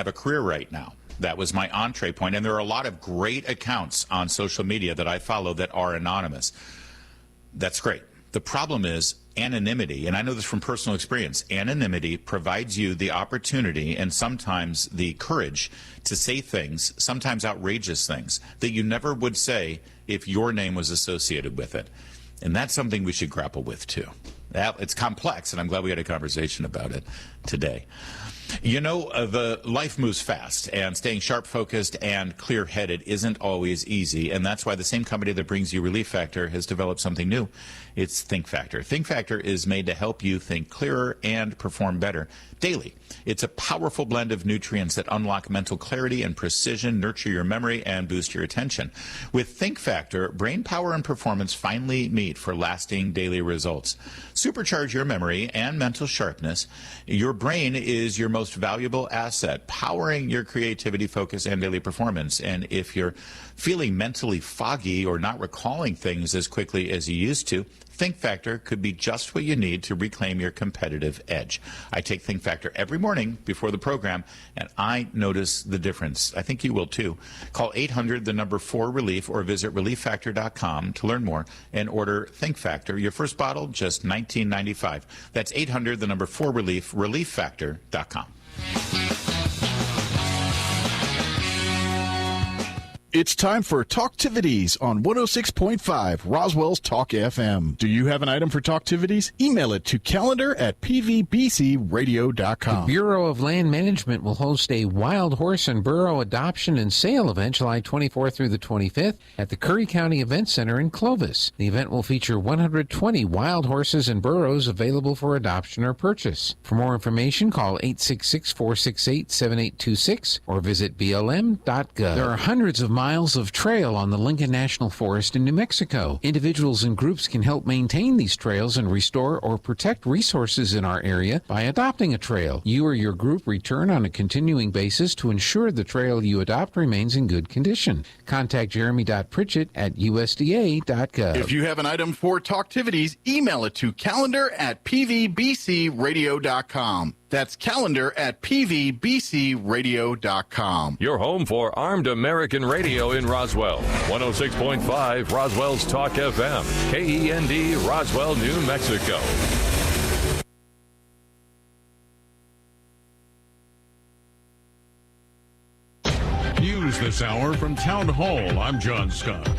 have a career right now. That was my entree point. And there are a lot of great accounts on social media that I follow that are anonymous. That's great. The problem is anonymity, and I know this from personal experience. Anonymity provides you the opportunity and sometimes the courage to say things, sometimes outrageous things, that you never would say if your name was associated with it. And that's something we should grapple with, too. It's complex, and I'm glad we had a conversation about it today. You know, the life moves fast, and staying sharp, focused, and clear-headed isn't always easy, and that's why the same company that brings you Relief Factor has developed something new. It's Think Factor. Think Factor is made to help you think clearer and perform better daily. It's a powerful blend of nutrients that unlock mental clarity and precision, nurture your memory, and boost your attention. With Think Factor, brain power and performance finally meet for lasting daily results. Supercharge your memory and mental sharpness. Your brain is your most valuable asset, powering your creativity, focus, and daily performance. And if you're feeling mentally foggy or not recalling things as quickly as you used to, Think Factor could be just what you need to reclaim your competitive edge. I take Think Factor every morning before the program, and I notice the difference. I think you will too. Call 800-4RELIEF or visit ReliefFactor.com to learn more and order Think Factor. Your first bottle, just $19.95. That's 800-4RELIEF, ReliefFactor.com. It's time for Talktivities on 106.5 Roswell's Talk FM. Do you have an item for Talktivities? Email it to calendar@pvbcradio.com. The Bureau of Land Management will host a wild horse and burro adoption and sale event July 24th through the 25th at the Curry County Event Center in Clovis. The event will feature 120 wild horses and burros available for adoption or purchase. For more information, call 866-468-7826 or visit blm.gov. There are hundreds of miles of trail on the Lincoln National Forest in New Mexico. Individuals and groups can help maintain these trails and restore or protect resources in our area by adopting a trail. You or your group return on a continuing basis to ensure the trail you adopt remains in good condition. Contact jeremy.pritchett@usda.gov. If you have an item for Talktivities, email it to calendar@pvbcradio.com. That's calendar@pvbcradio.com. Your home for armed American radio in Roswell. 106.5 Roswell's Talk FM. KEND, Roswell, New Mexico. News this hour from Town Hall. I'm John Scott.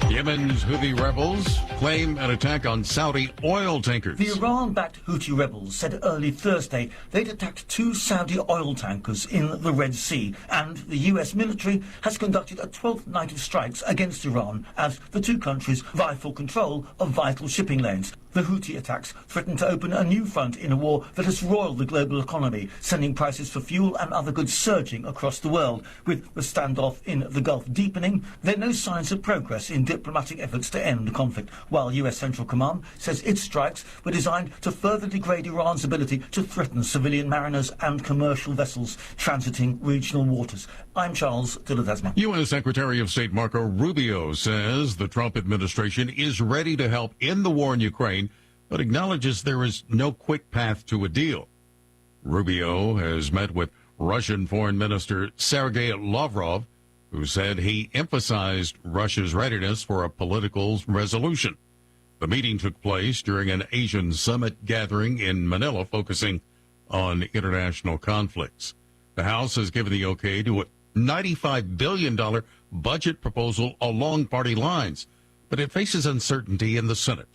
Yemen's Houthi rebels claim an attack on Saudi oil tankers. The Iran-backed Houthi rebels said early Thursday they'd attacked 2 Saudi oil tankers in the Red Sea, and the U.S. military has conducted a 12th night of strikes against Iran as the two countries vie for control of vital shipping lanes. The Houthi attacks threaten to open a new front in a war that has roiled the global economy, sending prices for fuel and other goods surging across the world. With the standoff in the Gulf deepening, there are no signs of progress in diplomatic efforts to end the conflict, while U.S. Central Command says its strikes were designed to further degrade Iran's ability to threaten civilian mariners and commercial vessels transiting regional waters. I'm Charles de Ledesma. U.S. Secretary of State Marco Rubio says the Trump administration is ready to help end the war in Ukraine, but acknowledges there is no quick path to a deal. Rubio has met with Russian Foreign Minister Sergei Lavrov, who said he emphasized Russia's readiness for a political resolution. The meeting took place during an Asian summit gathering in Manila focusing on international conflicts. The House has given the okay to a $95 billion budget proposal along party lines, but it faces uncertainty in the Senate.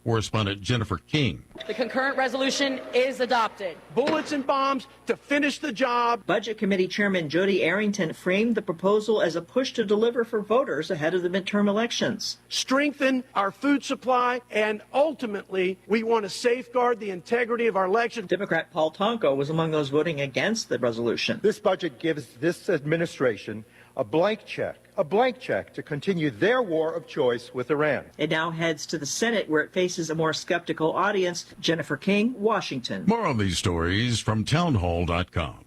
Correspondent Jennifer King. The concurrent resolution is adopted. Bullets and bombs to finish the job. Budget Committee Chairman Jody Arrington framed the proposal as a push to deliver for voters ahead of the midterm elections. Strengthen our food supply, and ultimately, we want to safeguard the integrity of our elections. Democrat Paul Tonko was among those voting against the resolution. This budget gives this administration a blank check to continue their war of choice with Iran. It now heads to the Senate, where it faces a more skeptical audience. Jennifer King, Washington. More on these stories from townhall.com.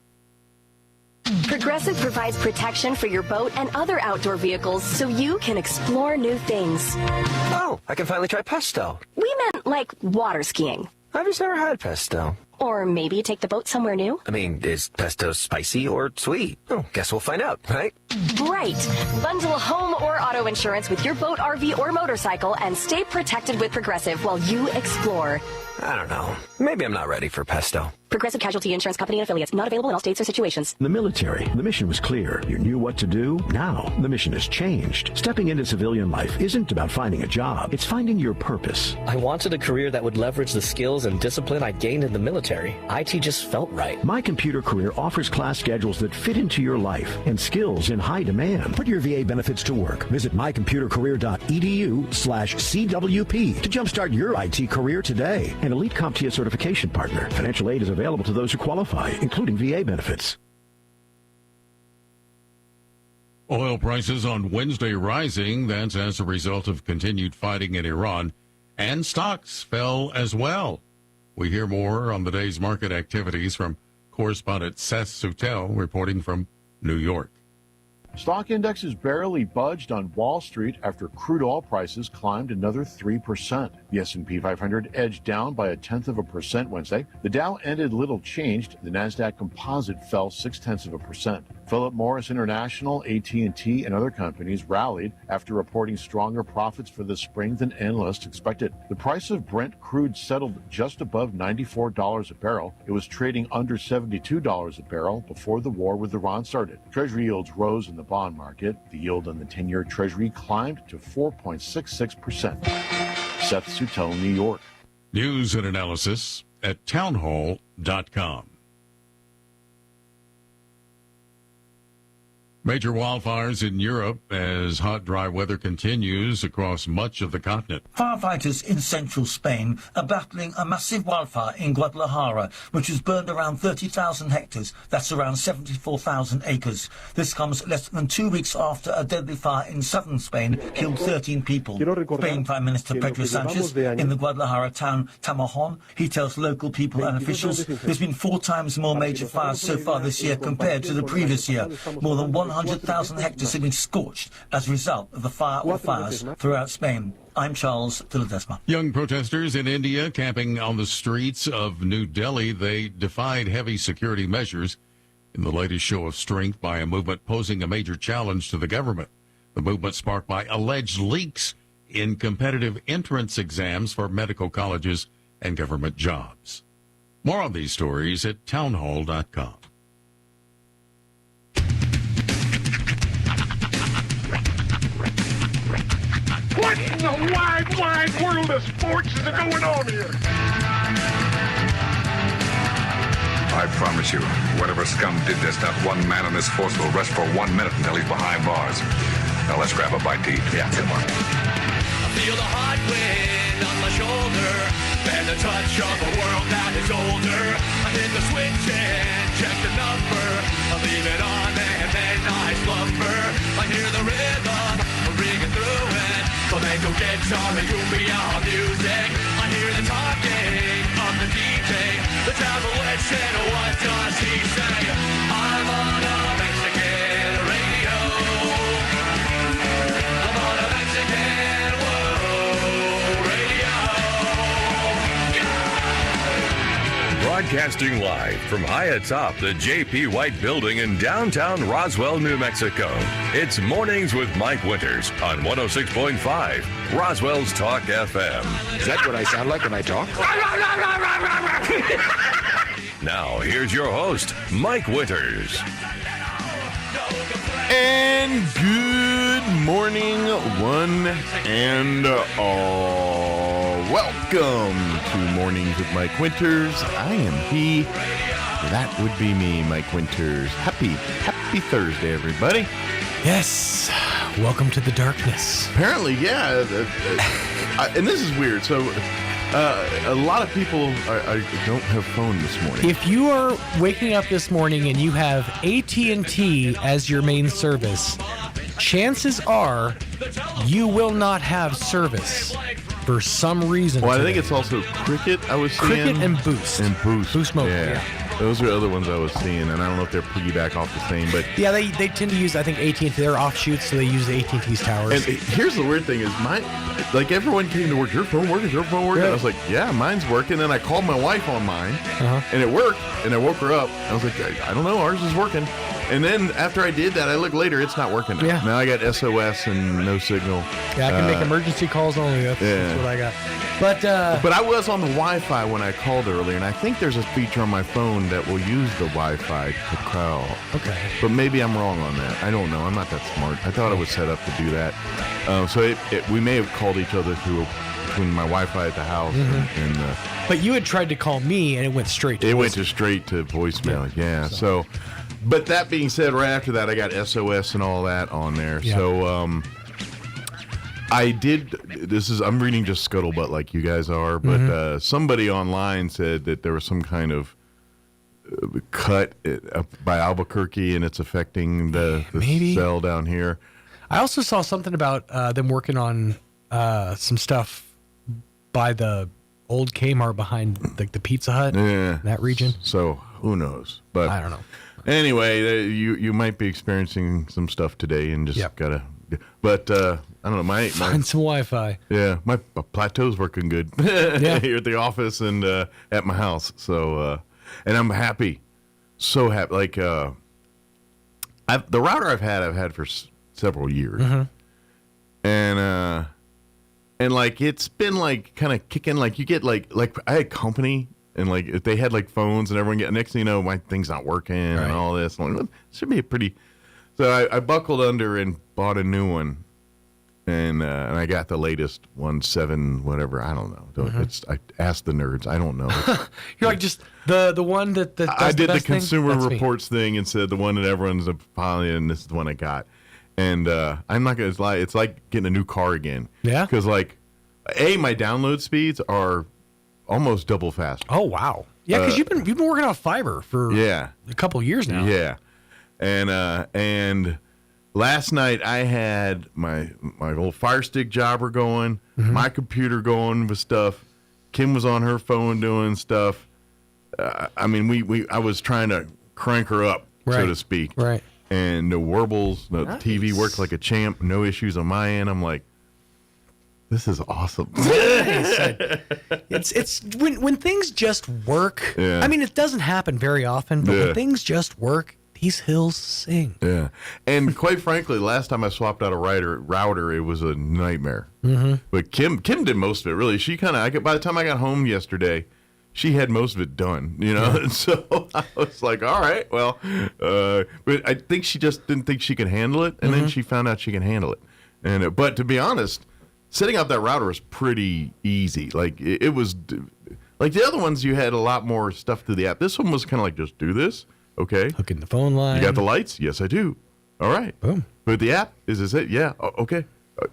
Progressive provides protection for your boat and other outdoor vehicles so you can explore new things. Oh, I can finally try pesto. We meant like water skiing. I've just never had pesto. Or maybe take the boat somewhere new? I mean, is pesto spicy or sweet? Oh, guess we'll find out, right? Right. Bundle home or auto insurance with your boat, RV, or motorcycle and stay protected with Progressive while you explore. I don't know. Maybe I'm not ready for pesto. Progressive Casualty Insurance Company and affiliates. Not available in all states or situations. The military. The mission was clear. You knew what to do. Now, the mission has changed. Stepping into civilian life isn't about finding a job. It's finding your purpose. I wanted a career that would leverage the skills and discipline I gained in the military. IT just felt right. My Computer Career offers class schedules that fit into your life and skills in high demand. Put your VA benefits to work. Visit mycomputercareer.edu/CWP to jumpstart your IT career today. An elite CompTIA certification partner. Financial aid is available to those who qualify, including VA benefits. Oil prices on Wednesday rising. That's as a result of continued fighting in Iran. And stocks fell as well. We hear more on the day's market activities from correspondent Seth Sutel reporting from New York. Stock indexes barely budged on Wall Street after crude oil prices climbed another 3%. The S&P 500 edged down by 0.1% Wednesday. The Dow ended little changed. The Nasdaq Composite fell 0.6%. Philip Morris International, AT&T, and other companies rallied after reporting stronger profits for the spring than analysts expected. The price of Brent crude settled just above $94 a barrel. It was trading under $72 a barrel before the war with Iran started. Treasury yields rose in the bond market. The yield on the 10-year Treasury climbed to 4.66%. Seth Sutel, New York. News and analysis at townhall.com. Major wildfires in Europe as hot, dry weather continues across much of the continent. Firefighters in central Spain are battling a massive wildfire in Guadalajara, which has burned around 30,000 hectares. That's around 74,000 acres. This comes less than 2 weeks after a deadly fire in southern Spain killed 13 people. Spain Prime Minister Pedro Sanchez in the Guadalajara town Tamarjón. He tells local people and officials there's been 4 times more major fires so far this year compared to the previous year. More than 100,000 hectares have been scorched as a result of the fires throughout Spain. I'm Charles de Ledesma. Young protesters in India camping on the streets of New Delhi. They defied heavy security measures in the latest show of strength by a movement posing a major challenge to the government. The movement sparked by alleged leaks in competitive entrance exams for medical colleges and government jobs. More on these stories at townhall.com. What in the wide, wide world of sports is going on here? I promise you, whatever scum did this, not one man on this force will rest for 1 minute until he's behind bars. Now let's grab a bite to eat. Yeah, come on. I feel the hot wind on my shoulder and the touch of a world that is older. I hit the switch and check the number. I leave it on and then I slumber. I hear the rhythm ringing through it. Flamenco guitar and cumbia music. I hear the talking of the DJ. The travel witch and what does he say? I'm on a Mexican radio. I'm on a Mexican radio. Broadcasting live from high atop the J.P. White Building in downtown Roswell, New Mexico. It's Mornings with Mike Winters on 106.5 Roswell's Talk FM. Is that what I sound like when I talk? Now, here's your host, Mike Winters. And good morning, one and all. Welcome to Mornings with Mike Winters. I am he. That would be me, Mike Winters. Happy Thursday, everybody. Yes. Welcome to the darkness. Apparently, yeah. And this is weird. So, a lot of people don't have phone this morning. If you are waking up this morning and you have AT&T as your main service, chances are you will not have service for some reason. Well, I think it's also Cricket. I was seeing Cricket and Boost. And Boost. Boost Mobile. Yeah. Those are other ones I was seeing, and I don't know if they're piggyback off the same, but Yeah, they tend to use, I think, AT&T. They're offshoots, so they use the AT&T's towers. And here's the weird thing is like everyone came to work, your phone working, your phone working. Right. I was like, yeah, mine's working. And I called my wife on mine, and it worked. And I woke her up. I was like, I don't know, ours is working. And then after I did that, I looked later, it's not working now. Yeah. Now I got SOS and no signal. Yeah, I can make emergency calls only. That's what I got. But I was on the Wi-Fi when I called earlier, and I think there's a feature on my phone that will use the Wi-Fi to call. Okay. But maybe I'm wrong on that. I don't know. I'm not that smart. I thought it was set up to do that. So we may have called each other between my Wi-Fi at the house and But you had tried to call me, and it went straight to straight to voicemail. Yeah. So, but that being said, right after that, I got SOS and all that on there. Yeah. So, I did. I'm reading just scuttlebutt like you guys are, but somebody online said that there was some kind of cut up by Albuquerque, and it's affecting the cell down here. I also saw something about them working on some stuff by the old Kmart behind the Pizza Hut, that region. So who knows? But I don't know. Anyway, you might be experiencing some stuff today, and just gotta. But I don't know. My Find some Wi-Fi. Yeah, my plateau's working good here at the office and at my house. So and I'm happy, so happy. Like the router I've had for several years, and like it's been like kind of kicking. Like you get like I had company. And like if they had like phones and everyone next thing you know, my thing's not working and all this. I'm like, should be a pretty. So I buckled under and bought a new one, and I got the latest 1.7 whatever. I don't know. I asked the nerds. I don't know. You're like just the one that does I did the best thing? Consumer That's Reports thing and said the one that everyone's piling, and this is the one I got. And I'm not gonna lie, it's like getting a new car again. Yeah. Because like, my download speeds are almost double faster. Oh wow! Yeah, because you've been working on fiber for a couple of years now. Yeah, and last night I had my old Fire Stick jobber going, my computer going with stuff. Kim was on her phone doing stuff. I mean, I was trying to crank her up, so to speak. Right. And no warbles. The TV worked like a champ. No issues on my end. I'm like, this is awesome. It's when things just work. Yeah. I mean, it doesn't happen very often, but when things just work, these hills sing. Yeah. And quite frankly, last time I swapped out a router, it was a nightmare. But Kim did most of it, really. She kind of, by the time I got home yesterday, she had most of it done, you know? And so I was like, all right, well, but I think she just didn't think she could handle it. And then she found out she can handle it. And but to be honest, setting up that router was pretty easy. Like it was, like the other ones, you had a lot more stuff through the app. This one was kind of like, just do this, okay? Hook in the phone line. You got the lights? Yes, I do. All right. Boom. But the app, is this it? Yeah. Oh, okay.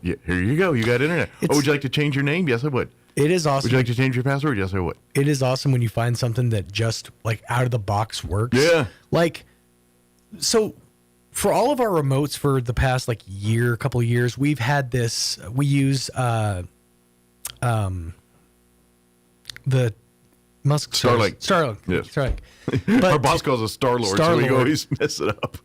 Yeah, here you go. You got internet. Would you like to change your name? Yes, I would. It is awesome. Would you like to change your password? Yes, I would. It is awesome when you find something that just like out of the box works. Yeah. Like, so for all of our remotes for the past couple of years, we've had this. We use the Musk Starlink. Starlink. Yes. Starlink. Our boss calls us Star-Lord, so we always mess it up.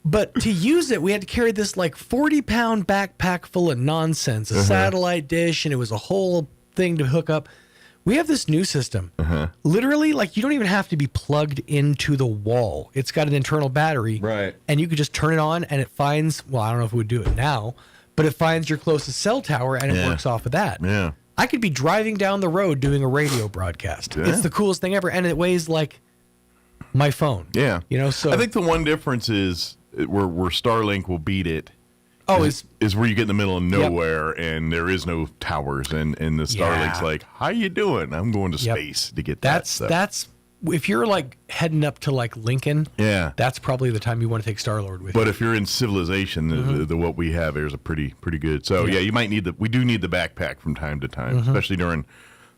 But to use it, we had to carry this 40-pound backpack full of nonsense, a satellite dish, and it was a whole thing to hook up. We have this new system. Literally, you don't even have to be plugged into the wall. It's got an internal battery. Right. And you could just turn it on, and it finds, well, I don't know if it would do it now, but it finds your closest cell tower, and it works off of that. Yeah. I could be driving down the road doing a radio broadcast. Yeah. It's the coolest thing ever, and it weighs like my phone. Yeah. So I think the one difference is where Starlink will beat it. Is where you get in the middle of nowhere and there is no towers and the Starlink's like, how you doing? I'm going to space to get that. That's if you're heading up to Lincoln, that's probably the time you want to take Star-Lord with you. But if you're in civilization, the what we have here is a pretty good. So you might need we do need the backpack from time to time, especially during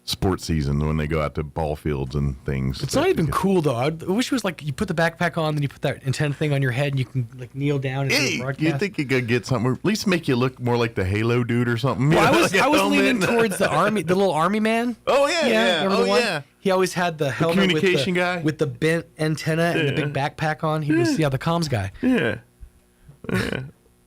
sports season when they go out to ball fields and things. It's not even cool though. I wish it was like you put the backpack on, then you put that antenna thing on your head, and you can like kneel down and do a broadcast. You think you could get something, or at least make you look more like the Halo dude or something? Well, I was leaning towards the little army man. Oh yeah. Remember the one? He always had the helmet communication guy with the bent antenna and the big backpack on. He was the comms guy. Yeah.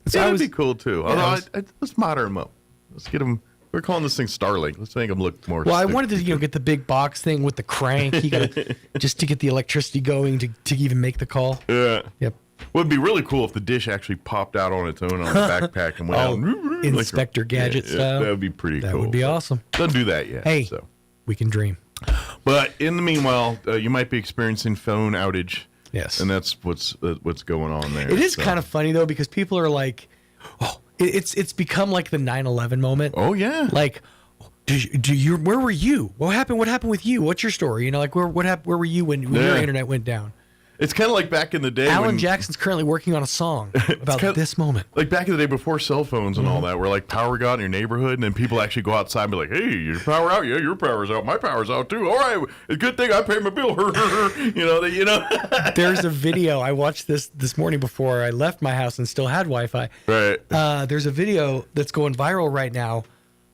That'd be cool too. Although let's modern them up. Let's get them. We're calling this thing Starlink. Let's make them look more. Well, I wanted to get the big box thing with the crank. You gotta just to get the electricity going to even make the call. Yeah. Yep. Would be really cool if the dish actually popped out on its own on the backpack and went out. Inspector Gadget style. That would be pretty cool. That would be awesome. Don't do that yet. Hey, so we can dream. But in the meanwhile, you might be experiencing phone outage. Yes. And that's what's going on there. It is kind of funny though, because people are like, oh, it's become like the 9/11 moment. Oh yeah. Like, where were you? What happened with you? What's your story? Like where were you when your internet went down? It's kind of like back in the day. Alan Jackson's currently working on a song about this moment. Like back in the day before cell phones and all that, where like power got in your neighborhood, and then people actually go outside and be like, "Hey, your power out? Yeah, your power's out. My power's out too. All right, it's a good thing I paid my bill." There's a video I watched this morning before I left my house and still had Wi-Fi. Right. There's a video that's going viral right now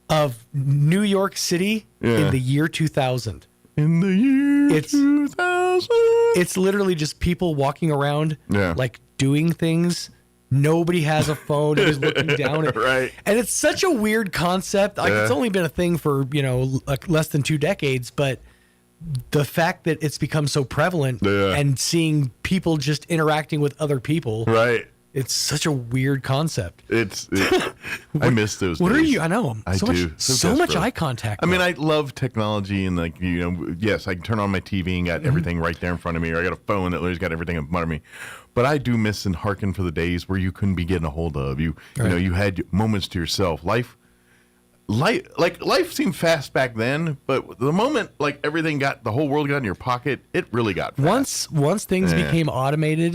of New York City in the year 2000. In the year 2000. It's literally just people walking around, like doing things. Nobody has a phone. Nobody's looking down. Right. And it's such a weird concept. Like it's only been a thing for, like less than 2 decades, but the fact that it's become so prevalent and seeing people just interacting with other people. Right. It's such a weird concept. I miss those days. What are you? I know. I do. So much eye contact. I mean, I love technology and yes, I can turn on my TV and got everything right there in front of me, or I got a phone that literally's got everything in front of me. But I do miss and hearken for the days where you couldn't be getting a hold of. You had moments to yourself. Life seemed fast back then, but the moment like everything the whole world got in your pocket, it really got fast. Once things became automated,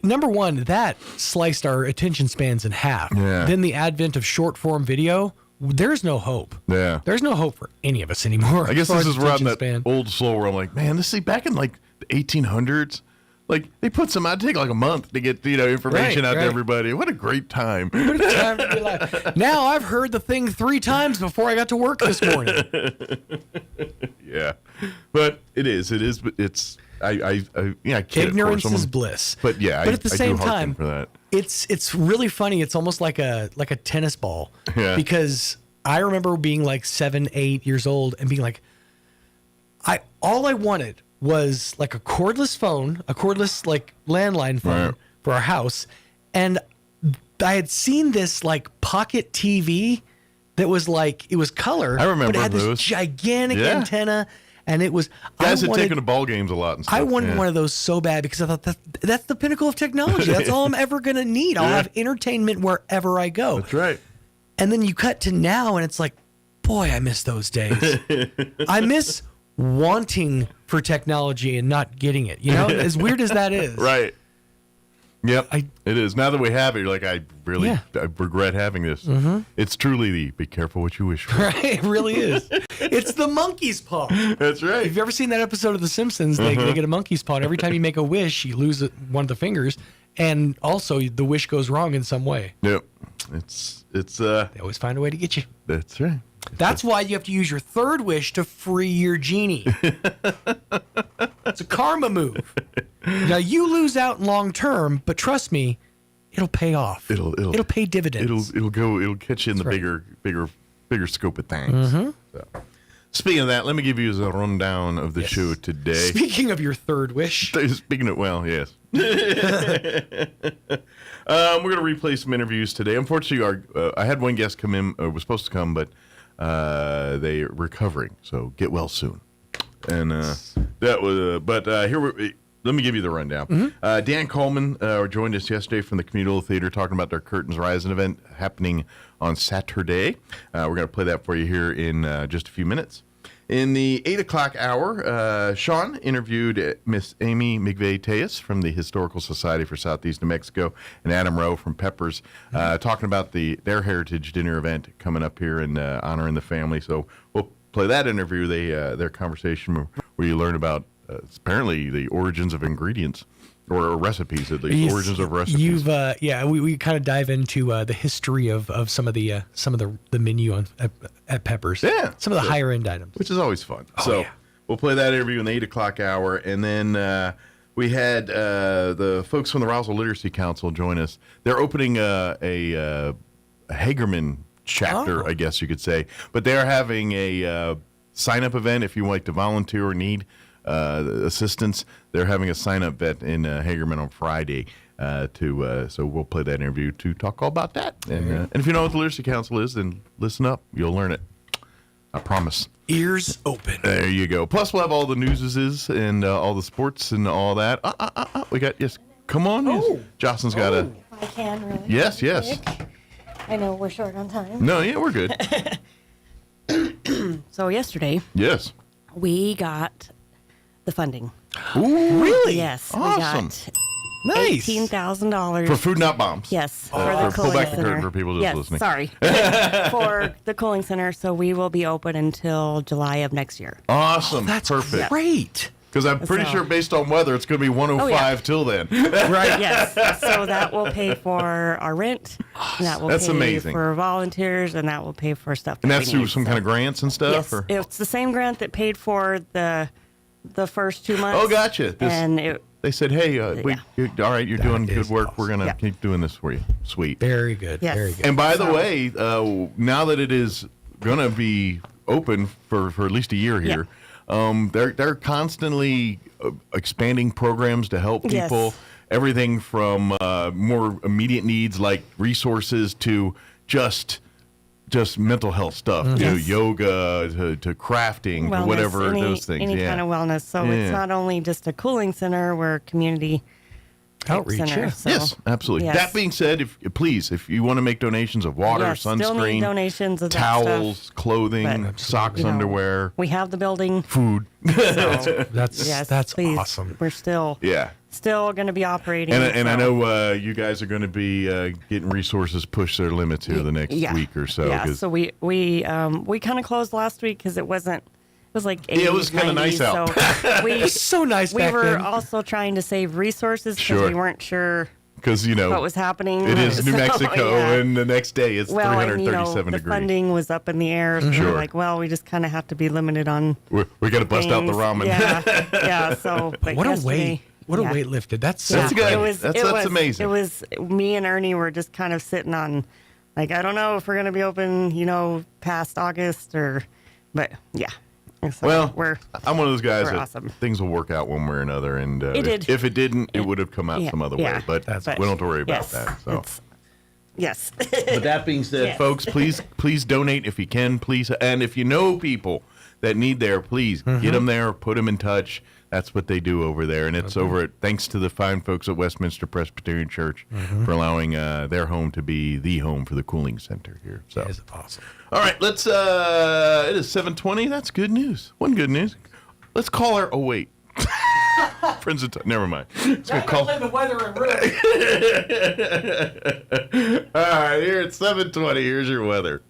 number one, that sliced our attention spans in half. Yeah. Then the advent of short form video, there's no hope. Yeah. There's no hope for any of us anymore. I guess this is where I'm that old slow where I'm like, man, back in like the 1800s, like they put some out, take like a month to get information out to everybody. What a great time. What a time to be alive. Now I've heard the thing 3 times before I got to work this morning. Yeah. But it's I ignorance is bliss. But yeah, but at the same I do hearken time, for that. It's really funny. It's almost like a tennis ball. Yeah. Because I remember being like 7, 8 years old and being like, all I wanted was like a cordless phone, a cordless like landline phone for our house, and I had seen this like pocket TV that was like it was color. I remember but it had those this gigantic antenna. And it was guys had taken to ball games a lot and stuff. I wanted one of those so bad because I thought that's the pinnacle of technology. That's all I'm ever gonna need. I'll have entertainment wherever I go. That's right. And then you cut to now, and it's like, boy, I miss those days. I miss wanting for technology and not getting it. As weird as that is. Right. Yep, it is. Now that we have it, you're like, I regret having this. Mm-hmm. It's truly the be careful what you wish for. Right, it really is. It's the monkey's paw. That's right. Have you ever seen that episode of The Simpsons? They get a monkey's paw, and every time you make a wish, you lose one of the fingers, and also the wish goes wrong in some way. Yep. It's they always find a way to get you. That's right. That's why you have to use your third wish to free your genie. It's a karma move. Now you lose out long term, but trust me, it'll pay off. It'll pay dividends. It'll catch you in the bigger scope of things. Mm-hmm. So. Speaking of that, let me give you a rundown of the show today. Speaking of your third wish. Speaking of, well, yes. We're going to replay some interviews today. Unfortunately, I had one guest come in, was supposed to come, but they're recovering, so get well soon. And that was, let me give you the rundown. Mm-hmm. Dan Coleman joined us yesterday from the Communal Theater talking about their Curtains Rising event happening on Saturday. We're going to play that for you here in just a few minutes. In the 8 o'clock hour, Sean interviewed Miss Amy McVeigh-Tejas from the Historical Society for Southeast New Mexico and Adam Rowe from Peppers, talking about their Heritage Dinner event coming up here and honoring the family. So we'll play that interview, their conversation where you learn about apparently the origins of ingredients. Or recipes, at least. Origins of recipes. We kind of dive into the history of some of the menu on at Peppers. Yeah. Some of the higher end items. Which is always fun. We'll play that interview in the 8 o'clock hour. And then we had the folks from the Roswell Literacy Council join us. They're opening a Hagerman chapter, I guess you could say. But they're having a sign-up event if you like to volunteer or need assistance. They're having a sign-up event in Hagerman on Friday. So we'll play that interview to talk all about that. And if you know what the Literacy Council is, then listen up. You'll learn it. I promise. Ears open. There you go. Plus, we'll have all the newses and all the sports and all that. We got, yes, come on. Yes. Jocelyn's got a... I can, really. Yes. Quick. I know we're short on time. No, yeah, we're good. So yesterday... Yes. We got the funding. Ooh, really? Yes. Awesome. We got nice. $18,000. For Food Not Bombs. Yes. For the pull back the curtain for people just listening. Sorry. For the cooling center. So we will be open until July of next year. Awesome. That's perfect. Great. Because I'm pretty sure based on weather, it's going to be 105 till then. Right. Yes. So that will pay for our rent. And that will pay amazing. for volunteers, and that will pay for stuff. And that's through some kind of grants and stuff? Yes. Or? It's the same grant that paid for the first 2 months. Oh, gotcha. They said, hey, all right, you're doing good work. We're going to keep doing this for you. Sweet. Very good. Yes. Very good. And by the way, now that it is going to be open for at least a year here, they're constantly expanding programs to help people. Yes. Everything from more immediate needs like resources to just mental health stuff, yoga to crafting, wellness, to whatever those things. Any kind of wellness. So it's not only just a cooling center, we're a community outreach. Center, so. Yes, absolutely. Yes. That being said, if you want to make donations of water, sunscreen, still need donations of towels, that stuff, clothing, socks, underwear, we have the building, food. So, that's please, awesome. We're still going to be operating. And I know you guys are going to be getting resources push their limits here the next week or so. Yeah. So we kind of closed last week because it was like 80s, it was kind of nice out. So it was so nice. We back were then. also trying to save resources because we weren't sure. Because what was happening. It is New Mexico, and the next day it's 337 the degrees. Funding was up in the air. So we're like, well, we just kind of have to be limited on. We got to bust out the ramen. Yeah. So what a weight! What a weight lifted. That's good. That's amazing. It was me and Ernie were just kind of sitting on, like, I don't know if we're going to be open, past August but yeah. So I'm one of those guys that awesome. Things will work out one way or another, and it did. If it didn't, it would have come out some other way. But we don't have to worry about that. So. Yes. But that being said, folks, please donate if you can, please, and if you know people that need there, please get them there, put them in touch. That's what they do over there, and it's over at thanks to the fine folks at Westminster Presbyterian Church for allowing their home to be the home for the cooling center here. So that is awesome. All right, let's. It is 7:20. That's good news. One good news. Let's call our. Oh wait. Friends of never mind. Let's go call the weather and All right, here it's 7:20. Here's your weather.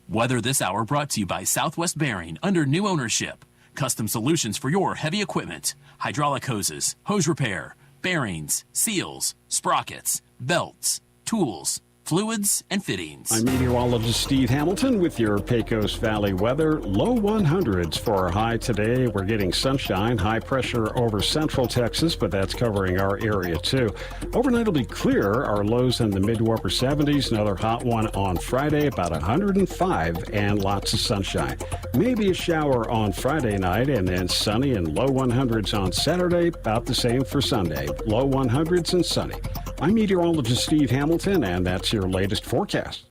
Weather this hour brought to you by Southwest Bearing under new ownership. Custom solutions for your heavy equipment, hydraulic hoses, hose repair, bearings, seals, sprockets, belts, tools, fluids, and fittings. I'm meteorologist Steve Hamilton with your Pecos Valley weather. Low 100s for our high today. We're getting sunshine, high pressure over central Texas, but that's covering our area too. Overnight will be clear. Our lows in the mid to upper 70s. Another hot one on Friday, about 105, and lots of sunshine. Maybe a shower on Friday night, and then sunny and low 100s on Saturday. About the same for Sunday. Low 100s and sunny. I'm meteorologist Steve Hamilton, and that's your latest forecast.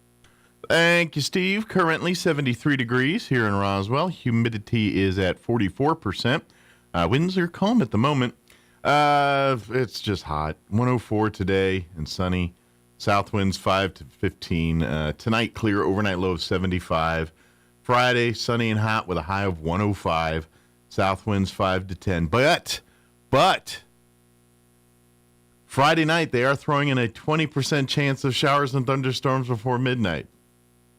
Thank you, Steve. Currently 73 degrees here in Roswell. Humidity is at 44%. Winds are calm at the moment. It's just hot. 104 today and sunny. South winds 5 to 15. Tonight, clear. Overnight low of 75. Friday, sunny and hot with a high of 105. South winds 5 to 10. But Friday night, they are throwing in a 20% chance of showers and thunderstorms before midnight.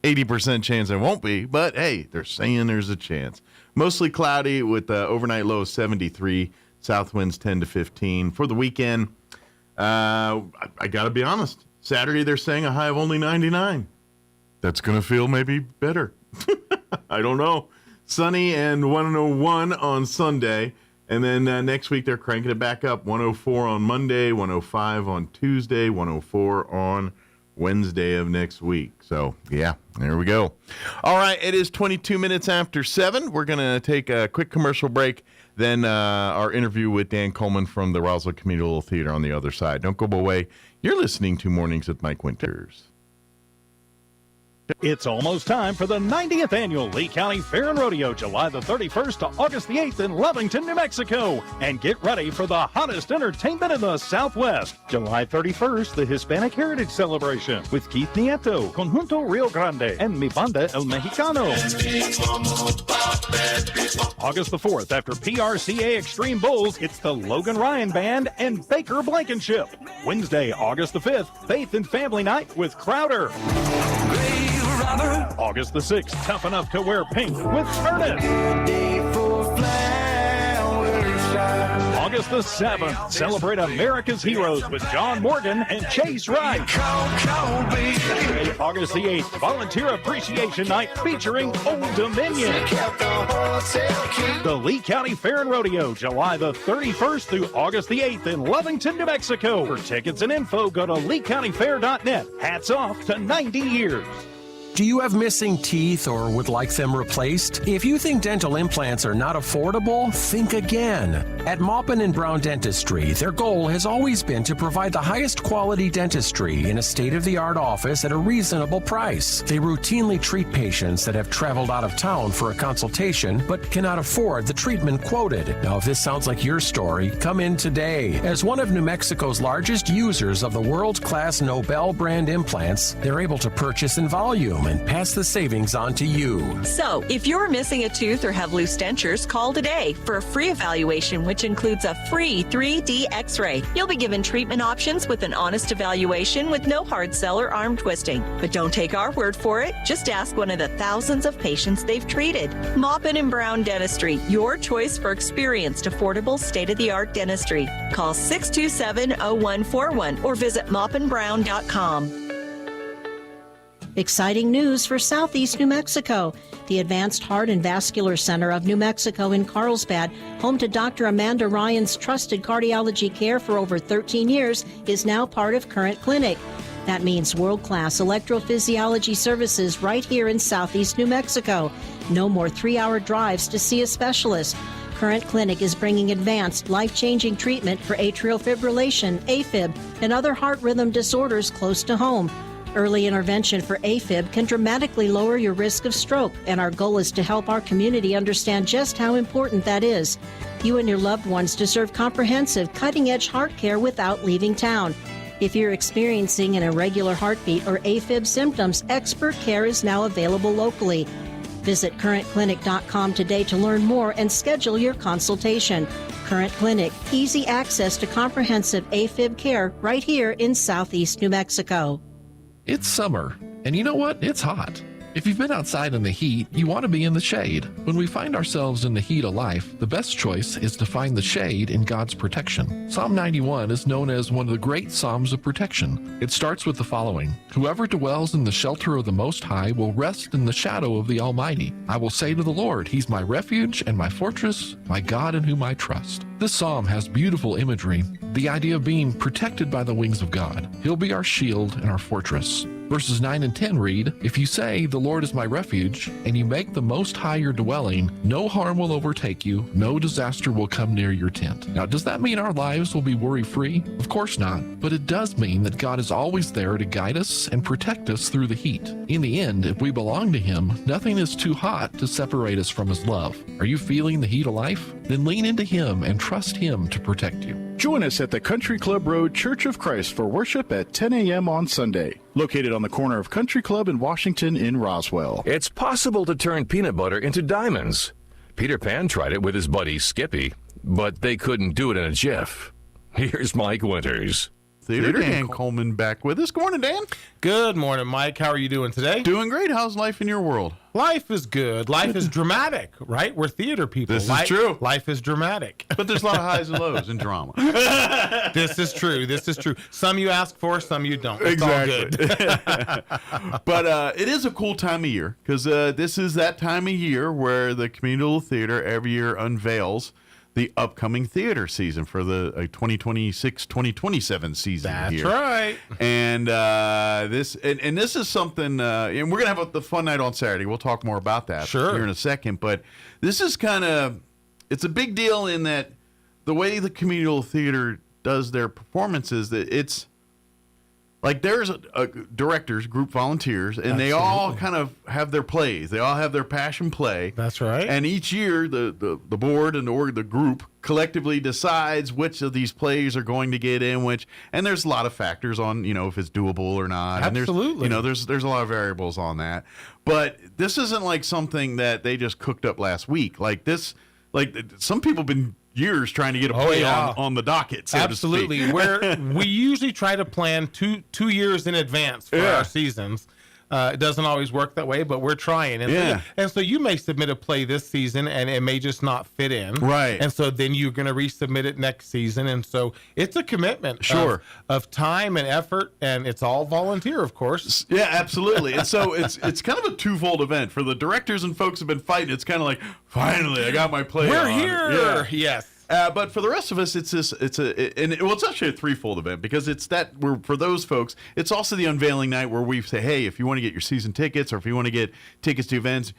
80% chance it won't be, but hey, they're saying there's a chance. Mostly cloudy with the overnight low of 73, south winds 10 to 15. For the weekend, I got to be honest, Saturday they're saying a high of only 99. That's going to feel maybe better. I don't know. Sunny and 101 on Sunday. And then next week they're cranking it back up. 104 on Monday, 105 on Tuesday, 104 on Wednesday of next week. So, yeah, there we go. All right, it is 22 minutes after 7. We're going to take a quick commercial break. Then our interview with Dan Coleman from the Roswell Community Theater on the other side. Don't go away. You're listening to Mornings with Mike Winters. It's almost time for the 90th Annual Lee County Fair and Rodeo, July the 31st to August the 8th in Lovington, New Mexico. And get ready for the hottest entertainment in the Southwest. July 31st, the Hispanic Heritage Celebration with Keith Nieto, Conjunto Rio Grande, and Mi Banda El Mexicano. August the 4th, after PRCA Extreme Bulls, it's the Logan Ryan Band and Baker Blankenship. Wednesday, August the 5th, Faith and Family Night with Crowder. August the 6th, Tough Enough to Wear Pink with Ernest. August the 7th, celebrate America's heroes with John Morgan and Chase Wright. August the 8th, Volunteer Appreciation Night featuring Old Dominion. The Lee County Fair and Rodeo, July the 31st through August the 8th in Lovington, New Mexico. For tickets and info, go to leecountyfair.net. Hats off to 90 years. Do you have missing teeth or would like them replaced? If you think dental implants are not affordable, think again. At Maupin & Brown Dentistry, their goal has always been to provide the highest quality dentistry in a state-of-the-art office at a reasonable price. They routinely treat patients that have traveled out of town for a consultation but cannot afford the treatment quoted. Now, if this sounds like your story, come in today. As one of New Mexico's largest users of the world-class Nobel brand implants, they're able to purchase in volume and pass the savings on to you. So, if you're missing a tooth or have loose dentures, call today for a free evaluation, which includes a free 3D x-ray. You'll be given treatment options with an honest evaluation with no hard sell or arm twisting. But don't take our word for it. Just ask one of the thousands of patients they've treated. Maupin & Brown Dentistry, your choice for experienced, affordable, state-of-the-art dentistry. Call 627-0141 or visit maupinbrown.com. Exciting news for Southeast New Mexico. The Advanced Heart and Vascular Center of New Mexico in Carlsbad, home to Dr. Amanda Ryan's trusted cardiology care for over 13 years, is now part of Current Clinic. That means world-class electrophysiology services right here in Southeast New Mexico. No more 3-hour drives to see a specialist. Current Clinic is bringing advanced, life-changing treatment for atrial fibrillation, AFib, and other heart rhythm disorders close to home. Early intervention for AFib can dramatically lower your risk of stroke, and our goal is to help our community understand just how important that is. You and your loved ones deserve comprehensive, cutting-edge heart care without leaving town. If you're experiencing an irregular heartbeat or AFib symptoms, expert care is now available locally. Visit currentclinic.com today to learn more and schedule your consultation. Current Clinic, easy access to comprehensive AFib care right here in Southeast New Mexico. It's summer, and you know what? It's hot. If you've been outside in the heat, you want to be in the shade. When we find ourselves in the heat of life, the best choice is to find the shade in God's protection. Psalm 91 is known as one of the great Psalms of protection. It starts with the following: "Whoever dwells in the shelter of the Most High will rest in the shadow of the Almighty. I will say to the Lord, He's my refuge and my fortress, my God in whom I trust." This psalm has beautiful imagery, the idea of being protected by the wings of God. He'll be our shield and our fortress. Verses 9 and 10 read, "If you say, 'The Lord is my refuge,' and you make the Most High your dwelling, no harm will overtake you, no disaster will come near your tent." Now, does that mean our lives will be worry-free? Of course not, but it does mean that God is always there to guide us and protect us through the heat. In the end, if we belong to Him, nothing is too hot to separate us from His love. Are you feeling the heat of life? Then lean into Him and trust Him to protect you. Join us at the Country Club Road Church of Christ for worship at 10 a.m. on Sunday. Located on the corner of Country Club and Washington in Roswell. It's possible to turn peanut butter into diamonds. Peter Pan tried it with his buddy Skippy, but they couldn't do it in a jiff. Here's Mike Winters. Theater. Dan Coleman back with us. Good morning, Dan. Good morning, Mike. How are you doing today? Doing great. How's life in your world? Life is good. Life is dramatic, right? We're theater people. This is true. Life is dramatic. But there's a lot of highs and lows in drama. This is true. This is true. Some you ask for, some you don't. It's Exactly. all good. But it is a cool time of year because this is that time of year where the Community Theater every year unveils the upcoming theater season for the 2026-2027 season. That's here. right. And this is something, and we're gonna have the fun night on Saturday. We'll talk more about that here in a second. But this is it's a big deal in that the way the Community Theater does their performances, that it's like there's directors, group volunteers, and they all kind of have their plays. They all have their passion play. That's right. And each year, the board and the group collectively decides which of these plays are going to get in which. And there's a lot of factors on, if it's doable or not. Absolutely. And there's a lot of variables on that. But this isn't like something that they just cooked up last week. Like this, some people have been years trying to get a play on the docket, so Absolutely. to speak. We usually try to plan two years in advance for our seasons. It doesn't always work that way, but we're trying. And so you may submit a play this season, and it may just not fit in. Right. And so then you're going to resubmit it next season. And so it's a commitment of time and effort, and it's all volunteer, of course. Yeah, absolutely. And so it's kind of a twofold event. For the directors and folks who have been fighting, it's kind of like, finally, I got my play We're on. here. Yeah. Yes. But for the rest of us, it's actually a threefold event because for those folks, it's also the unveiling night where we say, hey, if you want to get your season tickets or if you want to get tickets to events,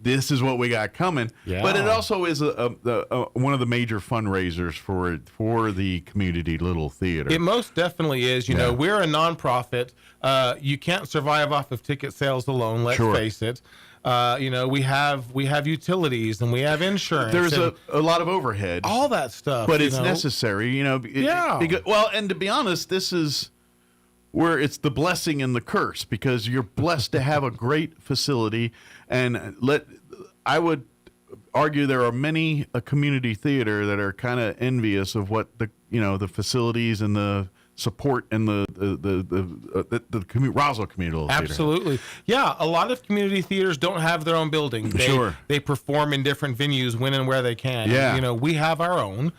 this is what we got coming. Yeah. But it also is one of the major fundraisers for the community little theater. It most definitely is. You know, we're a nonprofit. You can't survive off of ticket sales alone. Let's face it. We have utilities and we have insurance. There's a lot of overhead, all that stuff, but it's necessary. And to be honest, this is where it's the blessing and the curse because you're blessed to have a great facility. And I would argue there are many a community theater that are kind of envious of what the facilities and the support and the Roswell Community Theater. Absolutely. Yeah, a lot of community theaters don't have their own building. They perform in different venues when and where they can. Yeah. We have our own.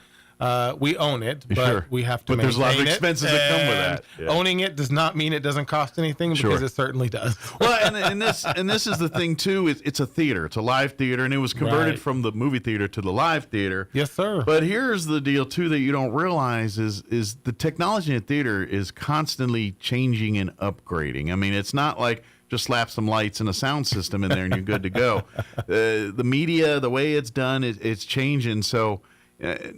We own it, but we have to maintain it. But there's a lot of expenses that come with that. Yeah. Owning it does not mean it doesn't cost anything because it certainly does. Well, and this is the thing too. It's a theater. It's a live theater, and it was converted from the movie theater to the live theater. Yes, sir. But here's the deal too that you don't realize is the technology in theater is constantly changing and upgrading. I mean, it's not like just slap some lights and a sound system in there and you're good to go. The media, the way it's done, it's changing. So.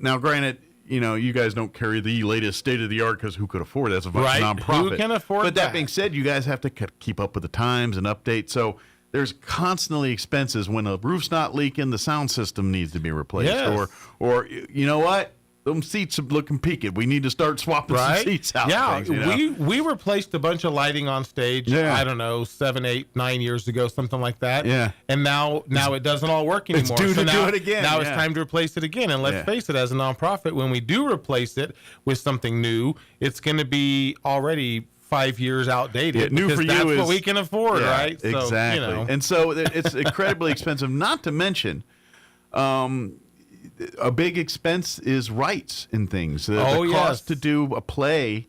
Now, granted, you guys don't carry the latest state-of-the-art because who could afford it? That's a nonprofit. Who can afford But that being said, you guys have to keep up with the times and update. So there's constantly expenses. When a roof's not leaking, the sound system needs to be replaced. Yes. Or you know what? Them seats are looking peaked. We need to start swapping some seats out. Yeah, things, we replaced a bunch of lighting on stage. I don't know, 7, 8, 9 years ago, something like that. Yeah, and now it doesn't all work anymore. It's due to do it again. Now it's time to replace it again. And let's face it, as a nonprofit, when we do replace it with something new, it's going to be already 5 years outdated. New for you that's is what we can afford, right? So, exactly. And so it's incredibly expensive. Not to mention. A big expense is rights and things. The cost to do a play,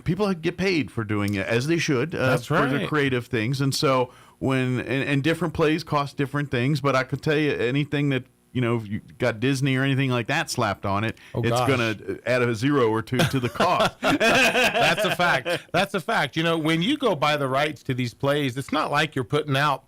people get paid for doing it, as they should. That's right. For the creative things. And so and different plays cost different things, but I could tell you anything that, if you got Disney or anything like that slapped on it, it's going to add a 0 or 2 to the cost. That's a fact. That's a fact. When you go buy the rights to these plays, it's not like you're putting out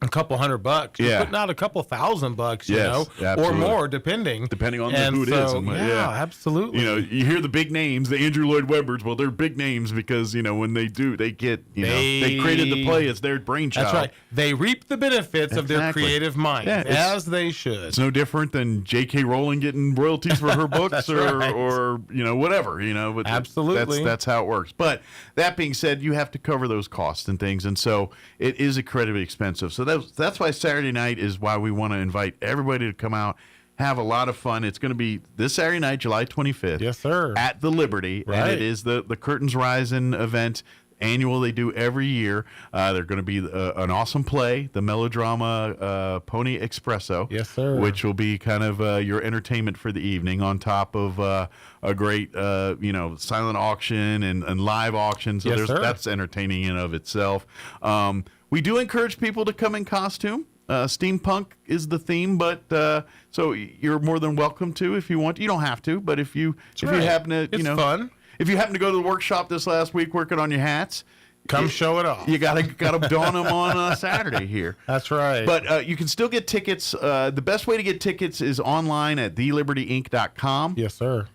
a couple $100. You're putting out a couple $1,000, you know, or more, depending on who it is. Absolutely. You hear the big names, the Andrew Lloyd Webbers. Well, they're big names because when they do, they get they created the play. It's their brainchild. That's right. They reap the benefits of their creative mind, as they should. It's no different than J.K. Rowling getting royalties for her books, or whatever. But absolutely, that's how it works. But that being said, you have to cover those costs and things, and so it is incredibly expensive. So that's why Saturday night is why we want to invite everybody to come out, have a lot of fun. It's going to be this Saturday night, July 25th. Yes, sir. At the Liberty. Right. And it is the Curtains Rising event. Annual they do every year. They're going to be an awesome play, the melodrama Pony Espresso. Yes, sir. Which will be kind of your entertainment for the evening, on top of a great silent auction and live auction. So Yes, sir. that's entertaining in and of itself. We do encourage people to come in costume. Steampunk is the theme, but so you're more than welcome to if you want. You don't have to, but if you happen to, it's fun. If you happen to go to the workshop this last week working on your hats, come show it off. You gotta don them on Saturday here. That's right. But you can still get tickets. The best way to get tickets is online at thelibertyinc.com. Yes, sir.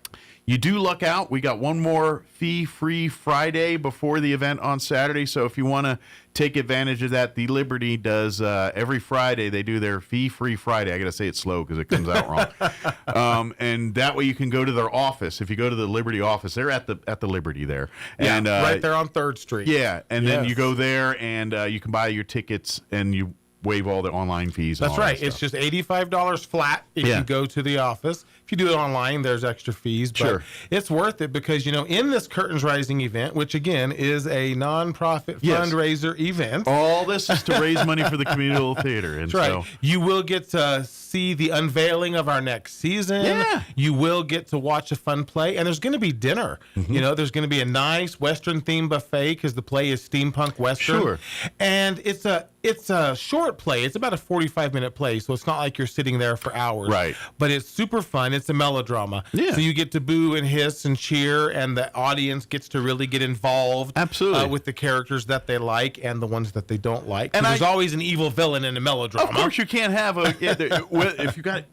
You do luck out. We got one more fee-free Friday before the event on Saturday. So if you want to take advantage of that, The Liberty does every Friday. They do their fee-free Friday. I got to say it slow because it comes out wrong. And that way you can go to their office. If you go to the Liberty office, they're at the Liberty there. Yeah, and, right there on 3rd Street. Yeah, and Yes. then you go there and you can buy your tickets and you waive all the online fees. That's right. It's just $85 flat if you go to the office. If you do it online, there's extra fees. But Sure. it's worth it because, in this Curtains Rising event, which again is a nonprofit fundraiser event. All this is to raise money for the community theater. And That's right. You will get to see the unveiling of our next season. Yeah. You will get to watch a fun play. And there's going to be dinner. Mm-hmm. There's going to be a nice Western-themed buffet because the play is steampunk Western. Sure. And it's a short play. It's about a 45-minute play, so it's not like you're sitting there for hours. Right. But it's super fun. It's a melodrama. Yeah. So you get to boo and hiss and cheer, and the audience gets to really get involved. Absolutely. With the characters that they like and the ones that they don't like. And And there's always an evil villain in a melodrama. Of course, you can't have if you got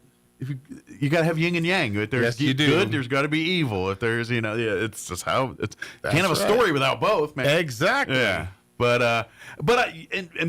to have yin and yang. If there's Yes, you do. good, there's got to be evil. If there's it's just how it's. That's Can't have a right. story without both, man. Exactly. Yeah. But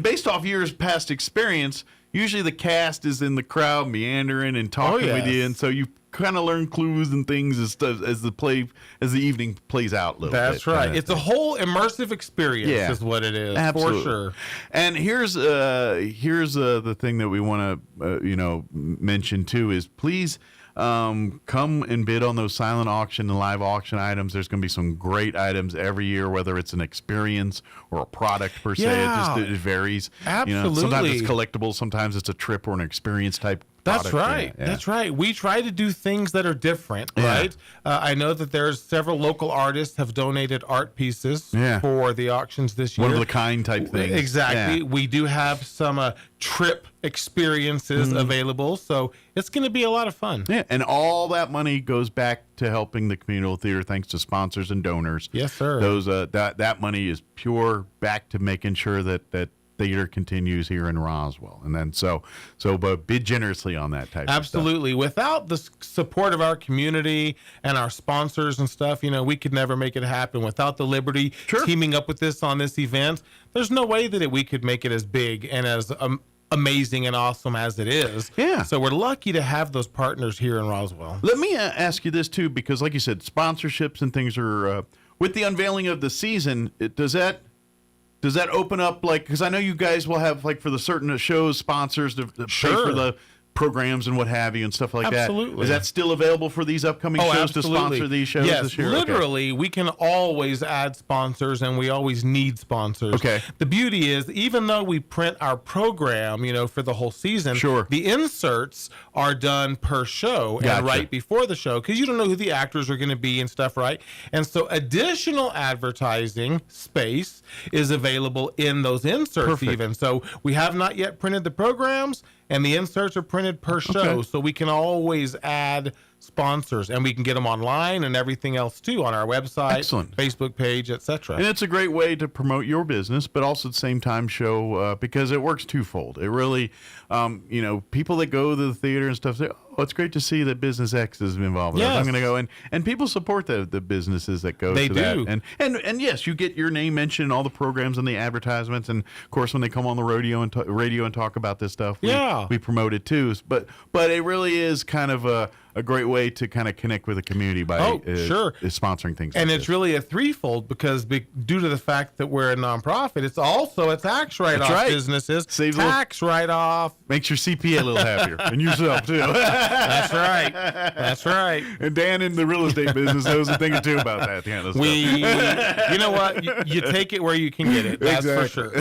based off years' past experience, usually the cast is in the crowd meandering and talking with you, yes. and so you kind of learn clues and things as the evening plays out a little bit. That's right. It's a whole immersive experience is what it is. Absolutely. For sure. And here's the thing that we want to mention too is please come and bid on those silent auction and live auction items. There's going to be some great items every year, whether it's an experience or a product per se. Yeah. It varies. Absolutely. Sometimes it's collectibles, sometimes it's a trip or an experience type. That's product. right. Yeah. That's right. We try to do things that are different, right? I know that there's several local artists have donated art pieces for the auctions this year. One of a kind type things. Exactly. Yeah. We do have some trip experiences available, so it's going to be a lot of fun. Yeah, and all that money goes back to helping the communal theater thanks to sponsors and donors. Yes, sir. Those that money is pure back to making sure that theater continues here in Roswell. And then but bid generously on that type Absolutely. of stuff. Without the support of our community and our sponsors and stuff, we could never make it happen. Without the Liberty teaming up with this on this event, there's no way that we could make it as big and as amazing and awesome as it is. Yeah. So we're lucky to have those partners here in Roswell. Let me ask you this too, because like you said, sponsorships and things are with the unveiling of the season. Does that open up, because I know you guys will have, for the certain shows, sponsors to pay for the programs and what have you and stuff like that. Absolutely. Is that still available for these upcoming shows to sponsor these shows this year? Literally, we can always add sponsors, and we always need sponsors. Okay. The beauty is, even though we print our program, for the whole season, the inserts are done per show and right before the show, because you don't know who the actors are going to be and stuff, right? And so additional advertising space is available in those inserts even. So we have not yet printed the programs, and the inserts are printed per show, so we can always add sponsors, and we can get them online and everything else too on our website, Facebook page, etc. And it's a great way to promote your business, but also at the same time show because it works twofold. It really, people that go to the theater and stuff say, "Oh, it's great to see that Business X is involved." Yes. I'm going to go and people support the businesses that go They to do. that. And yes, you get your name mentioned in all the programs and the advertisements, and of course when they come on the radio and talk about this stuff, we promote it too. But it really is kind of a great way to kind of connect with the community by sponsoring things. And like it's really a threefold because due to the fact that we're a nonprofit, it's also a tax write-off businesses. Saves tax write-off. Makes your CPA a little happier. And yourself, too. That's right. That's right. And Dan in the real estate business knows a thing or two about that. You know what? You take it where you can get it. That's for sure.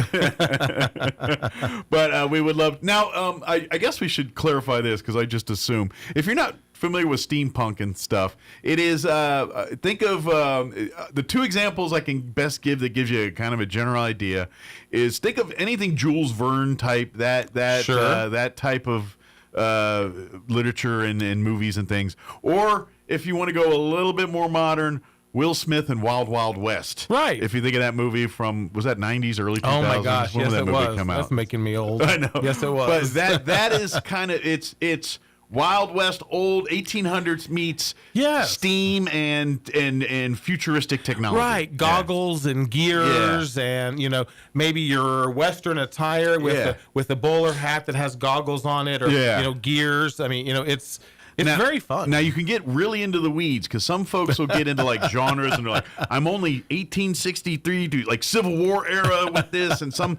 But we would love... Now, I guess we should clarify this because I just assume. If you're not familiar with steampunk and stuff, it is... think of... the two examples I can best give that gives you kind of a general idea is think of anything Jules Verne type, that type of literature and movies and things. Or if you want to go a little bit more modern... Will Smith and Wild Wild West. Right. If you think of that movie from, was that 90s, early 2000s? Oh my gosh, when yes that it movie was. come out? That's making me old. I know. Yes, it was. But that is kind of, it's Wild West, old 1800s meets steam and futuristic technology. Right. Goggles and gears and, maybe your Western attire with a bowler hat that has goggles on it or, gears. I mean, it's very fun. Now, you can get really into the weeds because some folks will get into like genres and they're like, I'm only 1863 to like Civil War era with this and some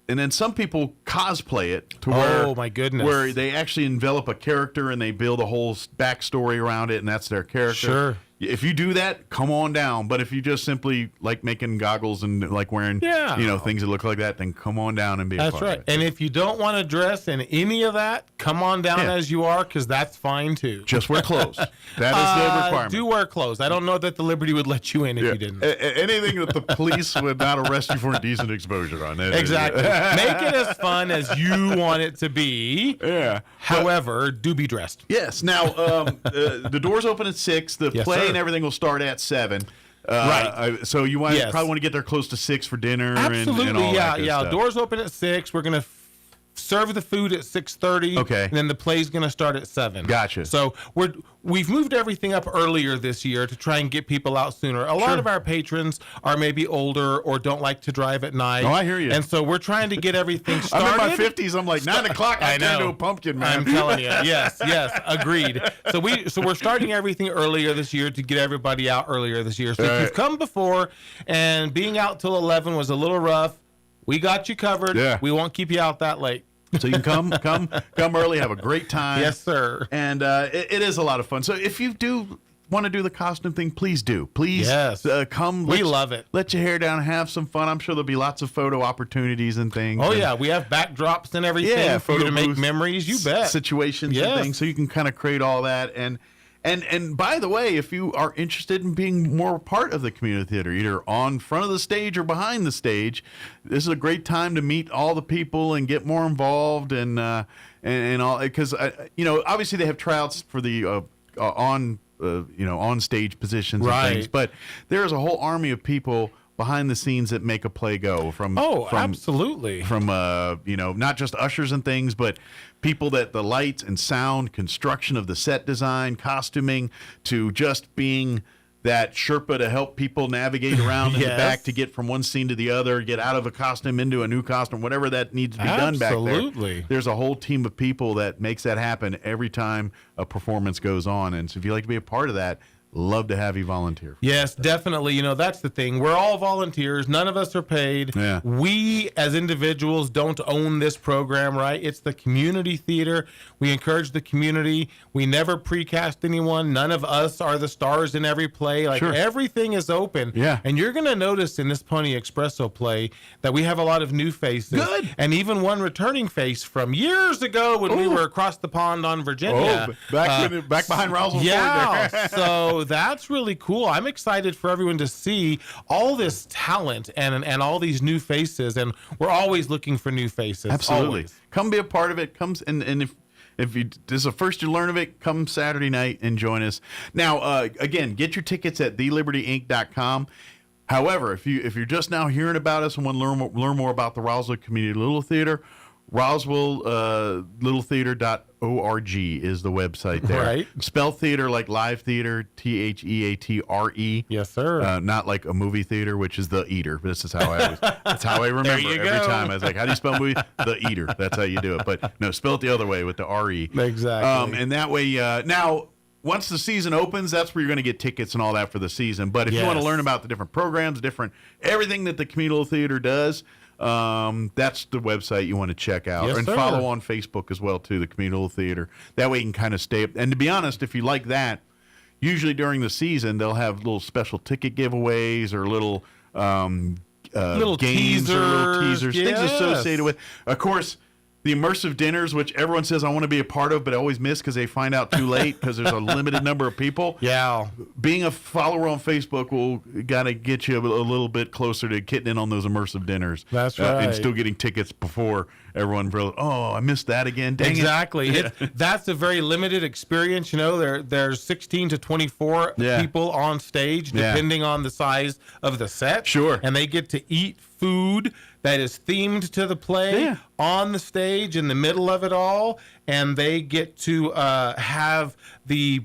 and then some people cosplay it to where, my goodness, where they actually envelop a character and they build a whole backstory around it and that's their character. Sure. If you do that, come on down. But if you just simply like making goggles and like wearing, things that look like that, then come on down and be a part of it. And if you don't want to dress in any of that, come on down as you are because that's fine too. Just wear clothes. That is the requirement. Do wear clothes. I don't know that the Liberty would let you in if you didn't. Anything that the police would not arrest you for indecent exposure on. Exactly. Make it as fun as you want it to be. Yeah. However, do be dressed. Yes. Now, the doors open at 6. The play and everything will start at 7. Right. So you probably want to get there close to 6 for dinner. Absolutely. And all that good stuff. Doors open at 6. We're going to serve the food at 6:30. Okay. And then the play's going to start at 7. Gotcha. So we've moved everything up earlier this year to try and get people out sooner. A lot of our patrons are maybe older or don't like to drive at night. Oh, I hear you. And so we're trying to get everything started. I'm in my 50s. I'm like 9 o'clock. I turn to a pumpkin, man. I'm telling you. Yes. Agreed. So we're starting everything earlier this year to get everybody out earlier this year. So if you've come before and being out till 11 was a little rough, we got you covered. Yeah. We won't keep you out that late. So you can come early, have a great time. Yes, sir. And it is a lot of fun. So if you do want to do the costume thing, please do. Please come. We love it. Let your hair down, have some fun. I'm sure there'll be lots of photo opportunities and things. Oh, yeah. We have backdrops and everything for you to make memories. You bet. Situations and things. So you can kind of create all that. And by the way, if you are interested in being more part of the community theater, either on front of the stage or behind the stage, this is a great time to meet all the people and get more involved and all. Because obviously they have tryouts for the on stage positions and things, but there is a whole army of people behind the scenes that make a play go absolutely from not just ushers and things, but people that the lights and sound, construction of the set design, costuming, to just being that Sherpa to help people navigate around in the back to get from one scene to the other, get out of a costume into a new costume, whatever that needs to be done back there. There's a whole team of people that makes that happen every time a performance goes on. And so if you'd like to be a part of that, love to have you volunteer. Yes, definitely. That's the thing. We're all volunteers. None of us are paid. Yeah. We, as individuals, don't own this program, right? It's the community theater. We encourage the community. We never precast anyone. None of us are the stars in every play. Everything is open. Yeah. And you're going to notice in this Pony Espresso play that we have a lot of new faces. Good. And even one returning face from years ago when we were across the pond on Virginia. Back behind Roswell. Yeah. So that's really cool. I'm excited for everyone to see all this talent and all these new faces, and we're always looking for new faces. Absolutely. Always. Come be a part of it. And if this is the first you learn of it, come Saturday night and join us. Now, again, get your tickets at thelibertyinc.com. However, if you're just now hearing about us and want to learn more about the Roswell Community Little Theater, Roswell littletheater.org is the website there. Right. Spell theater like live theater, THEATRE. Yes, sir. Not like a movie theater, which is the eater. This is how that's how I remember every time. I was like, how do you spell movie? The eater. That's how you do it. But no, spell it the other way with the RE. Exactly. And that way, now, once the season opens, that's where you're going to get tickets and all that for the season. But if you want to learn about the different programs, everything that the communal theater does, that's the website you want to check out. Yes, and sir. follow on Facebook as well, too, the communal theater. That way you can kind of stay up. And to be honest, if you like that, usually during the season, they'll have little special ticket giveaways or little games or little teasers, things associated with. Of course, the immersive dinners, which everyone says I want to be a part of, but I always miss because they find out too late because there's a limited number of people. Yeah. Being a follower on Facebook will got to get you a little bit closer to getting in on those immersive dinners. That's right. And still getting tickets before everyone realizes, oh, I missed that again. Dang exactly. it. That's a very limited experience. You know, there's 16 to 24 people on stage, depending on the size of the set. Sure. And they get to eat food that is themed to the play on the stage in the middle of it all. And they get to have the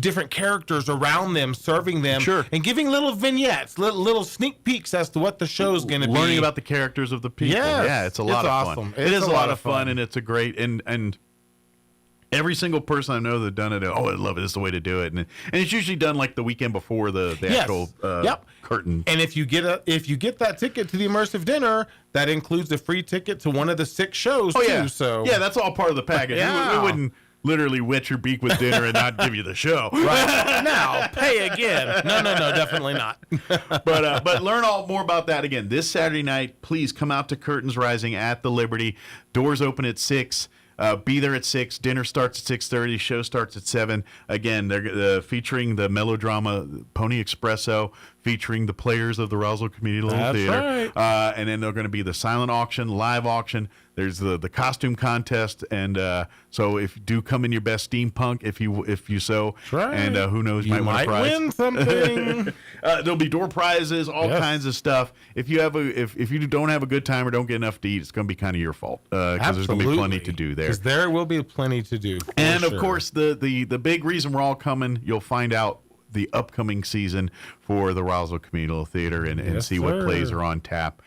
different characters around them serving them and giving little vignettes, little sneak peeks as to what the show's going to be. Learning about the characters of the people. Yes. Yeah, it's a lot of awesome. fun. It is a lot of fun, and it's a great and every single person I know that's done it, I love it. It's the way to do it, and it's usually done like the weekend before the actual curtain. And if you get that ticket to the immersive dinner, that includes a free ticket to one of the 6 shows too. So that's all part of the package. We wouldn't literally wet your beak with dinner and not give you the show. Right. Now, pay again. No, definitely not. But learn more about that again. This Saturday night, please come out to Curtains Rising at the Liberty. Doors open at 6. Be there at 6. Dinner starts at 6:30. Show starts at 7. Again, they're featuring the melodrama Pony Espresso, featuring the players of the Roswell Community Little Theater. Right. And then they're going to be the silent auction, live auction. There's the costume contest, and so if you do come in your best steampunk, if you so, and who knows, you might win a prize. Win something. There'll be door prizes, all kinds of stuff. If you don't have a good time or don't get enough to eat, it's going to be kind of your fault because there's going to be plenty to do there. Because there will be plenty to do. And of course, the big reason we're all coming, you'll find out the upcoming season for the Roswell Communal Theater and see what plays are on tap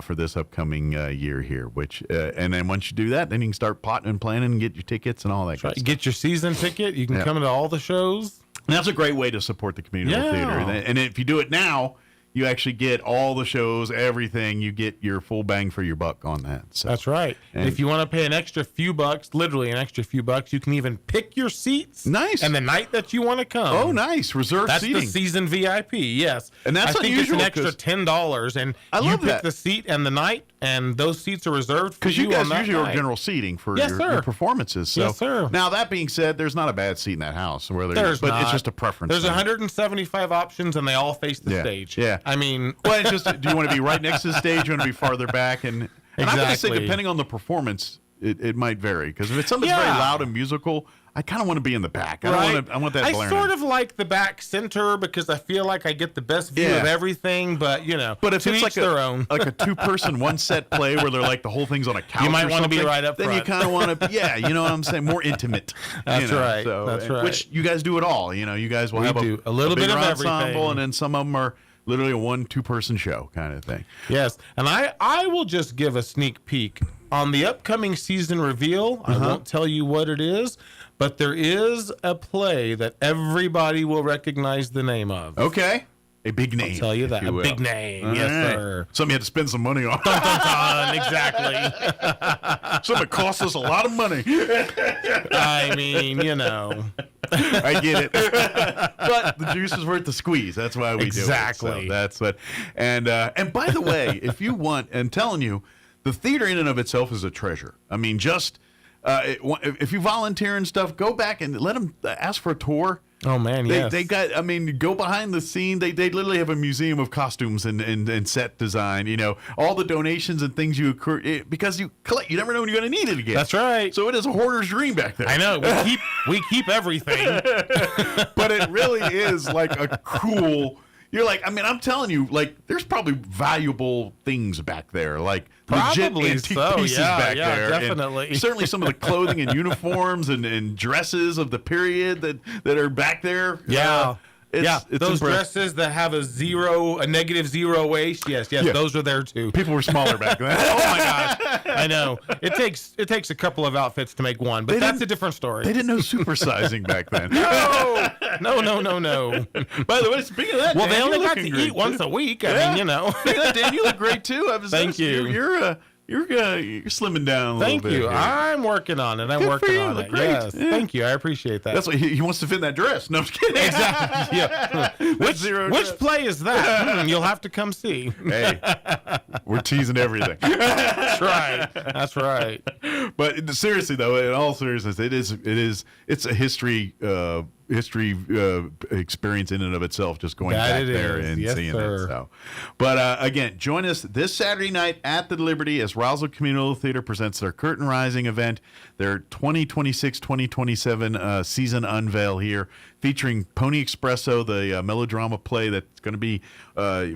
for this upcoming year here. Which and then once you do that, then you can start plotting and planning and get your tickets and all that. Good stuff. Get your season ticket. You can come to all the shows. And that's a great way to support the community theater. And if you do it now, you actually get all the shows, everything. You get your full bang for your buck on that. So. That's right. And if you want to pay an extra few bucks, literally an extra few bucks, you can even pick your seats. Nice. And the night that you want to come. Oh, nice. Reserved seating. That's the season VIP, yes. And that's unusual. I think it's an extra $10, and you pick the seat and the night, and those seats are reserved for you. Because you guys usually are general seating for your performances. So, yes, sir. Now, that being said, there's not a bad seat in that house. But it's just a preference. There's 175 options, and they all face the stage. Yeah. I mean... Well, it's just, do you want to be right next to the stage? Do you want to be farther back? And I'm going to say, depending on the performance, it might vary. Because if it's something that's very loud and musical, I kind of want to be in the back. I want that blaring. I sort of like the back center because I feel like I get the best view of everything. But but if it's like their own, like a 2-person one set play where they're like the whole thing's on a couch, you might want to be right up front. Then you kind of want to, you know what I'm saying, more intimate. That's right. So, that's right. Which you guys do it all. You guys will have a little bit of ensemble, and then some of them are literally a 1-2-person show kind of thing. Yes, and I will just give a sneak peek on the upcoming season reveal. I won't tell you what it is, but there is a play that everybody will recognize the name of. Okay. A big name. I'll tell you that. A big name. Yes, sir. Something you had to spend some money on. Dun, dun, dun, exactly. Something cost us a lot of money. I mean, I get it. But the juice is worth the squeeze. That's why we do it. Exactly. So that's what. And by the way, if you want, and telling you, the theater in and of itself is a treasure. I mean, just if you volunteer and stuff, go back and let them ask for a tour. Oh man, yes. They got. I mean, go behind the scene. They literally have a museum of costumes and set design. All the donations and things you accrue because you collect. You never know when you're going to need it again. That's right. So it is a hoarder's dream back there. I know. We keep everything, but it really is like a cool. you're like, I mean, I'm telling you, like, there's probably valuable things back there, like legit Probably antique so. pieces Yeah, back yeah, there. definitely. And certainly some of the clothing and uniforms and dresses of the period that are back there. Yeah. It's those dresses that have a negative zero waist. Yes, those are there too. People were smaller back then. Oh my gosh, I know. It takes a couple of outfits to make one, but that's a different story. They didn't know supersizing back then. No. By the way, speaking of that, well, Dan, they only you're got to looking eat great, once too. a week. I mean, you know. Speaking of that, Dan, you look great too. Thank you. You're slimming down a little Thank bit. you. Here. I'm working on it. I'm Good working for you. on Look it. great. Yes. Yeah. Thank you. I appreciate that. That's what he wants to fit in that dress. No, I'm just kidding. Exactly. Yeah. Which play is that? You'll have to come see. Hey, we're teasing everything. That's right. That's right. But seriously, though, in all seriousness, it's a history experience in and of itself, just going back there and seeing it. So, but again, join us this Saturday night at the Liberty as Roswell Communal Theater presents their Curtain Rising event, their 2026-2027 season unveil here, featuring Pony Espresso, the melodrama play that's going to be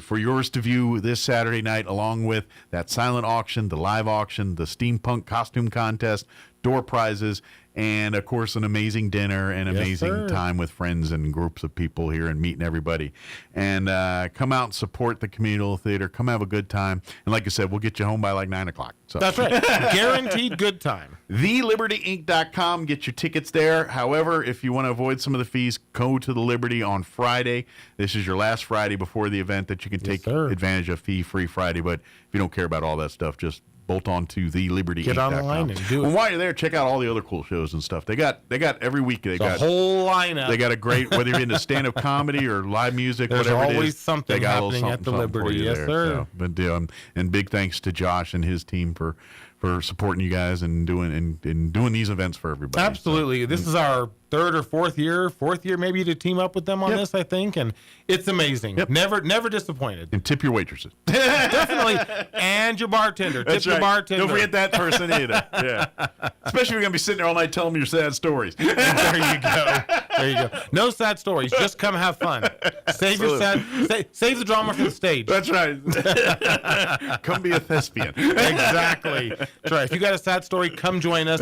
for yours to view this Saturday night, along with that silent auction, the live auction, the steampunk costume contest, door prizes, and of course an amazing dinner and amazing time with friends and groups of people here and meeting everybody. And come out and support the communal theater. Come have a good time. And like I said, we'll get you home by like 9 o'clock. So. That's right. Guaranteed good time. TheLibertyInc.com. Get your tickets there. However, if you want to avoid some of the fees, go to the Liberty on Friday. This is your last Friday before the event that you can take advantage of fee-free Friday. But if you don't care about all that stuff, just bolt on to TheLibertyInc.com. Get online and do it. And while you're there, check out all the other cool shows and stuff. They got every week. They got a whole lineup. They got a great, whether you're into stand-up comedy or live music, There's whatever it is. always something they got a little happening at the something for Liberty. you Yes, there. sir. So, and big thanks to Josh and his team for supporting you guys and doing these events for everybody. Absolutely. This is our third or fourth year maybe to team up with them on this, I think, and it's amazing. Never disappointed. And tip your waitresses. Definitely. And your bartender. That's tip your right. bartender. Don't forget that person either. Yeah. Especially if you're going to be sitting there all night telling them your sad stories. There you go. There you go. No sad stories. Just come have fun. Save the drama for the stage. That's right. Come be a thespian. Exactly. That's right. If you got a sad story, come join us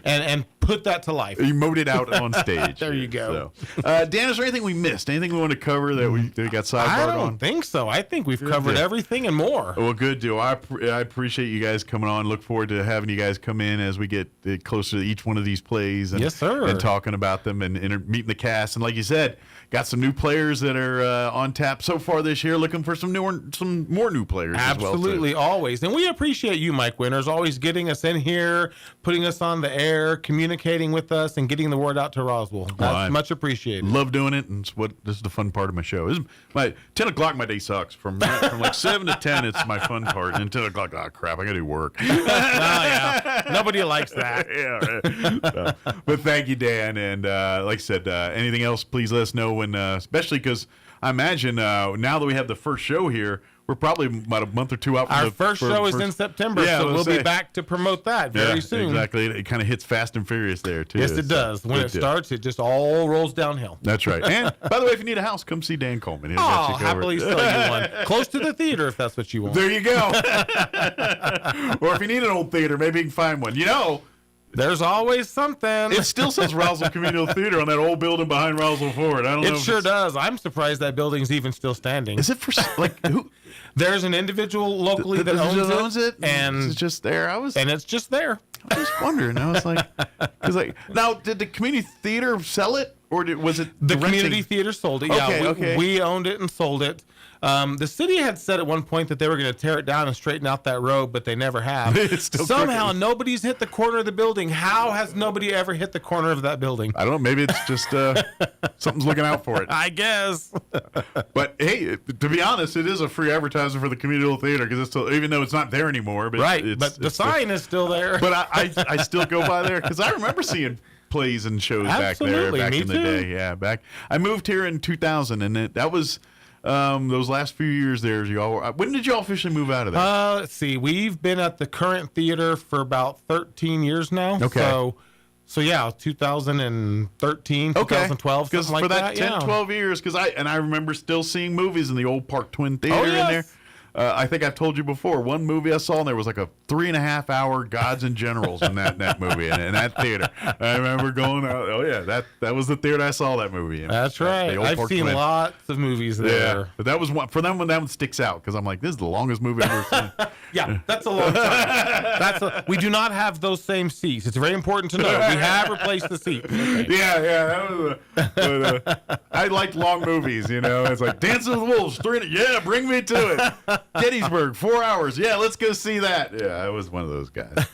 and put that to life. Emote it out on stage. There you go. So. Dan, is there anything we missed? Anything we want to cover that we got sidebarred on? I don't think so. I think we've covered everything and more. Well, good deal. I appreciate you guys coming on. Look forward to having you guys come in as we get closer to each one of these plays. And, yes, sir. And talking about them and meeting the cast. And like you said, got some new players that are on tap so far this year. Looking for some more new players. Absolutely, as well, always. And we appreciate you, Mike Winters, always getting us in here, putting us on the air, communicating with us, and getting the word out to Roswell. That's much appreciated. Love doing it, and this is the fun part of my show. This is my 10 o'clock. My day sucks from like 7 to 10. It's my fun part, and 10 o'clock. Oh crap! I got to do work. Yeah. Nobody likes that. But thank you, Dan, and like I said, anything else, please let us know when, especially because I imagine now that we have the first show here. We're probably about a month or two out from our first show is in September, so we'll be back to promote that very soon. Exactly. It kind of hits fast and furious there, too. Yes, it does. When it starts, it just all rolls downhill. That's right. And, by the way, if you need a house, come see Dan Coleman. He'll happily sell you one. Close to the theater, if that's what you want. There you go. Or if you need an old theater, maybe you can find one. There's always something. It still says Roswell Communal Theater on that old building behind Roswell Ford. I don't know. It sure does. I'm surprised that building's even still standing. Is it for who? There's an individual locally that owns it, and it's just there. And it's just there. I was wondering. I was like, now did the community theater sell it, or was it the community theater sold it? Okay, we owned it and sold it. The city had said at one point that they were going to tear it down and straighten out that road, but they never have. Somehow nobody's hit the corner of the building. How has nobody ever hit the corner of that building? I don't know. Maybe it's just something's looking out for it. I guess. But hey, to be honest, it is a free advertisement for the community theater because it's still, even though it's not there anymore. But but the sign is still there. But I still go by there because I remember seeing plays and shows back there back in the day. Yeah, I moved here in 2000, and that was. Those last few years there, when did y'all officially move out of there? Let's see. We've been at the current theater for about 13 years now. Okay. So So, yeah, 2013, 2012, because something for like that 10, 12 years, I remember still seeing movies in the old Park Twin Theater in there. I think I've told you before, one movie I saw, and there was like a 3.5-hour Gods and Generals in that movie, in that theater. I remember going out, that was the theater I saw that movie in. That's right. I've seen lots of movies there. Yeah, but that was one, for them, when that one sticks out, because I'm like, this is the longest movie I've ever seen. Yeah, that's a long time. We do not have those same seats. It's very important to know. We have replaced the seats. Okay. Yeah, that was I like long movies, It's like Dance with the Wolves, bring me to it. Gettysburg, 4 hours. Yeah, let's go see that. Yeah, I was one of those guys.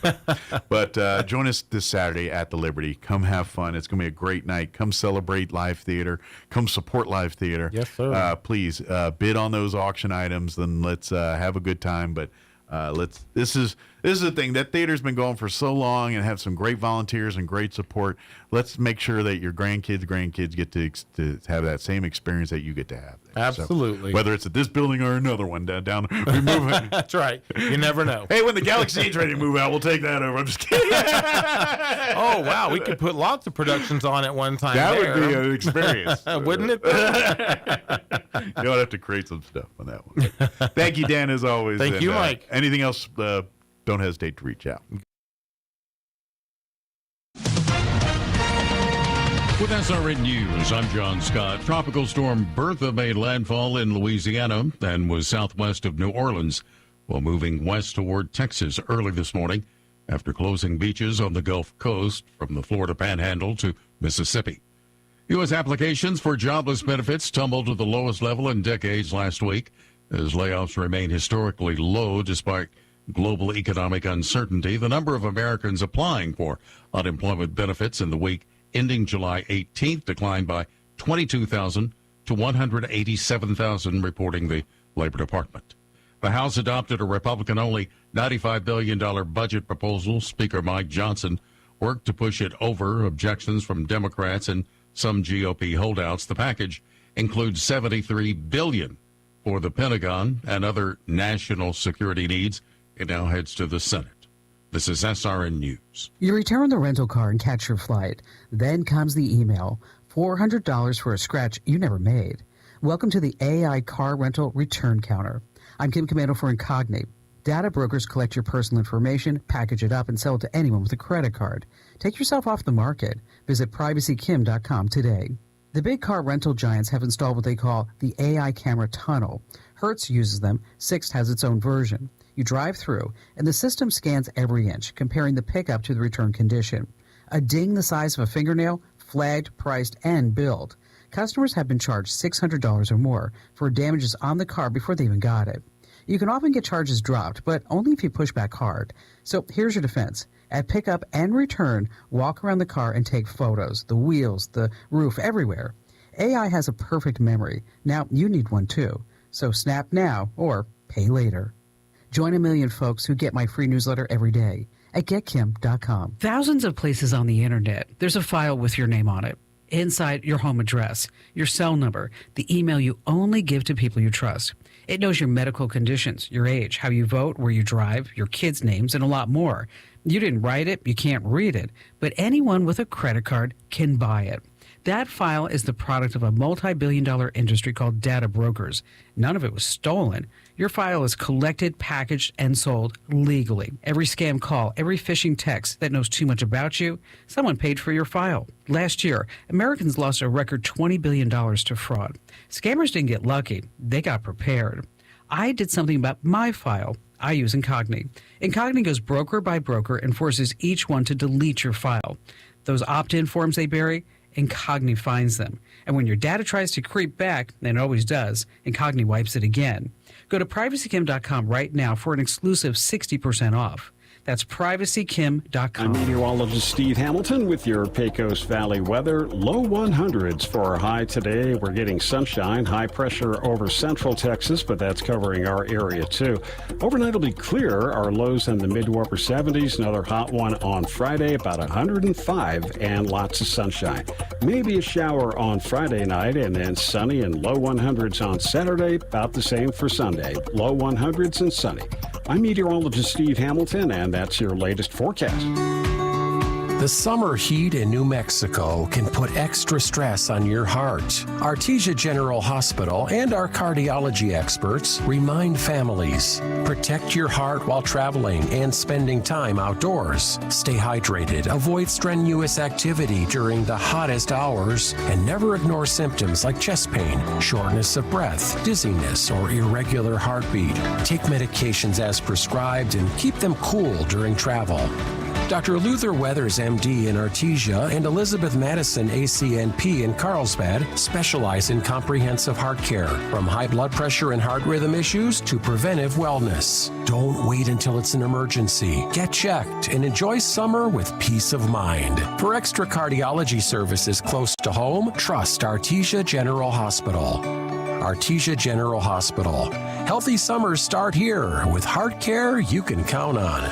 But join us this Saturday at the Liberty. Come have fun. It's going to be a great night. Come celebrate live theater. Come support live theater. Yes, sir. Please bid on those auction items. Then let's have a good time. But this is the thing. That theater's been going for so long and have some great volunteers and great support. Let's make sure that your grandkids get to have that same experience that you get to have. Absolutely. So, whether it's at this building or another one down we move it. That's right. You never know. Hey, when the Galaxy Age's ready to move out, we'll take that over. I'm just kidding. Oh, wow. We could put lots of productions on at one time. That would be an experience. Wouldn't it? You'll have to create some stuff on that one. Thank you, Dan, as always. Thank you, Mike. Anything else, don't hesitate to reach out. With SRN News, I'm John Scott. Tropical storm Bertha made landfall in Louisiana and was southwest of New Orleans while moving west toward Texas early this morning after closing beaches on the Gulf Coast from the Florida Panhandle to Mississippi. U.S. applications for jobless benefits tumbled to the lowest level in decades last week as layoffs remain historically low despite global economic uncertainty. The number of Americans applying for unemployment benefits in the week ending July 18th declined by 22,000 to 187,000, reporting the Labor Department. The House adopted a Republican-only $95 billion budget proposal. Speaker Mike Johnson worked to push it over objections from Democrats and some GOP holdouts. The package includes $73 billion for the Pentagon and other national security needs. It now heads to the Senate. This is SRN News. You return the rental car and catch your flight. Then comes the email, $400 for a scratch you never made. Welcome to the AI Car Rental Return Counter. I'm Kim Commando for Incogni. Data brokers collect your personal information, package it up, and sell it to anyone with a credit card. Take yourself off the market. Visit privacykim.com today. The big car rental giants have installed what they call the AI camera tunnel. Hertz uses them. Sixt has its own version. You drive through, and the system scans every inch, comparing the pickup to the return condition. A ding the size of a fingernail, flagged, priced, and billed. Customers have been charged $600 or more for damages on the car before they even got it. You can often get charges dropped, but only if you push back hard. So here's your defense. At pickup and return, walk around the car and take photos, the wheels, the roof, everywhere. AI has a perfect memory. Now you need one too. So snap now or pay later. Join a million folks who get my free newsletter every day at getkim.com. Thousands of places on the internet, there's a file with your name on it. Inside, your home address, your cell number, the email you only give to people you trust. It knows your medical conditions, your age, how you vote, where you drive, your kids' names, and a lot more. You didn't write it, you can't read it, but anyone with a credit card can buy it. That file is the product of a multi-billion-dollar industry called data brokers. None of it was stolen. Your file is collected, packaged, and sold legally. Every scam call, every phishing text that knows too much about you, someone paid for your file. Last year, Americans lost a record $20 billion to fraud. Scammers didn't get lucky. They got prepared. I did something about my file. I use Incogni. Incogni goes broker by broker and forces each one to delete your file. Those opt-in forms they bury, Incogni finds them. And when your data tries to creep back, and it always does, Incogni wipes it again. Go to privacykim.com right now for an exclusive 60% off. That's privacykim.com. I'm meteorologist Steve Hamilton with your Pecos Valley weather. Low 100s for our high today. We're getting sunshine, high pressure over central Texas, but that's covering our area too. Overnight will be clear. Our lows in the mid to upper 70s. Another hot one on Friday, about 105, and lots of sunshine. Maybe a shower on Friday night, and then sunny and low 100s on Saturday. About the same for Sunday. Low 100s and sunny. I'm meteorologist Steve Hamilton, and that's your latest forecast. The summer heat in New Mexico can put extra stress on your heart. Artesia General Hospital and our cardiology experts remind families, protect your heart while traveling and spending time outdoors. Stay hydrated, avoid strenuous activity during the hottest hours, and never ignore symptoms like chest pain, shortness of breath, dizziness, or irregular heartbeat. Take medications as prescribed and keep them cool during travel. Dr. Luther Weathers, MD in Artesia, and Elizabeth Madison, ACNP in Carlsbad, specialize in comprehensive heart care, from high blood pressure and heart rhythm issues to preventive wellness. Don't wait until it's an emergency. Get checked and enjoy summer with peace of mind. For extra cardiology services close to home, trust Artesia General Hospital. Artesia General Hospital. Healthy summers start here with heart care you can count on.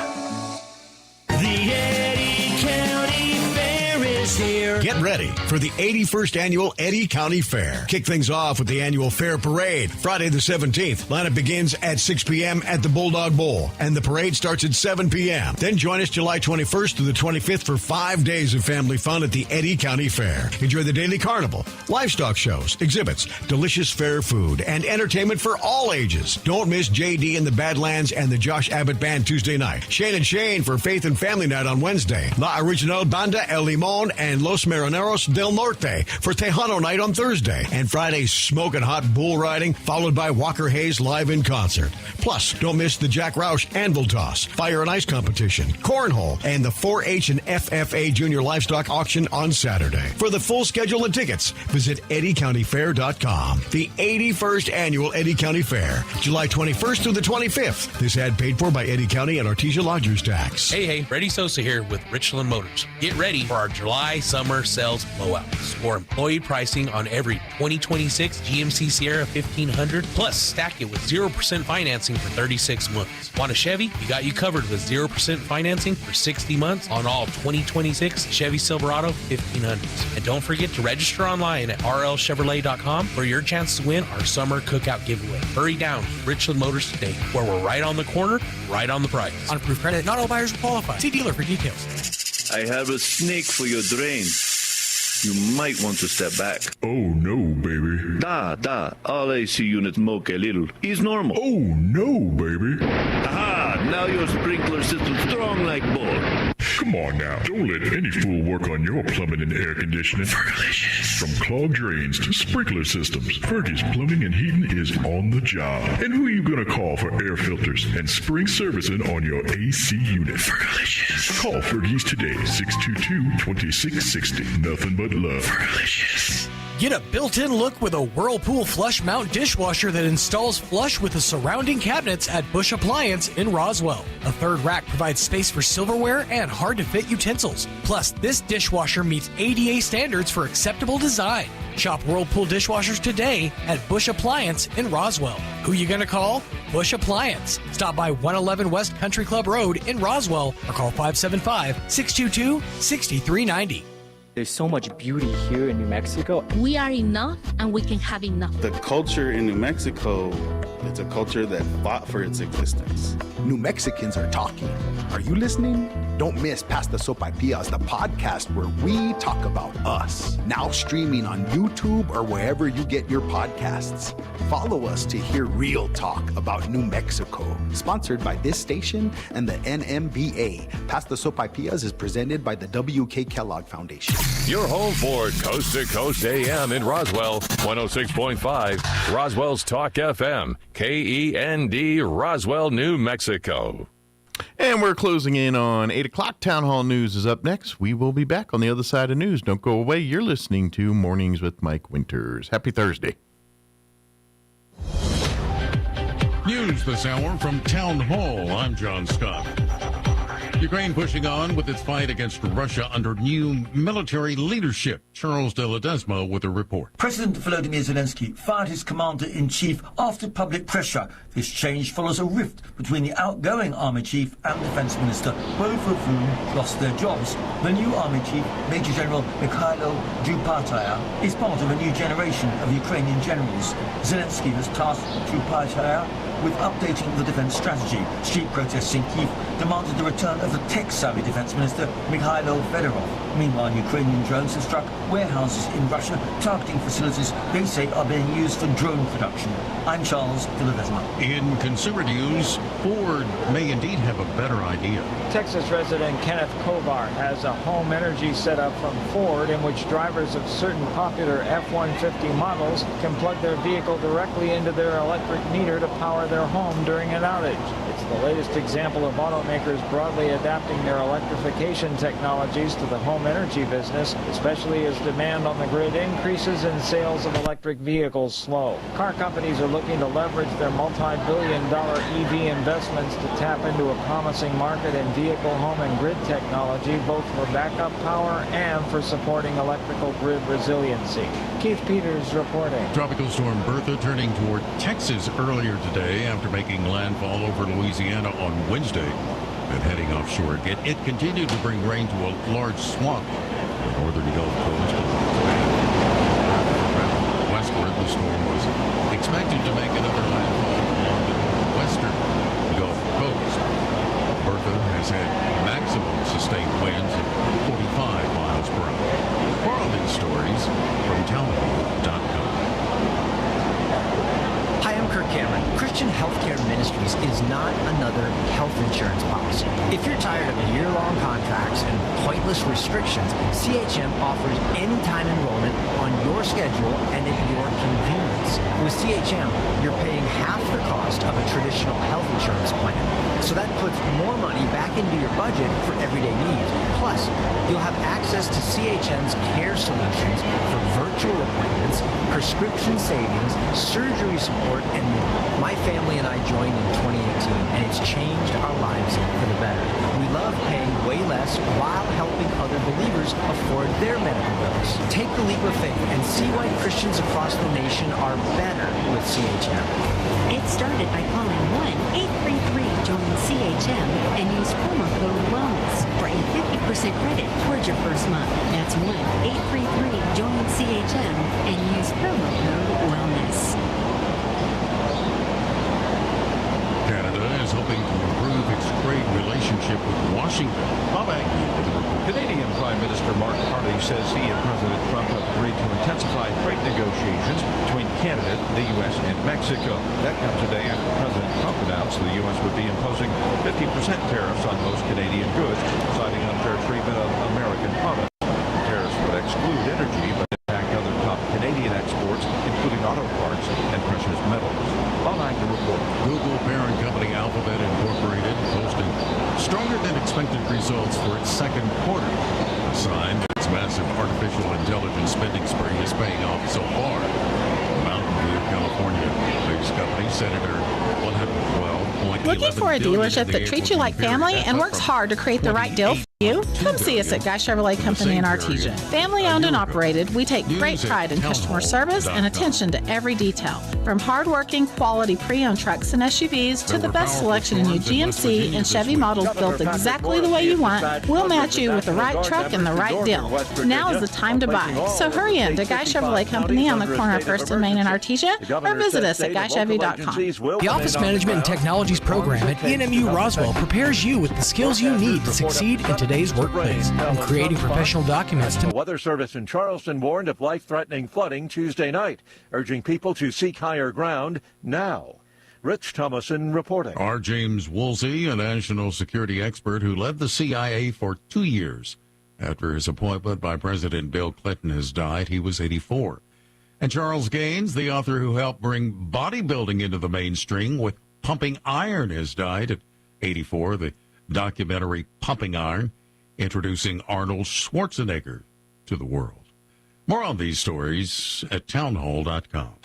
The Eddy County Fair is here. Get ready for the 81st Annual Eddy County Fair. Kick things off with the annual Fair Parade, Friday the 17th. Lineup begins at 6 p.m. at the Bulldog Bowl, and the parade starts at 7 p.m. Then join us July 21st through the 25th for 5 days of family fun at the Eddy County Fair. Enjoy the daily carnival, livestock shows, exhibits, delicious fair food, and entertainment for all ages. Don't miss JD and the Badlands and the Josh Abbott Band Tuesday night. Shane and Shane for Faith and Family Night on Wednesday. La Original Banda El Limon and Los Marineros del Norte for Tejano Night on Thursday. And Friday's smoking hot bull riding, followed by Walker Hayes live in concert. Plus, don't miss the Jack Roush Anvil Toss, Fire and Ice Competition, Cornhole, and the 4-H and FFA Junior Livestock Auction on Saturday. For the full schedule and tickets, visit EddyCountyFair.com. The 81st Annual Eddy County Fair, July 21st through the 25th. This ad paid for by Eddy County and Artesia Lodgers Tax. Hey, Reddy Sosa here with Richland Motors. Get ready for our July summer sales blowout. Score employee pricing on every 2026 GMC Sierra 1500, plus stack it with 0% financing for 36 months. Want a Chevy? We got you covered with 0% financing for 60 months on all 2026 Chevy Silverado 1500s. And don't forget to register online at rlchevrolet.com for your chance to win our summer cookout giveaway. Hurry down to Richland Motors today, where we're right on the corner, right on the price. On approved credit, not all buyers will qualify. See dealer for details. I have a snake for your drain. You might want to step back. Oh no, baby. All AC units moke a little. Is normal. Oh no, baby. Aha, now your sprinkler system's strong like bull. Come on now. Don't let any fool work on your plumbing and air conditioning. Fergalicious. From clogged drains to sprinkler systems, Fergie's Plumbing and Heating is on the job. And who are you going to call for air filters and spring servicing on your AC unit? Fergalicious. Call Fergie's today, 622-2660. Nothing but love. Fergalicious. Get a built-in look with a Whirlpool flush mount dishwasher that installs flush with the surrounding cabinets at Bush Appliance in Roswell. A third rack provides space for silverware and hard-to-fit utensils. Plus, this dishwasher meets ADA standards for acceptable design. Shop Whirlpool dishwashers today at Bush Appliance in Roswell. Who you gonna call? Bush Appliance. Stop by 111 West Country Club Road in Roswell or call 575-622-6390. There's so much beauty here in New Mexico. We are enough and we can have enough. The culture in New Mexico, it's a culture that fought for its existence. New Mexicans are talking. Are you listening? Don't miss Past the Sopaipillas, the podcast where we talk about us. Now streaming on YouTube or wherever you get your podcasts. Follow us to hear real talk about New Mexico. Sponsored by this station and the NMBA. Past the Sopaipillas is presented by the W.K. Kellogg Foundation. Your home for Coast to Coast AM in Roswell, 106.5, Roswell's Talk FM, KEND, Roswell, New Mexico. And we're closing in on 8 o'clock. Town Hall News is up next. We will be back on the other side of news. Don't go away. You're listening to Mornings with Mike Winters. Happy Thursday. News this hour from Town Hall. I'm John Scott. Ukraine pushing on with its fight against Russia under new military leadership. Charles de Ledesma with a report. President Volodymyr Zelensky fired his commander-in-chief after public pressure. This change follows a rift between the outgoing army chief and defense minister, both of whom lost their jobs. The new army chief, Major General Mikhailo Drupataya, is part of a new generation of Ukrainian generals. Zelensky has tasked Drupataya with updating the defense strategy. Street protests in Kyiv demanded the return of of the tech-savvy Defense Minister Mikhailo Fedorov. Meanwhile, Ukrainian drones have struck warehouses in Russia, targeting facilities they say are being used for drone production. I'm Charles Villavezma. In consumer news, Ford may indeed have a better idea. Texas resident Kenneth Kovar has a home energy setup from Ford in which drivers of certain popular F-150 models can plug their vehicle directly into their electric meter to power their home during an outage. It's the latest example of automakers broadly adapting their electrification technologies to the home energy business, especially as demand on the grid increases and sales of electric vehicles slow. Car companies are looking to leverage their multi-billion-dollar EV investments to tap into a promising market in vehicle, home, and grid technology, both for backup power and for supporting electrical grid resiliency. Keith Peters reporting. Tropical storm Bertha turning toward Texas earlier today after making landfall over Louisiana on Wednesday and heading offshore again. It continued to bring rain to a large swath of the northern Gulf Coast. Westward, the storm was expected to make another landfall along the western Gulf Coast. Bertha has had maximum sustained winds of 45 miles per hour. More on these stories from Talent.com. Hi, I'm Kirk Cameron. Christian Healthcare Ministries is not another health insurance policy. If you're tired of year-long contracts and pointless restrictions, CHM offers anytime enrollment on your schedule and at your convenience. With CHM, you're paying half the cost of a traditional health insurance plan. So that puts more money back into your budget for everyday needs. Plus, you'll have access to CHM's care solutions for virtual appointments, prescription savings, surgery support, and more. My family and I joined in 2018, and it's changed our lives for the better. We love paying way less while helping other believers afford their medical bills. Take the leap of faith and see why Christians across the nation are better with CHM. It started by calling 1-833-JOIN-CHM and use promo code WELLNESS for a 50% credit towards your first month. That's 1-833-JOIN-CHM and use promo code WELLNESS. Canada is hoping to improve its trade relationship with Washington. Bob Agnew with the report. Canadian Prime Minister Mark Carney says he and President Trump have agreed to intensify trade negotiations between Canada, the U.S., and Mexico. That comes a day after President Trump announced the U.S. would be imposing 50% tariffs on most Canadian goods, citing unfair treatment of American products. The tariffs would exclude energy, but impact other top Canadian exports, including auto parts and precious metals. Bob Agnew report. Google parent company Alphabet Incorporated posting stronger than expected results for its second quarter. A sign that its massive artificial intelligence spending spree is paying off so far. Mountain View, California-based company Senator 112.11 Looking for a dealership that treats you like family and works hard to create the right deal for you? Come see us at Guy Chevrolet Company in Artesia. Family owned and operated, we take great pride in customer service and attention to every detail. From hardworking, quality pre-owned trucks and SUVs to the best selection in new GMC and Chevy models built exactly the way you want, we'll match you with the right truck and the right deal. Now is the time to buy. So hurry in to Guy Chevrolet Company on the corner of 1st and Main in Artesia or visit us at GuyChevy.com. The Office Management and Technologies program at ENMU Roswell prepares you with the skills you need to succeed in today's workplace, from creating professional documents to... The Weather Service in Charleston warned of life-threatening flooding Tuesday night, urging people to seek higher ground now. Rich Thomason reporting. R. James Woolsey, a national security expert who led the CIA for 2 years. After his appointment by President Bill Clinton has died, he was 84. And Charles Gaines, the author who helped bring bodybuilding into the mainstream with Pumping Iron, has died at 84. The documentary Pumping Iron, introducing Arnold Schwarzenegger to the world. More on these stories at townhall.com.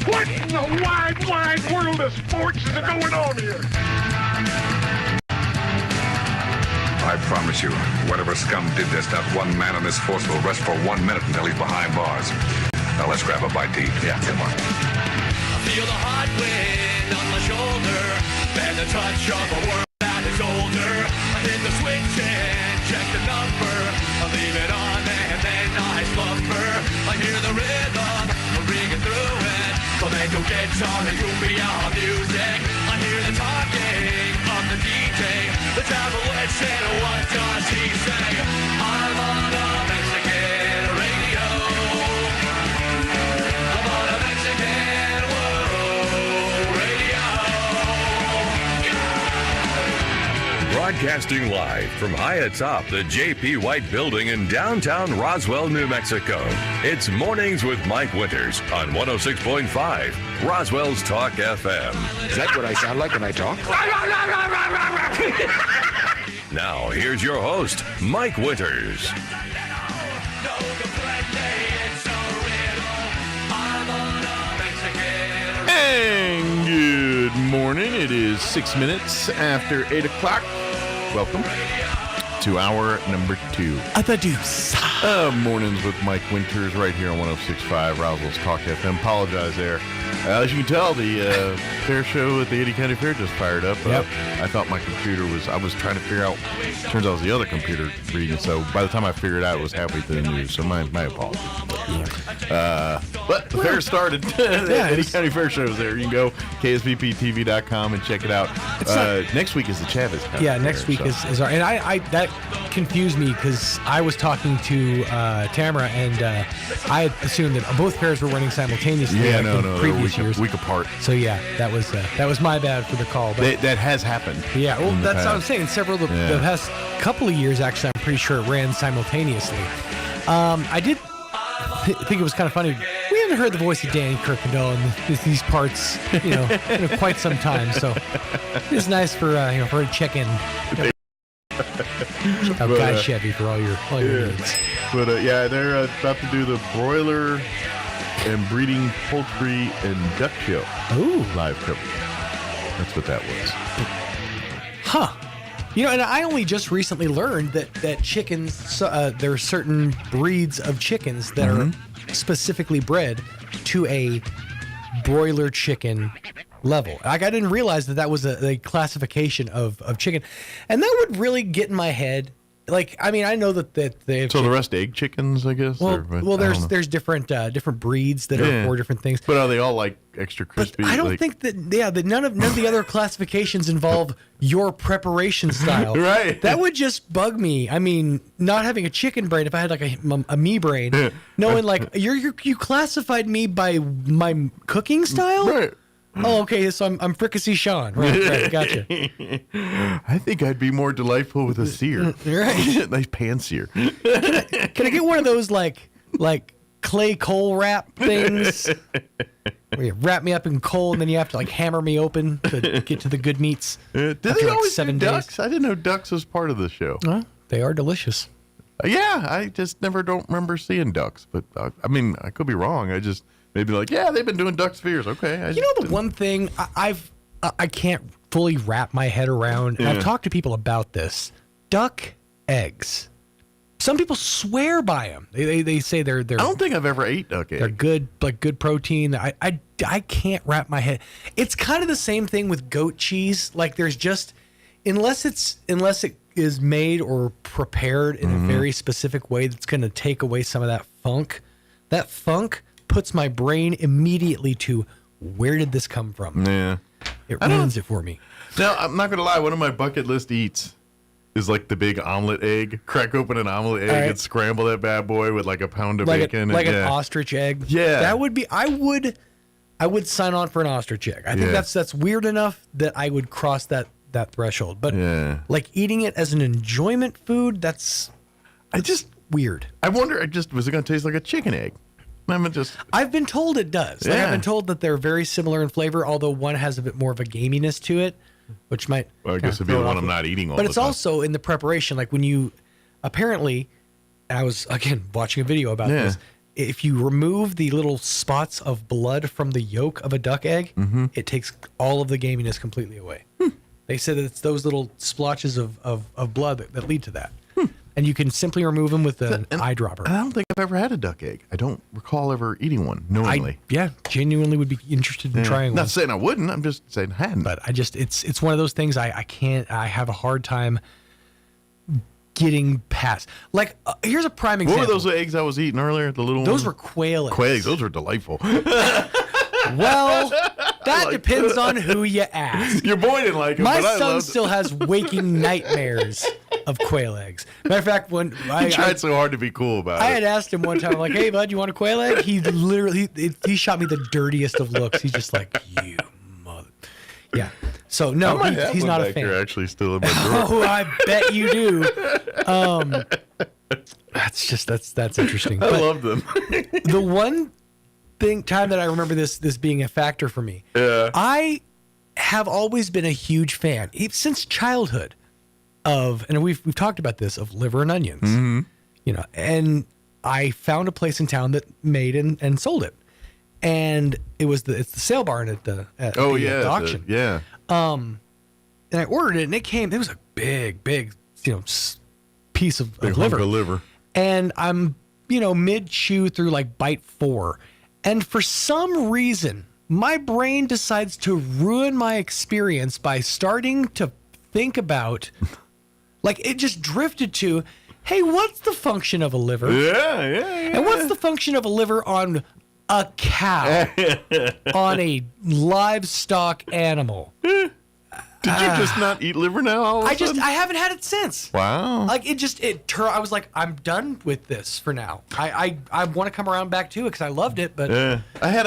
What in the wide, wide world of sports is going on here? I promise you, whatever scum did this, not one man on this force will rest for 1 minute until he's behind bars. Now let's grab a bite to eat. Yeah, come on. Feel the hot wind on my shoulder, and the touch of a world that is older. I hit the switch and check the number. I leave it on and then I slumber. I hear the rhythm ringing through it. So and your guitar and cumbia music. I hear the talking of the DJ. The traveler said, what does he say? I'm on a Mexican radio. I'm on a Mexican world radio. Broadcasting live from high atop the J.P. White Building in downtown Roswell, New Mexico. It's Mornings with Mike Winters on 106.5 Roswell's Talk FM. Is that what I sound like when I talk? Now, here's your host, Mike Winters. And good morning. It is 6 minutes after 8 o'clock. Welcome to hour number 2. At the deuce. Mornings with Mike Winters right here on 106.5 Roswell's Talk FM. Apologize there. As you can tell, the fair show at the Eddy County Fair just fired up. Yep. I thought my computer I was trying to figure out, turns out it was the other computer reading, so by the time I figured it out, it was halfway through the news, so my apologies. But the fair started. The Eddy County Fair show is there. You can go ksbptv.com and check it out. Next week is the Chavez County Yeah, next week is our, and I that confused me because I was talking to Tamara, and I had assumed that both fairs were running simultaneously. Yeah, like no, in previous years. week apart. So yeah, that was my bad for the call. But That has happened. yeah, well, that's past. what I'm saying. Several of the past couple of years, actually, I'm pretty sure it ran simultaneously. I did think it was kind of funny. We haven't heard the voice of Danny Kirkendall in these parts, in quite some time. So it's nice for for her to check in. Guy Chevy for all your needs. But they're about to do the broiler and breeding poultry and duck show. Ooh, live coverage. That's what that was. Huh. And I only just recently learned that chickens, there are certain breeds of chickens that are specifically bred to a broiler chicken level. Like, I didn't realize that was a classification of chicken. And that would really get in my head. Like, I mean, I know that they have the rest egg chickens, I guess. Well, there's different breeds that are for different things. But are they all like extra crispy? But I don't think that none of the other classifications involve your preparation style. Right. That would just bug me. I mean, not having a chicken brain. If I had like a me brain, knowing like you classified me by my cooking style. Right. Oh, okay. So I'm fricassee Sean. Right. Gotcha. I think I'd be more delightful with a sear. Right. Nice pan sear. Can I get one of those like clay coal wrap things? Where you wrap me up in coal and then you have to like hammer me open to get to the good meats. Did they always do ducks? I didn't know ducks was part of the show. They are delicious. Yeah, I just don't remember seeing ducks. But I mean, I could be wrong. I just maybe they've been doing duck spheres. Okay. The one thing I can't fully wrap my head around, and I've talked to people about this, duck eggs. Some people swear by them. They say they're. I don't think I've ever ate duck eggs. They're good, like good protein. I can't wrap my head. It's kind of the same thing with goat cheese. Like there's just unless it is made or prepared in a very specific way that's going to take away some of that funk. That funk puts my brain immediately to where did this come from? Yeah. It ruins it for me. Now, I'm not going to lie. One of my bucket list eats is like the big omelet egg. Crack open an omelet egg and scramble that bad boy with like a pound of bacon. An ostrich egg. Yeah. That would be, I would sign on for an ostrich egg. I think that's weird enough that I would cross that threshold. But like eating it as an enjoyment food, that's weird. I wonder, was it going to taste like a chicken egg? I've been told it does. Like, I've been told that they're very similar in flavor, although one has a bit more of a gaminess to it, which might. Well, I guess it'd be the one I'm not eating all But the it's time. also in the preparation. Like when you, apparently, I was again watching a video about this. If you remove the little spots of blood from the yolk of a duck egg, it takes all of the gaminess completely away. They said that it's those little splotches of blood that lead to that. And you can simply remove them with an eyedropper. I don't think I've ever had a duck egg. I don't recall ever eating one knowingly. Genuinely would be interested in trying one. Not saying I wouldn't. I'm just saying I hadn't. But it's one of those things I have a hard time getting past. Like, here's a prime example. What were those eggs I was eating earlier? The little Those ones? were quail eggs. Quail eggs. Those were delightful. Well, that depends on who you ask. Your boy didn't like him. My but son still has waking nightmares of quail eggs. Matter of fact, when He tried so hard to be cool about I it. had asked him one time, I'm like, "Hey, bud, you want a quail egg?" He literally he shot me the dirtiest of looks. He's just like, "You mother." Yeah. So I no, might have he's one not a back fan. here actually still in my drawer. Oh, I bet you do. That's interesting. I But love them. the one time that I remember this being a factor for me. Yeah. I have always been a huge fan, since childhood, of, and we've talked about this, of liver and onions. Mm-hmm. You know, and I found a place in town that made and sold it, and it's the sale barn at the auction. Yeah. And I ordered it, and it was a big, piece of Big liver. hunk of liver. And I'm, mid-chew through like bite 4. And for some reason, my brain decides to ruin my experience by starting to think about, like, it just drifted to, hey, what's the function of a liver? Yeah. And what's the function of a liver on a cow? On a livestock animal? Did you just not eat liver now all of a sudden? I haven't had it since. Wow. Like I was like, I'm done with this for now. I want to come around back to it because I loved it, but Yeah. I had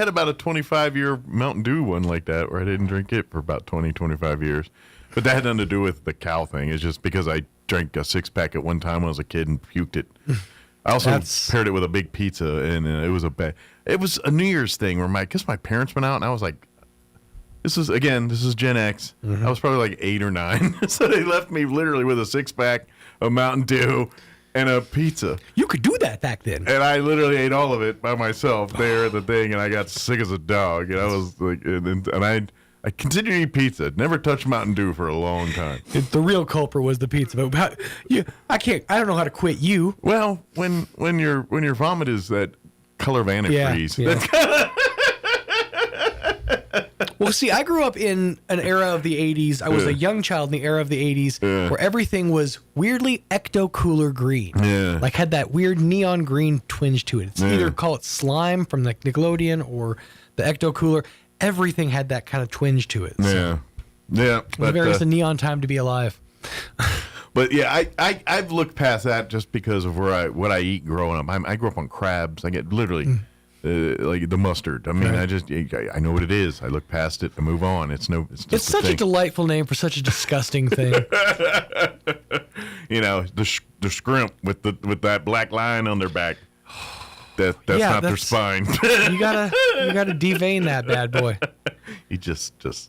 about a 25-year Mountain Dew one like that where I didn't drink it for about 25 years. But that had nothing to do with the cow thing. It's just because I drank a 6-pack at one time when I was a kid and puked it. I also paired it with a big pizza, and it was a New Year's thing where I guess my parents went out, and I was like, this is Gen X. Mm-hmm. I was probably like 8 or 9. So they left me literally with a 6-pack of Mountain Dew and a pizza. You could do that back then. And I literally ate all of it by myself there at the thing, and I got sick as a dog. And I was like, and I continued to eat pizza. Never touched Mountain Dew for a long time. The real culprit was the pizza. But I don't know how to quit you. Well, when your vomit is that color of antifreeze. Yeah. That's Well, see, I grew up in an era of the 80s. I was a young child in the era of the 80s where everything was weirdly ecto-cooler green. Yeah. Like had that weird neon green twinge to it. It's either call it slime from the Nickelodeon or the ecto-cooler. Everything had that kind of twinge to it. So. Yeah. But, it was a neon time to be alive. But yeah, I've looked past that just because of what I eat growing up. I grew up on crabs. I get literally like the mustard. I mean, right. I know what it is. I look past it. I move on. It's just such a delightful name for such a disgusting thing. The shrimp with that black line on their back. That's not their spine. you gotta devein that bad boy. You just it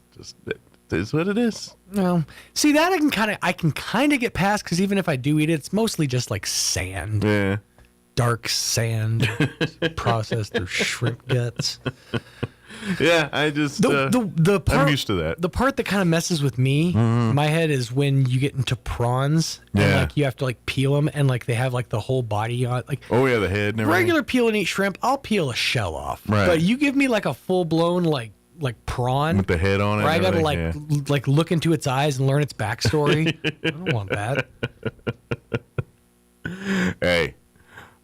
is what it is. No, see that I can kind of get past because even if I do eat it, it's mostly just like sand. Yeah. Dark sand processed through shrimp guts. Yeah, I just the part, I'm used to that. The part that kind of messes with me in my head is when you get into prawns and like you have to like peel them and like they have like the whole body on like the head and everything. Regular peel and eat shrimp, I'll peel a shell off. Right. But you give me like a full blown like prawn with the head on it. Where I gotta like look into its eyes and learn its backstory. I don't want that. Hey,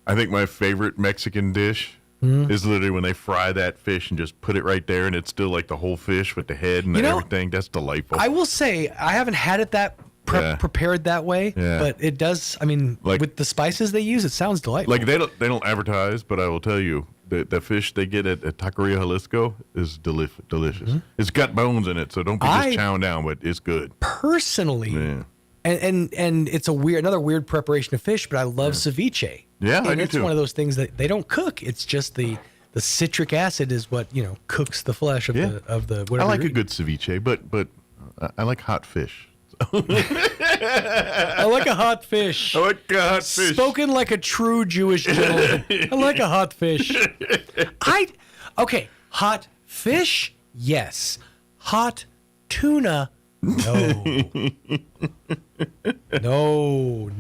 I think my favorite Mexican dish is literally when they fry that fish and just put it right there, and it's still like the whole fish with the head and everything. That's delightful. I will say I haven't had it that prepared that way, but it does. I mean, with the spices they use, it sounds delightful. Like they don't advertise, but I will tell you, the fish they get at Taqueria Jalisco is delicious. Mm-hmm. It's got bones in it, so don't be just chowing down, but it's good. Personally, and it's another weird preparation of fish, but I love ceviche. Yeah, and I do it's too. one of those things that they don't cook. It's just the citric acid is what cooks the flesh of the whatever. I like a good ceviche, but I like hot fish. I like a hot fish. I like a hot fish. Spoken like a true Jewish gentleman. I like a hot fish. Hot fish, yes. Hot tuna, no. No.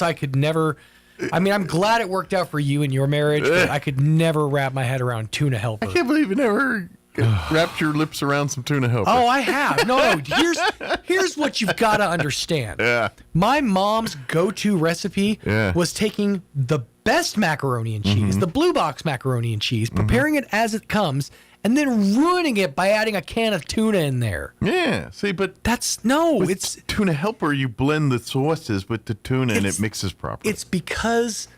I could never. I mean, I'm glad it worked out for you and your marriage, but I could never wrap my head around tuna helper. I can't believe you never wrapped your lips around some tuna helper. Oh, I have. No. Here's what you've got to understand. Yeah. My mom's go-to recipe was taking the best macaroni and cheese, the blue box macaroni and cheese, preparing it as it comes, and then ruining it by adding a can of tuna in there. Yeah. See, but it's tuna helper. You blend the sauces with the tuna, and it mixes properly. It's because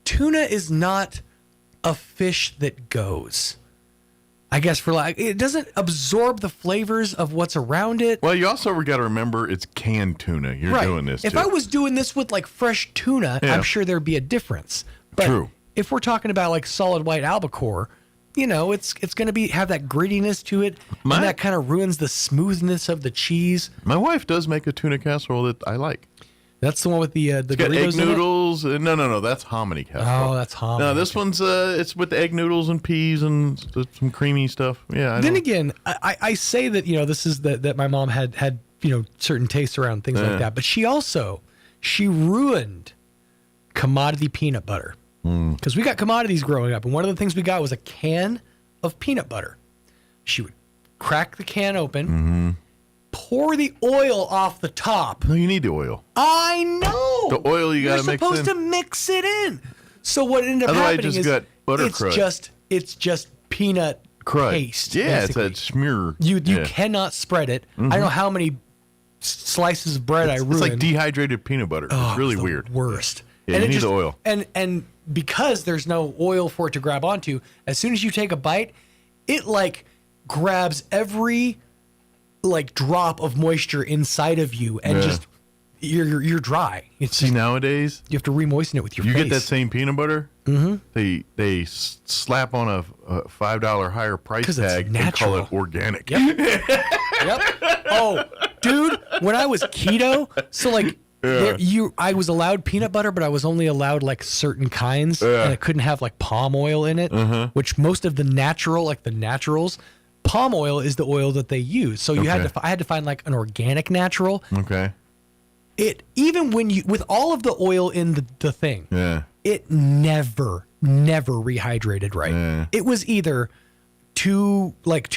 tuna is not a fish that goes. I guess it doesn't absorb the flavors of what's around it. Well, you also got to remember it's canned tuna. You're doing this. If too. I was doing this with like fresh tuna, I'm sure there'd be a difference. But True. If we're talking about like solid white albacore, it's going to have that grittiness to it, and that kind of ruins the smoothness of the cheese. My wife does make a tuna casserole that I like. That's the one with the it's got egg noodles. No, that's hominy casserole. Oh, that's hominy. No, this one's it's with egg noodles and peas and some creamy stuff. Yeah. Again, I say that this is that my mom had certain tastes around things like that, but she ruined commodity peanut butter because we got commodities growing up, and one of the things we got was a can of peanut butter. She would crack the can open. Pour the oil off the top. No, you need the oil. I know. The oil you got to mix in. You're supposed to mix it in. So what ended up Otherwise, happening just got butter crust. It's just peanut paste. Yeah, basically. it's a smear. You cannot spread it. I don't know how many slices of bread I ruined. It's like dehydrated peanut butter. It's really weird. Worst. Yeah, you need the oil. And because there's no oil for it to grab onto, as soon as you take a bite, it like grabs every drop of moisture inside of you, and just you're dry. Nowadays you have to re-moisten it with your face. You get that same peanut butter. They slap on a $5 higher price tag and call it organic. Yep. Oh, dude, when I was keto, so I was allowed peanut butter, but I was only allowed like certain kinds, and I couldn't have like palm oil in it, which most of the naturals. Palm oil is the oil that they use. So I had to find like an organic natural. Okay. It even when with all of the oil in the thing, it never rehydrated right. It was either too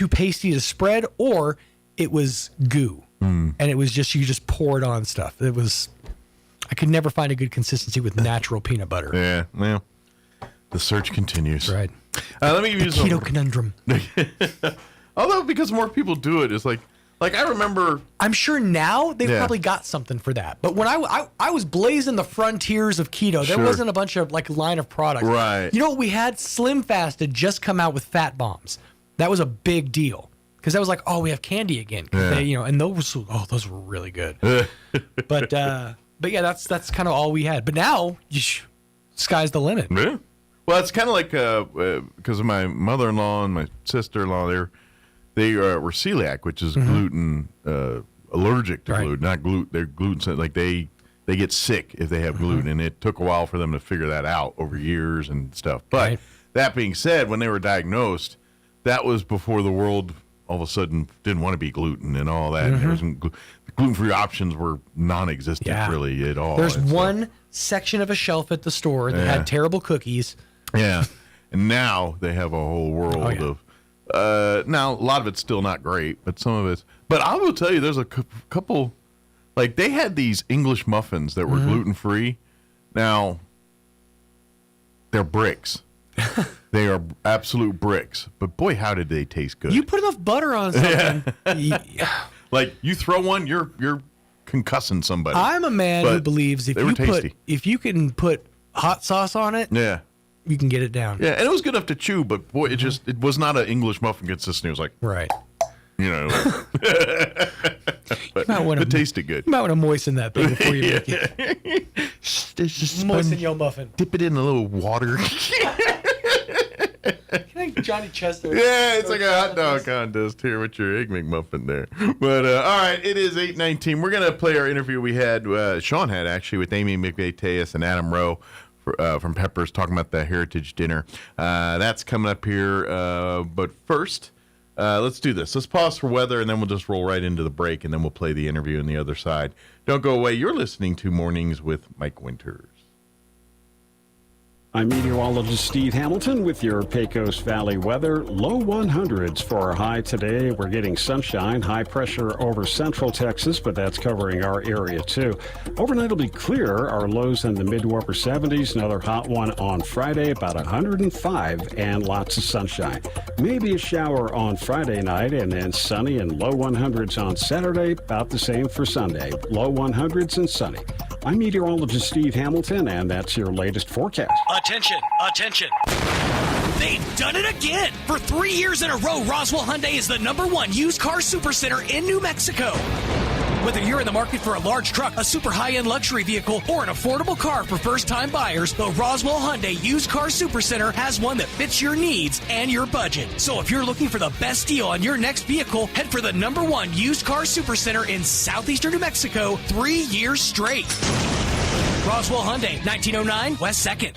pasty to spread, or it was goo. And it was you just pour it on stuff. I could never find a good consistency with natural peanut butter. Yeah. Well, the search continues. Right. Let me give you the keto conundrum. Although, because more people do it, it's like I remember. I'm sure now they've probably got something for that. But when I was blazing the frontiers of keto, there wasn't a bunch of line of products. Right. You know what we had? Slim Fast had just come out with fat bombs. That was a big deal because that was like, oh, we have candy again. They, and those were really good. But yeah, that's kind of all we had. But now, sky's the limit. Yeah. Well, it's kind of like because of my mother-in-law and my sister-in-law, they were celiac, which is gluten allergic to gluten, not gluten. They're gluten they get sick if they have gluten, and it took a while for them to figure that out over years and stuff. But that being said, when they were diagnosed, that was before the world all of a sudden didn't want to be gluten and all that. There wasn't gluten-free options were non-existent really at all. There's one section of a shelf at the store that had terrible cookies. Yeah, and now they have a whole world of. Now a lot of it's still not great, but some of it's. But I will tell you, there's a couple. Like they had these English muffins that were gluten free. Now they're bricks. They are absolute bricks. But boy, how did they taste good? You put enough butter on something. Like you throw one, you're concussing somebody. I'm a man who believes if you can put hot sauce on it, you can get it down. Yeah, and it was good enough to chew, but boy, it was not an English muffin consistency. It was like but it tasted good. You might want to moisten that thing before you make it. Moisten your muffin. Dip it in a little water. Can I Johnny Chester? Yeah, it's like a hot dog contest here with your Egg McMuffin there. But all right, it is 8:19. We're gonna play our interview we had. Sean had actually with Amy McVeigh-Tejas and Adam Rowe from Peppers talking about the Heritage Dinner. That's coming up here. But first, let's do this. Let's pause for weather, and then we'll just roll right into the break, and then we'll play the interview on the other side. Don't go away. You're listening to Mornings with Mike Winters. I'm meteorologist Steve Hamilton with your Pecos Valley weather. Low 100s for our high today. We're getting sunshine, high pressure over central Texas, but that's covering our area too. Overnight will be clear. Our lows in the mid to upper 70s. Another hot one on Friday, about 105, and lots of sunshine. Maybe a shower on Friday night, and then sunny and low 100s on Saturday. About the same for Sunday. Low 100s and sunny. I'm meteorologist Steve Hamilton, and that's your latest forecast. Attention, attention. They've done it again. For 3 years in a row, Roswell Hyundai is the #1 used car supercenter in New Mexico. Whether you're in the market for a large truck, a super high-end luxury vehicle, or an affordable car for first-time buyers, the Roswell Hyundai Used Car Supercenter has one that fits your needs and your budget. So if you're looking for the best deal on your next vehicle, head for the #1 Used Car Supercenter in southeastern New Mexico 3 years straight. Roswell Hyundai, 1909 West 2nd.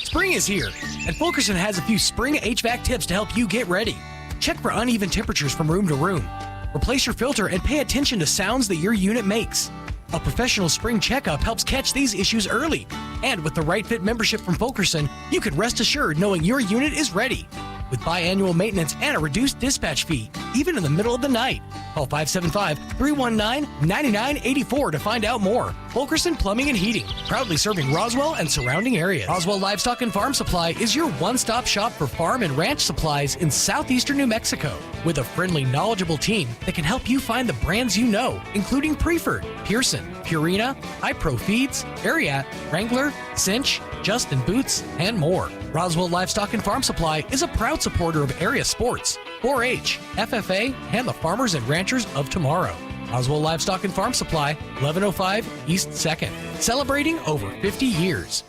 Spring is here, and Fulkerson has a few spring HVAC tips to help you get ready. Check for uneven temperatures from room to room. Replace your filter and pay attention to sounds that your unit makes. A professional spring checkup helps catch these issues early. And with the right fit membership from Fulkerson, you can rest assured knowing your unit is ready. With biannual maintenance and a reduced dispatch fee, even in the middle of the night. Call 575-319-9984 to find out more. Fulkerson Plumbing and Heating, proudly serving Roswell and surrounding areas. Roswell Livestock and Farm Supply is your one-stop shop for farm and ranch supplies in southeastern New Mexico. With a friendly, knowledgeable team that can help you find the brands you know, including Preferred, Pearson, Purina, iPro Feeds, Ariat, Wrangler, Cinch, Justin Boots, and more. Roswell Livestock and Farm Supply is a proud supporter of area sports, 4-H, FFA, and the farmers and ranchers of tomorrow. Roswell Livestock and Farm Supply, 1105 East 2nd, celebrating over 50 years.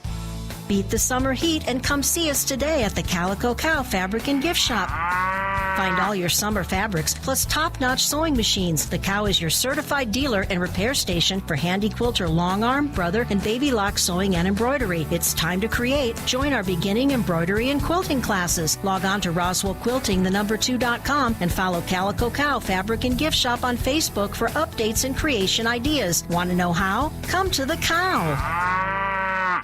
Beat the summer heat and come see us today at the Calico Cow Fabric and Gift Shop. Find all your summer fabrics, plus top-notch sewing machines. The Cow is your certified dealer and repair station for handy quilter long arm, brother, and baby lock sewing and embroidery. It's time to create. Join our beginning embroidery and quilting classes. Log on to RoswellQuilting2.com and follow Calico Cow Fabric and Gift Shop on Facebook for updates and creation ideas. Want to know how? Come to the Cow.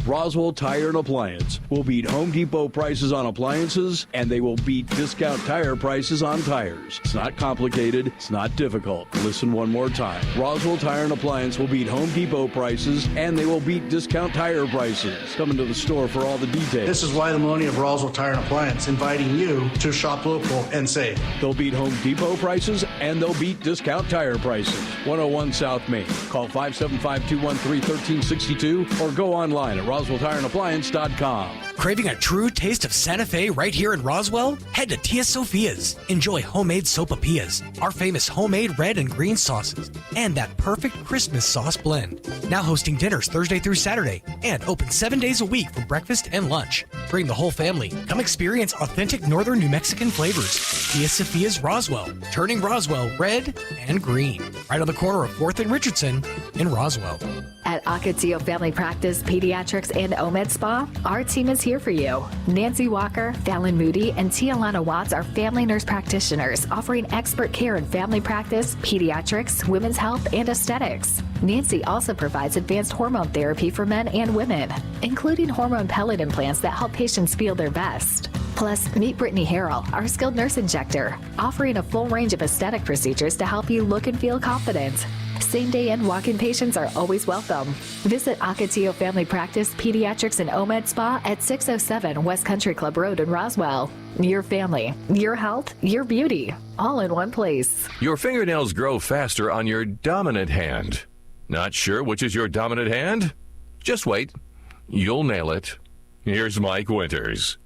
Roswell Tire and Appliance will beat Home Depot prices on appliances, and they will beat discount tire prices on tires. It's not complicated. It's not difficult. Listen one more time. Roswell Tire and Appliance will beat Home Depot prices, and they will beat discount tire prices. Come into the store for all the details. This is Wyatt Maloney of Roswell Tire and Appliance, inviting you to shop local and save. They'll beat Home Depot prices, and they'll beat discount tire prices. 101 South Main. Call 575-213-1362 or go online at RoswellTireandAppliance.com. Craving a true taste of Santa Fe right here in Roswell? Head to Tia Sophia's. Enjoy homemade sopapillas, our famous homemade red and green sauces, and that perfect Christmas sauce blend. Now hosting dinners Thursday through Saturday and open 7 days a week for breakfast and lunch. Bring the whole family. Come experience authentic northern New Mexican flavors. Tia Sophia's Roswell, turning Roswell red and green. Right on the corner of 4th and Richardson in Roswell. At Ocotillo Family Practice, Pediatrics, and OMED Spa, our team is here for you. Nancy Walker, Fallon Moody, and Tialana Watts are family nurse practitioners offering expert care in family practice, pediatrics, women's health, and aesthetics. Nancy also provides advanced hormone therapy for men and women, including hormone pellet implants that help patients feel their best. Plus, meet Brittany Harrell, our skilled nurse injector, offering a full range of aesthetic procedures to help you look and feel confident. Same-day and walk-in patients are always welcome. Visit Ocotillo Family Practice, Pediatrics, and OMED Spa at 607 West Country Club Road in Roswell. Your family, your health, your beauty, all in one place. Your fingernails grow faster on your dominant hand. Not sure which is your dominant hand? Just wait. You'll nail it. Here's Mike Winters.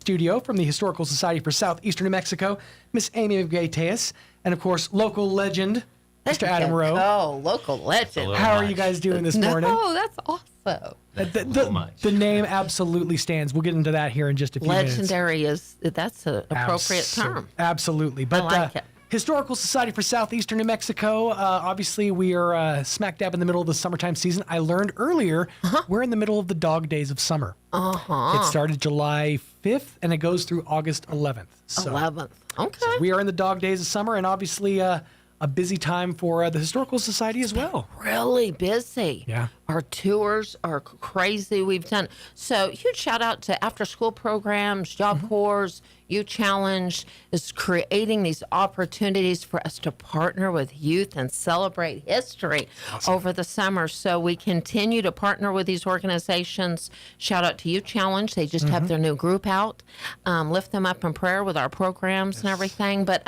Studio from the Historical Society for Southeastern New Mexico, Miss Amy McGay-Teas, and of course, local legend, Mr. Adam Rowe. Oh, local legend. How are you guys doing this morning? Oh, that's awesome. The name absolutely stands. We'll get into that here in just a few minutes. Legendary that's an appropriate term. Absolutely. But I like it. Historical Society for Southeastern New Mexico, obviously we are smack dab in the middle of the summertime season. I learned earlier we're in the middle of the dog days of summer. It started July 5th and it goes through August 11th. So, 11th. Okay. So we are in the dog days of summer and obviously a busy time for the Historical Society as well. Really busy. Yeah. Our tours are crazy. We've done so. Huge shout out to after school programs, Job Corps. You Challenge is creating these opportunities for us to partner with youth and celebrate history over the summer. So we continue to partner with these organizations. Shout out to You Challenge. They just have their new group out. Lift them up in prayer with our programs and everything. But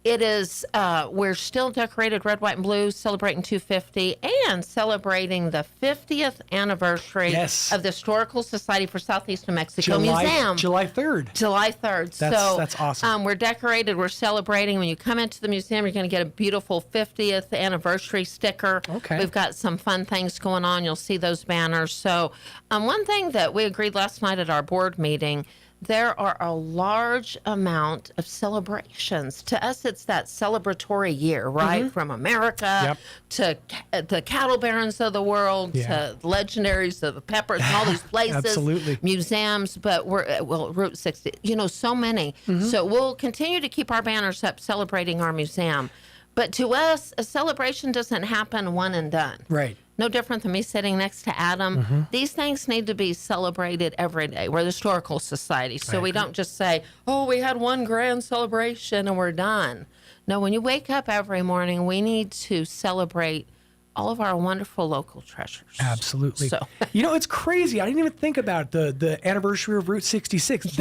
it is, we're still decorated red, white, and blue, celebrating 250 and celebrating the 50th anniversary of the Historical Society for Southeast New Mexico Museum. July 3rd. July 3rd. That's awesome. We're decorated. We're celebrating. When you come into the museum, you're going to get a beautiful 50th anniversary sticker. Okay. We've got some fun things going on. You'll see those banners. So one thing that we agreed last night at our board meeting, there are a large amount of celebrations. To us, it's that celebratory year, right? From America to the cattle barons of the world to legendaries of the Peppers and all these places, Absolutely. museums. But we're Route 60, so many. So we'll continue to keep our banners up, celebrating our museum. But to us, a celebration doesn't happen one and done. Right. No different than me sitting next to Adam. These things need to be celebrated every day. We're the Historical Society, so we don't just say, oh, we had one grand celebration and we're done. No, when you wake up every morning, we need to celebrate all of our wonderful local treasures. Absolutely. So. It's crazy. I didn't even think about the anniversary of Route 66.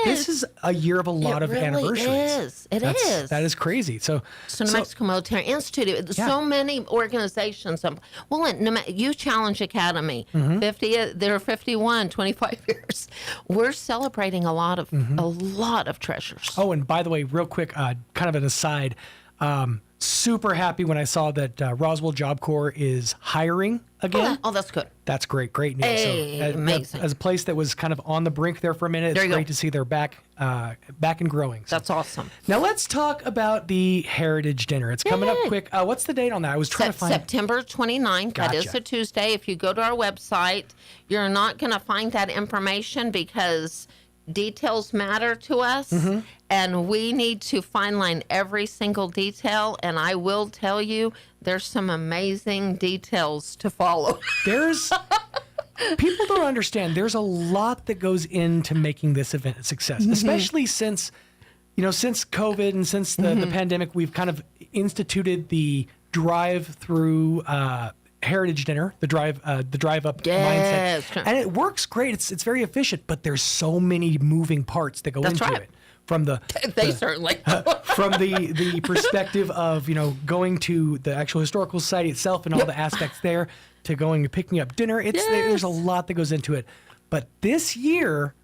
This is a year of a lot of anniversaries. It is. That is crazy. So New Mexico Military Institute, so many organizations. You Challenge Academy, 50. There are 51, 25 years. We're celebrating a lot of treasures. Oh, and by the way, real quick, kind of an aside. Super happy when I saw that Roswell Job Corps is hiring again. Oh, that's good. That's great news. Hey, amazing. As a place that was kind of on the brink there for a minute, it's great to see they're back and growing. So. That's awesome. Now let's talk about the Heritage Dinner. It's coming up quick. What's the date on that? I was trying to find September 29th. Gotcha. That is a Tuesday. If you go to our website, you're not going to find that information because details matter to us, and we need to fine line every single detail. And I will tell you, there's some amazing details to follow. People don't understand. There's a lot that goes into making this event a success, especially since COVID and since the pandemic. We've kind of instituted the drive-through Heritage Dinner, the drive up mindset, and it works great. It's very efficient, but there's so many moving parts that go into it. From certainly from the perspective of going to the actual historical society itself and all the aspects there, to going and picking up dinner. There's a lot that goes into it. But this year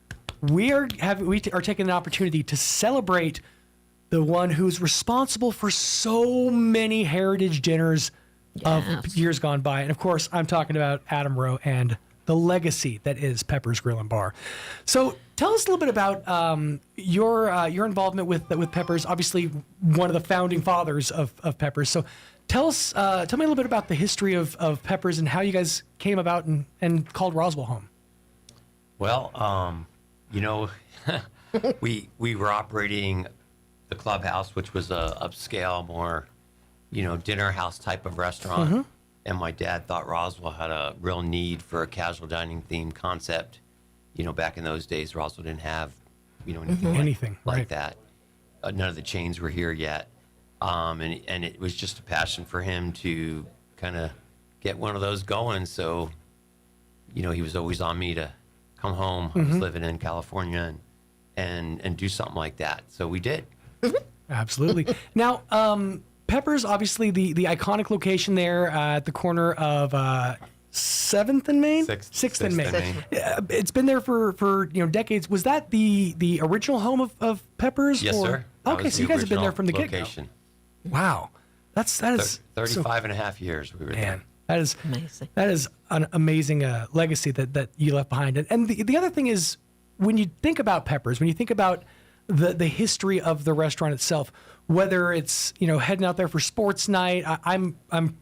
we are taking an opportunity to celebrate the one who's responsible for so many heritage dinners of years gone by. And of course, I'm talking about Adam Rowe and the legacy that is Pepper's Grill and Bar. So tell us a little bit about your involvement with Pepper's, obviously one of the founding fathers of Pepper's. So tell me a little bit about the history of Pepper's and how you guys came about and called Roswell home. Well, we were operating the clubhouse, which was a upscale, more dinner house type of restaurant. And my dad thought Roswell had a real need for a casual dining themed concept. Back in those days, Roswell didn't have, anything like that. None of the chains were here yet. And it was just a passion for him to kind of get one of those going. So, he was always on me to come home. I was living in California and do something like that. So we did. Absolutely. Now, Pepper's, obviously the iconic location there at the corner of 7th and Main? 6th and Main. It's been there for decades. Was that the original home of Pepper's? Yes, sir. Okay, so you guys have been there from the get-go. Wow. That is 35 and a half years we were there. That is amazing. That is an amazing legacy that you left behind. And the other thing is, when you think about Pepper's, when you think about the history of the restaurant itself, whether it's heading out there for sports night, I'm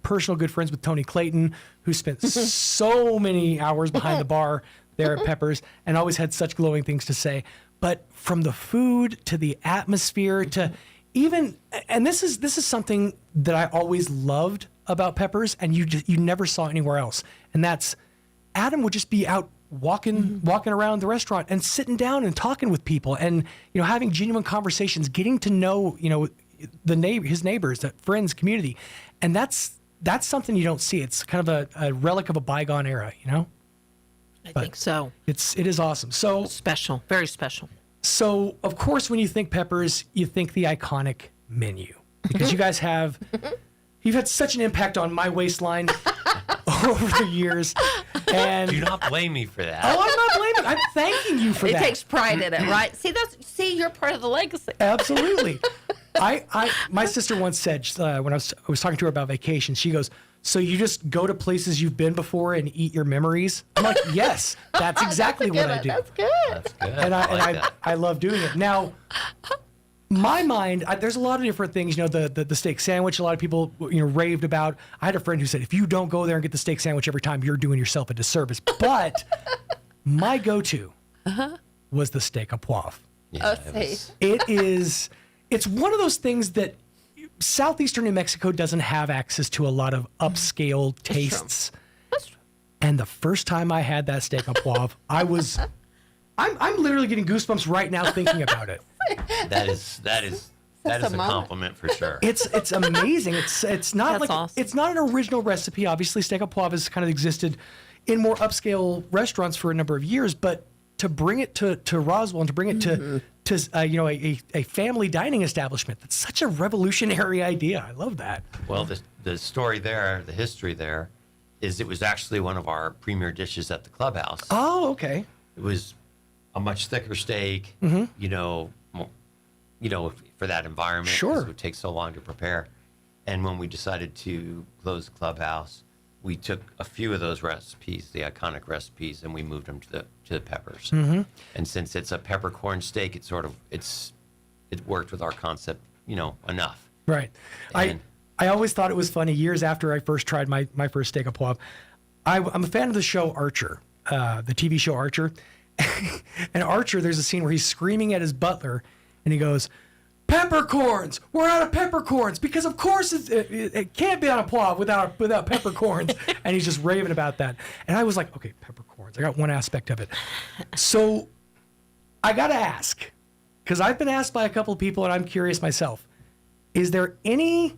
personal good friends with Tony Clayton, who spent so many hours behind the bar there at Pepper's and always had such glowing things to say. But from the food to the atmosphere to even, and this is something that I always loved about Peppers, and you never saw anywhere else. And that's Adam would just be out walking around the restaurant and sitting down and talking with people, and having genuine conversations, getting to know his neighbors, the friends, community, and that's something you don't see. It's kind of a relic of a bygone era, I think so. It is awesome. So special, very special. So of course, when you think Peppers, you think the iconic menu, because you guys you've had such an impact on my waistline over the years. And do not blame me for that. Oh, I'm not blaming. I'm thanking you for that. He takes pride in it, right? See, you're part of the legacy. Absolutely. My sister once said, when I was talking to her about vacation, she goes, "So you just go to places you've been before and eat your memories?" I'm like, "Yes, that's exactly what I do." That's good. That's good. And I love doing it. Now, my mind, there's a lot of different things. The steak sandwich. A lot of people raved about. I had a friend who said, if you don't go there and get the steak sandwich every time, you're doing yourself a disservice. But my go-to was the steak à poivre. Yeah, It's one of those things that southeastern New Mexico doesn't have access to a lot of upscale tastes. That's true. And the first time I had that steak à poivre, I'm literally getting goosebumps right now thinking about it. That is a compliment for sure. It's amazing. It's not That's awesome. It's not an original recipe. Obviously, steak à poivre has kind of existed in more upscale restaurants for a number of years, but to bring it to Roswell and to bring it to a family dining establishment, that's such a revolutionary idea. I love that. Well, the story there, the history there, is it was actually one of our premier dishes at the clubhouse. Oh, okay. It was a much thicker steak, for that environment. Sure. 'Cause it would take so long to prepare. And when we decided to close the clubhouse, we took a few of those recipes, the iconic recipes, and we moved them to the Peppers. Mm-hmm. And since it's a peppercorn steak, it worked with our concept, enough. Right. And I always thought it was funny. Years after I first tried my first steak à poivre, I'm a fan of the show Archer, the TV show Archer. And Archer, there's a scene where he's screaming at his butler, and he goes, "Peppercorns! We're out of peppercorns, because of course it can't be on a poivre without peppercorns." And he's just raving about that. And I was like, okay, peppercorns. I got one aspect of it. So I got to ask, because I've been asked by a couple of people, and I'm curious myself, is there any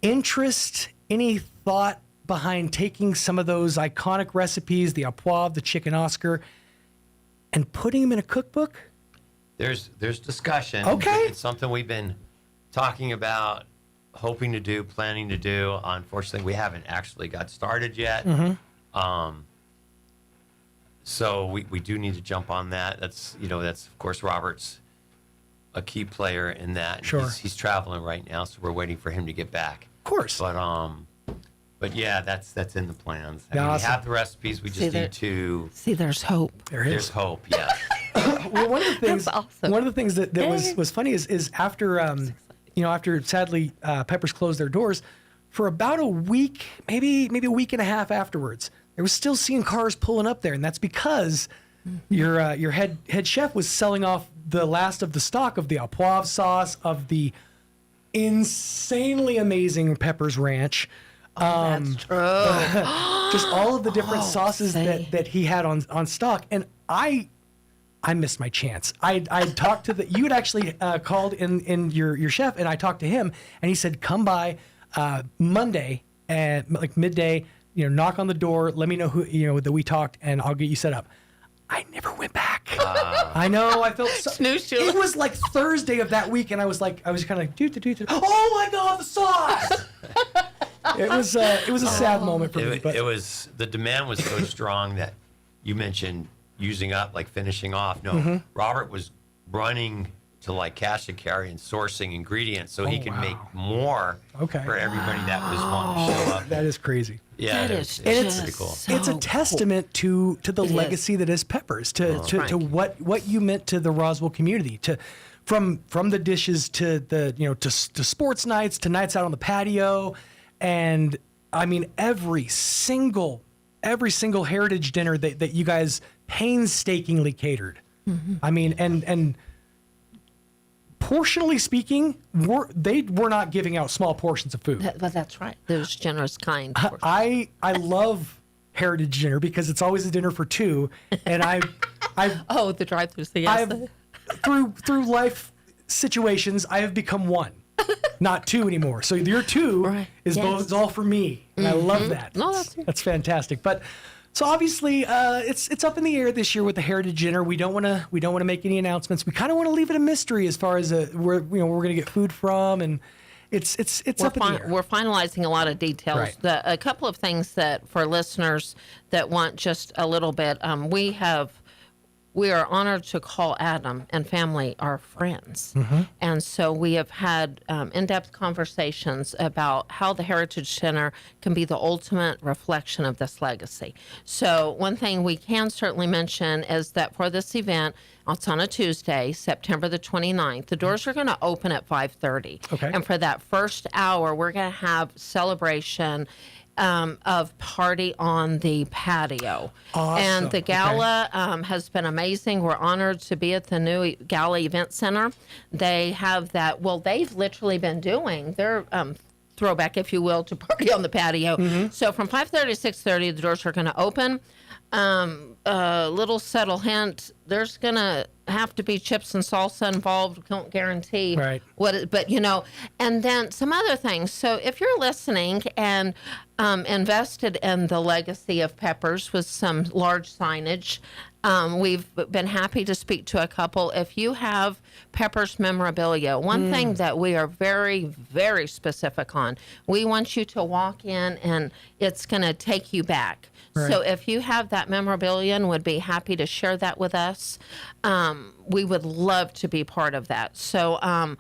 interest, any thought behind taking some of those iconic recipes, the à poivre, the chicken Oscar, and putting them in a cookbook? There's discussion. Okay. It's something we've been talking about, hoping to do, planning to do. Unfortunately, we haven't actually got started yet. Mm-hmm. So we do need to jump on that. That's of course Robert's a key player in that. Sure. He's traveling right now, so we're waiting for him to get back. Of course. But yeah, that's in the plans. We Awesome. have the recipes. We just need to. See, there's hope. There's hope. Yeah. Well, one of the things, That's awesome. one of the things that was funny is after after sadly Peppers closed their doors, for about a week, maybe a week and a half afterwards, they were still seeing cars pulling up there, and that's because your head chef was selling off the last of the stock of the à poivre sauce, of the insanely amazing Peppers Ranch. That's true. Just all of the different sauces that he had on stock, and I missed my chance. I talked to you had actually called in your chef, and I talked to him, and he said, come by Monday at like midday, knock on the door, let me know who that we talked, and I'll get you set up. I never went back. I know. I felt so. It was like Thursday of that week, and I was kind of like, oh my God, the sauce! It was a sad moment for me. But The demand was so strong that you mentioned using up, like finishing off. No, Robert was running to like cash and carry and sourcing ingredients so he could make more for everybody that was wanting to show up. That is crazy. Yeah, it's pretty cool. It's a testament to the legacy that is Peppers, to what you meant to the Roswell community, from the dishes to the to sports nights, to nights out on the patio, and I mean every single heritage dinner that you guys painstakingly catered. I mean, and Proportionally speaking, they were not giving out small portions of food. But that's right. There's generous, kind. I love Heritage Dinner because it's always a dinner for two, and I the drive-throughs. Yes. through life situations, I have become one, not two anymore. So your two is all for me, and I love that. No, that's fantastic. But so obviously, it's up in the air this year with the Heritage Dinner. We don't want to make any announcements. We kind of want to leave it a mystery as far as where we're going to get food from, and it's up in the air. We're finalizing a lot of details. Right. A couple of things that for listeners that want just a little bit, we are honored to call Adam and family our friends. And so we have had in-depth conversations about how the Heritage Center can be the ultimate reflection of this legacy. So one thing we can certainly mention is that for this event, it's on a Tuesday, September the 29th. The doors are going to open at 5:30. Okay. And for that first hour, we're going to have celebration of party on the patio. Awesome. And the gala has been amazing. We're honored to be at the new Gala Event Center. They have that, they've literally been doing their throwback, if you will, to party on the patio. So from 5:30 to 6:30, the doors are going to open. Little subtle hint, there's going to have to be chips and salsa involved. Don't guarantee but and then some other things. So if you're listening and invested in the legacy of Peppers with some large signage, we've been happy to speak to a couple. If you have Peppers memorabilia, one thing that we are very, very specific on, we want you to walk in and it's going to take you back. Right. So if you have that memorabilia and would be happy to share that with us, we would love to be part of that. So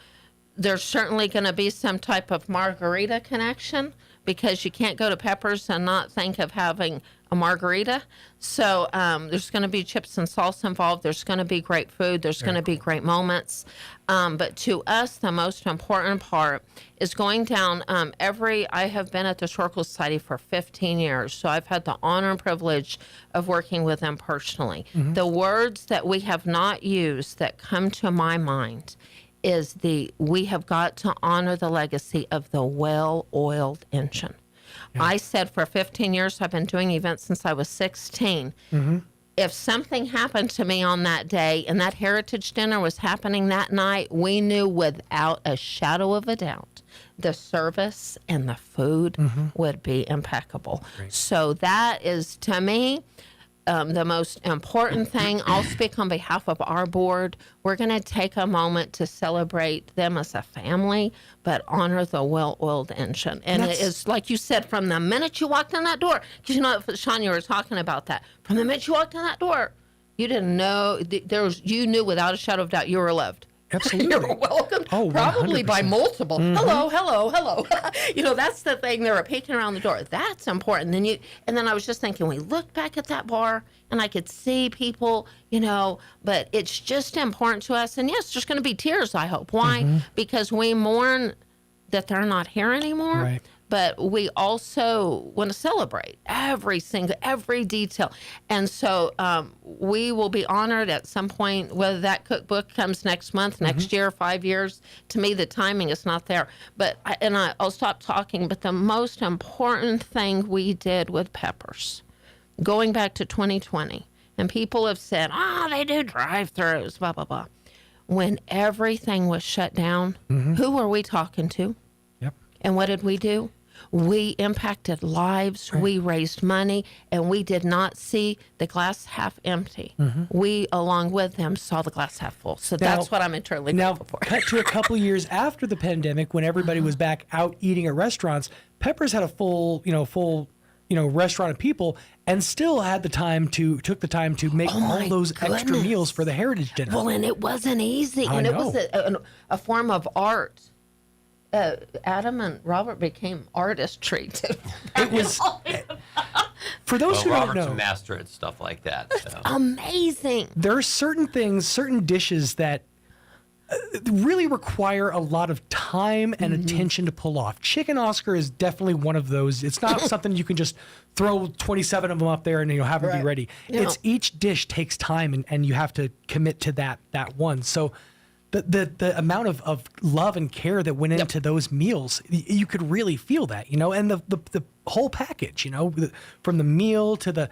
there's certainly going to be some type of margarita connection because you can't go to Peppers and not think of having a margarita. So there's going to be chips and salsa involved. There's going to be great food. There's going to be great moments. But to us, the most important part is going down I have been at the Historical Society for 15 years, so I've had the honor and privilege of working with them personally. The words that we have not used that come to my mind is we have got to honor the legacy of the well-oiled engine. I said for 15 years, I've been doing events since I was 16. If something happened to me on that day and that Heritage Dinner was happening that night, we knew without a shadow of a doubt the service and the food would be impeccable. So that is, to me, the most important thing. I'll speak on behalf of our board. We're going to take a moment to celebrate them as a family, but honor the well-oiled engine. And it is, like you said, from the minute you walked in that door, because Sean, you were talking about that. From the minute you walked in that door, you didn't know, you knew without a shadow of doubt you were loved. Absolutely. You're welcome. Oh, probably 100%. by multiple. Hello. That's the thing. They were peeking around the door. That's important. And then I was just thinking, we looked back at that bar and I could see people, but it's just important to us. And yes, there's going to be tears, I hope. Why? Because we mourn that they're not here anymore. Right. But we also want to celebrate every detail. And so we will be honored at some point, whether that cookbook comes next month, next year, 5 years. To me, the timing is not there. But I'll stop talking. But the most important thing we did with Peppers, going back to 2020, and people have said, they do drive-thrus, blah, blah, blah. When everything was shut down, who were we talking to? And what did we do? We impacted lives, we raised money, and we did not see the glass half empty. We, along with them, saw the glass half full. So that's what I'm eternally grateful for. Cut to a couple years after the pandemic, when everybody was back out eating at restaurants, Peppers had a full restaurant of people, and still took the time to make all those extra meals for the Heritage Dinner. Well, and it wasn't easy, it was a form of art. Adam and Robert became artistry too. It was for those who Robert's don't know. a master at stuff like that. So. Amazing. There are certain dishes that really require a lot of time and attention to pull off. Chicken Oscar is definitely one of those. It's not something you can just throw 27 of them up there and have them be ready. It's each dish takes time and you have to commit to that one. So the amount of love and care that went into those meals, you could really feel that, and the whole package, from the meal to the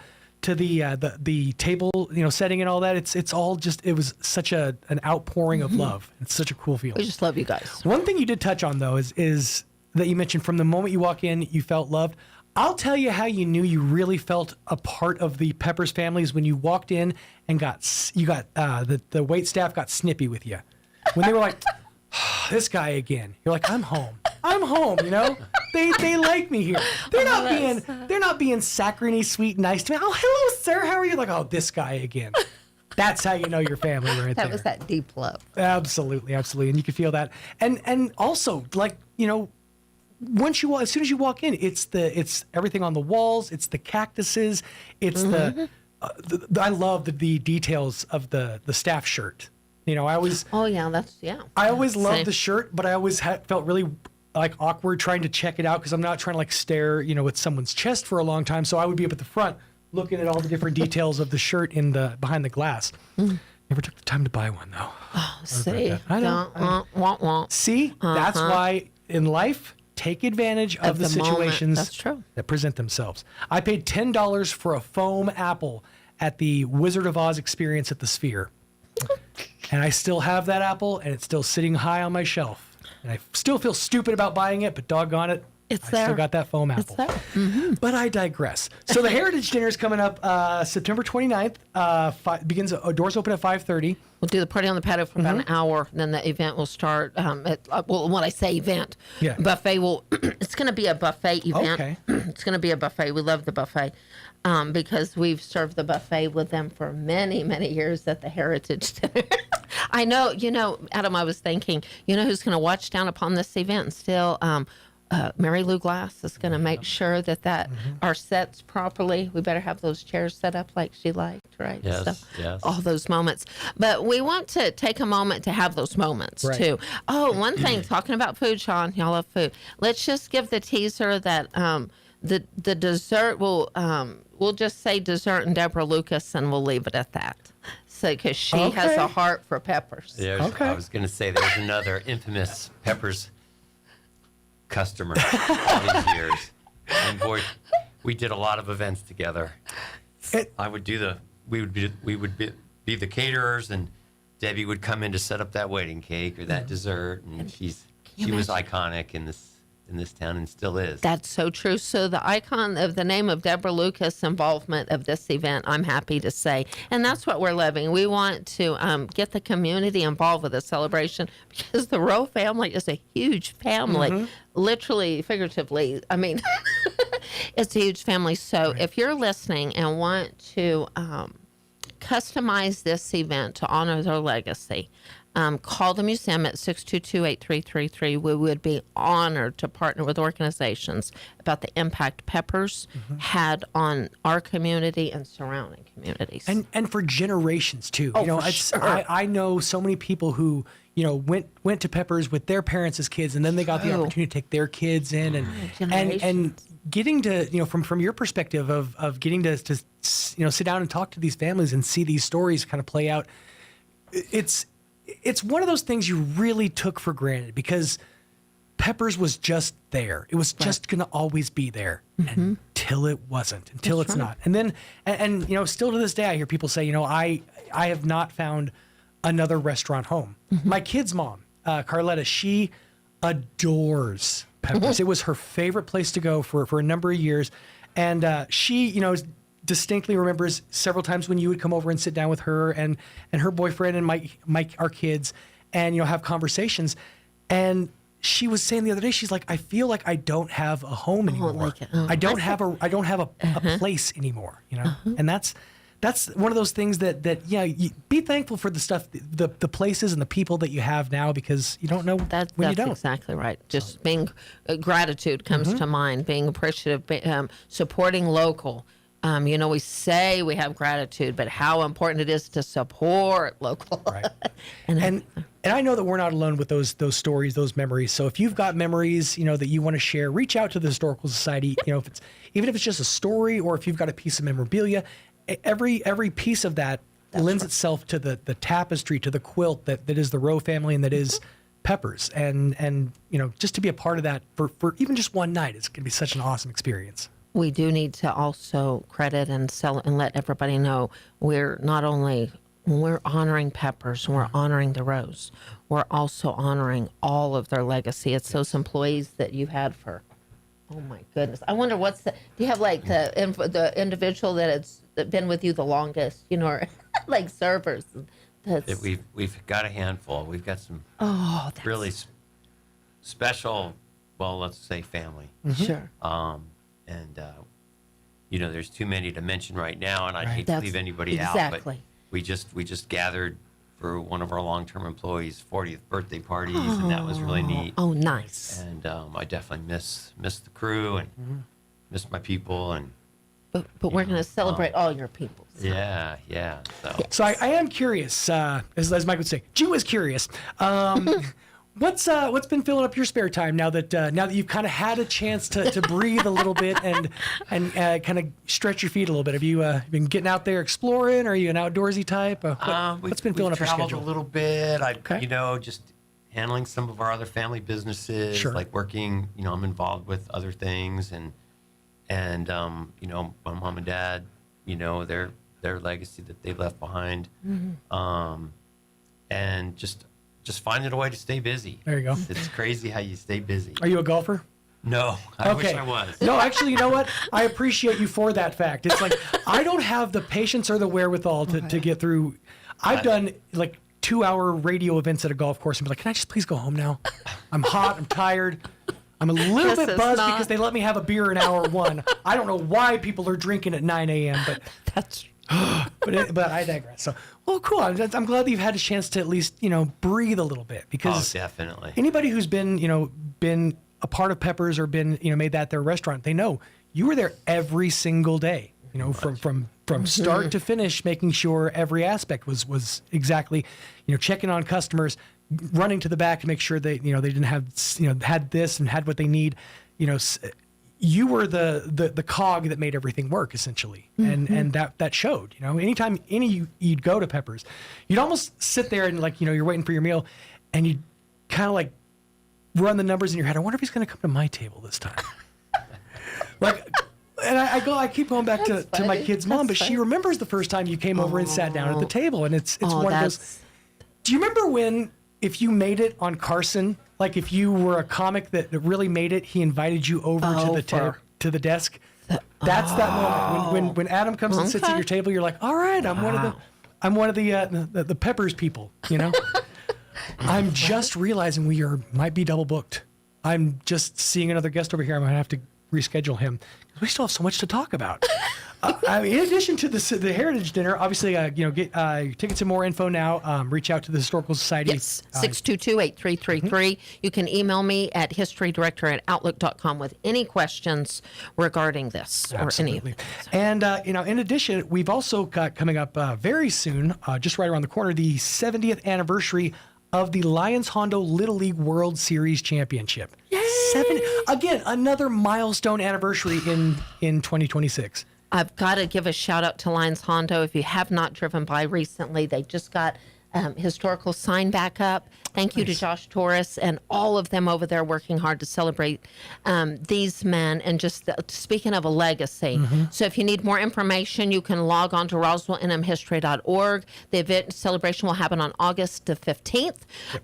table, setting and all that. It's all just, it was such an outpouring of love. It's such a cool feeling. We just love you guys. One thing you did touch on though is that you mentioned from the moment you walk in, you felt loved. I'll tell you how you knew you really felt a part of the Peppers family is when you walked in and the wait staff got snippy with you. When they were like, this guy again. You're like, I'm home, They like me here. They're not being saccharine sweet nice to me. Oh, hello, sir. How are you? Like, oh, this guy again. That's how you know your family right there. That was that deep love. Absolutely, absolutely. And you can feel that. And also, like, as soon as you walk in, it's everything on the walls. It's the cactuses. It's I love the details of the staff shirt. I always. Oh yeah, I always loved the shirt, but I always felt really like awkward trying to check it out because I'm not trying to like stare, at someone's chest for a long time. So I would be up at the front looking at all the different details of the shirt behind the glass. Never took the time to buy one though. Oh, see, I know. See, that's why in life. Take advantage of the situations that present themselves. I paid $10 for a foam apple at the Wizard of Oz experience at the Sphere. And I still have that apple, and it's still sitting high on my shelf. And I still feel stupid about buying it, but doggone it, I still got that foam apple. It's there. But I digress. So the Heritage Dinner is coming up September 29th. Doors open at 5:30. We'll do the party on the patio for about an hour. Then the event will start. When I say event, buffet will. It's going to be a buffet event. Okay. It's going to be a buffet. We love the buffet because we've served the buffet with them for many, many years at the Heritage Dinner. I know. Adam, I was thinking, who's going to watch down upon this event and still. Mary Lou Glass is going to make sure that our sets properly. We better have those chairs set up like she liked, right? Yes, yes. All those moments. But we want to take a moment to have those moments, too. Oh, one thing, talking about food, Sean, y'all love food. Let's just give the teaser that the dessert will, we'll just say dessert and Deborah Lucas, and we'll leave it at that. So, because she has a heart for Peppers. I was going to say there's another infamous Peppers customer all these years, and boy, we did a lot of events together. I would do we would be the caterers, and Debbie would come in to set up that wedding cake or that dessert, and she was iconic in this town and still is. That's so true. So the icon of the name of Deborah Lucas' involvement of this event, I'm happy to say, and that's what we're living. We want to get the community involved with the celebration because the Rowe family is a huge family, literally, figuratively. I mean, it's a huge family. So if you're listening and want to customize this event to honor their legacy, call the museum at 622-8333. We would be honored to partner with organizations about the impact Peppers had on our community and surrounding communities. And for generations, too. Sure. I know so many people who, went to Peppers with their parents as kids, and then they got the opportunity to take their kids in. And getting to, from your perspective of getting to sit down and talk to these families and see these stories kind of play out, it's one of those things you really took for granted because Peppers was just there. It was just going to always be there until it wasn't, until it's not. And then, and still to this day, I hear people say, I have not found another restaurant home. My kid's mom, Carletta, she adores Peppers. It was her favorite place to go for a number of years. And she, distinctly remembers several times when you would come over and sit down with her and her boyfriend and Mike, our kids, and have conversations. And she was saying the other day, she's like, I feel like I don't have a home anymore. I don't have a place anymore. And that's one of those things that you be thankful for the stuff, the places and the people that you have now, because you don't know when you don't. That's exactly right. Just being gratitude comes to mind, being appreciative, supporting local. We say we have gratitude, but how important it is to support local. Right. and I know that we're not alone with those stories, those memories. So if you've got memories, that you want to share, reach out to the Historical Society. If it's just a story, or if you've got a piece of memorabilia, every piece of that lends itself to the tapestry, to the quilt that is the Rowe family and that is Peppers. And just to be a part of that for even just one night, it's going to be such an awesome experience. We do need to also credit and let everybody know we're not only, when we're honoring Peppers, we're honoring the Rose, we're also honoring all of their legacy. It's those employees that you had for, oh my goodness. I wonder do you have like the individual that has been with you the longest, or like servers? We've got a handful. We've got some really special, well, let's say family. Sure. And there's too many to mention right now, and I'd hate to leave anybody out. But we just gathered for one of our long-term employees' 40th birthday parties, and that was really neat. Oh, nice. And I definitely miss the crew and miss my people. And but we're going to celebrate all your people. So. Yeah. So I am curious, as Mike would say, Jew is curious. What's been filling up your spare time now that you've kind of had a chance to breathe a little bit and kind of stretch your feet a little bit? Have you been getting out there exploring? Are you an outdoorsy type? What's been filling up your schedule? Traveled a little bit. Just handling some of our other family businesses, like working. I'm involved with other things, and my mom and dad, their legacy that they left behind, and just finding a way to stay busy. There you go. It's crazy how you stay busy. Are you a golfer? No, I wish I was. No, actually, you know what? I appreciate you for that fact. It's like I don't have the patience or the wherewithal to get through. I've done like 2-hour radio events at a golf course and be like, can I just please go home now? I'm hot. I'm tired. I'm a little bit buzzed because they let me have a beer in hour 1. I don't know why people are drinking at 9 a.m., but that's but I digress. So, well, cool. I'm glad that you've had a chance to at least, breathe a little bit because definitely anybody who's been a part of Peppers or been, made that their restaurant, they know you were there every single day, from start to finish, making sure every aspect was exactly, checking on customers, running to the back to make sure they didn't have, had this and had what they need, you were the cog that made everything work essentially. And that showed, anytime you'd go to Peppers, you'd almost sit there and you're waiting for your meal and you'd kind of run the numbers in your head. I wonder if he's going to come to my table this time. And I keep going back to my kid's mom, but she remembers the first time you came over and sat down at the table. And it's one of those, do you remember if you made it on Carson, like if you were a comic that really made it, he invited you over to the desk. That's that moment when Adam comes and sits at your table. You're like, all right, I'm one of the Peppers people. I'm just realizing might be double booked. I'm just seeing another guest over here. I'm gonna have to reschedule him. We still have so much to talk about. In addition to the Heritage Dinner, obviously, get tickets and more info now. Reach out to the Historical Society. Yes, 622-8333. You can email me at historydirector@outlook.com with any questions regarding this or any of it. And, in addition, we've also got coming up very soon, just right around the corner, the 70th anniversary of the Lions Hondo Little League World Series Championship. Yay! Again, another milestone anniversary in 2026. I've got to give a shout out to Lions Hondo. If you have not driven by recently, they just got historical sign back up. Thank you to Josh Torres and all of them over there working hard to celebrate these men and just speaking of a legacy. So if you need more information, you can log on to roswellnmhistory.org. The event celebration will happen on August the 15th.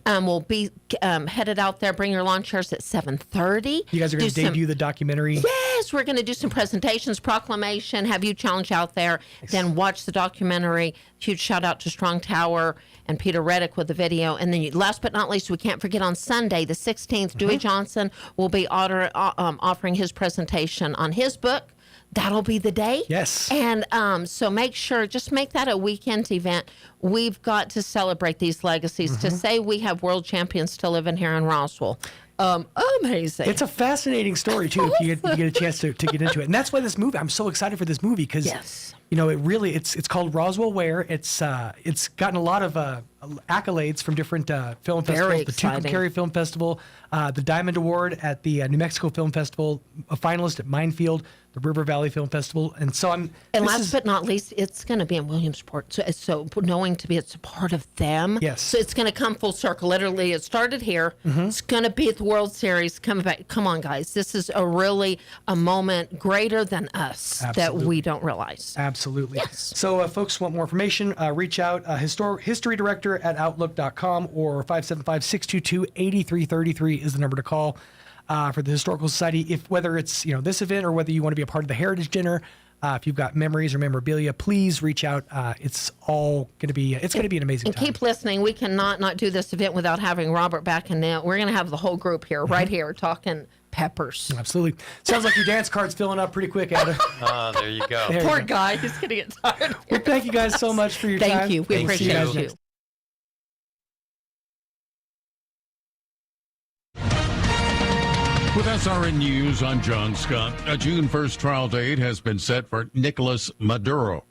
We'll be headed out there. Bring your lawn chairs at 7:30. You guys are going to debut the documentary? Yes, we're going to do some presentations, proclamation, have you challenge out there, then watch the documentary. Huge shout out to Strong Tower and Peter Reddick with the video. And then last but not least, we can't forget on Sunday, the 16th, Dewey Johnson will be offering his presentation on his book. That'll be the day. Yes. And so make sure, just make that a weekend event. We've got to celebrate these legacies. To say we have world champions still living here in Roswell. Amazing. It's a fascinating story, too, if you get a chance to get into it. And that's why this movie, I'm so excited for this movie because it's called Roswell Ware. It's gotten a lot of accolades from different film festivals. The Tucumcari Film Festival, the Diamond Award at the New Mexico Film Festival, a finalist at Minefield, the River Valley Film Festival, and so on. And last but not least, it's going to be in Williamsport. So knowing it's a part of them. Yes. So it's going to come full circle. Literally, it started here. Mm-hmm. It's going to be at the World Series. Coming back. Come on, guys. This is a moment greater than us that we don't realize. Absolutely. Yes. So, folks want more information, reach out, history director at outlook.com or 575-622-8333 is the number to call for the Historical Society. Whether it's this event or whether you want to be a part of the Heritage Dinner, if you've got memories or memorabilia, please reach out. It's all going to be an amazing time. And keep listening. We cannot not do this event without having Robert back in there. We're going to have the whole group here, right here, talking peppers. Absolutely. Sounds like your dance card's filling up pretty quick, Ada. Oh, there you go. Poor guy. He's going to get tired. Well, thank you guys so much for your time. Thank you. We appreciate you. With SRN News, I'm John Scott. A June 1st trial date has been set for Nicolas Maduro.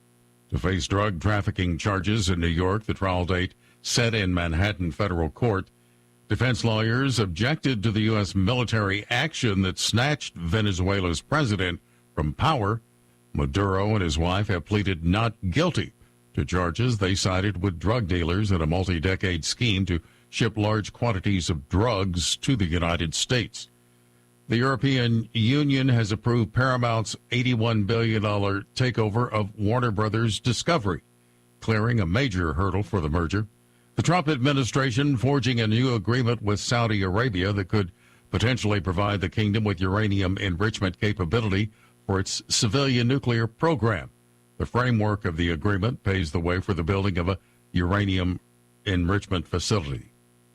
To face drug trafficking charges in New York, the trial date set in Manhattan federal court. Defense lawyers objected to the U.S. military action that snatched Venezuela's president from power. Maduro and his wife have pleaded not guilty to charges they cited with drug dealers in a multi-decade scheme to ship large quantities of drugs to the United States. The European Union has approved Paramount's $81 billion takeover of Warner Brothers Discovery, clearing a major hurdle for the merger. The Trump administration forging a new agreement with Saudi Arabia that could potentially provide the kingdom with uranium enrichment capability for its civilian nuclear program. The framework of the agreement paves the way for the building of a uranium enrichment facility.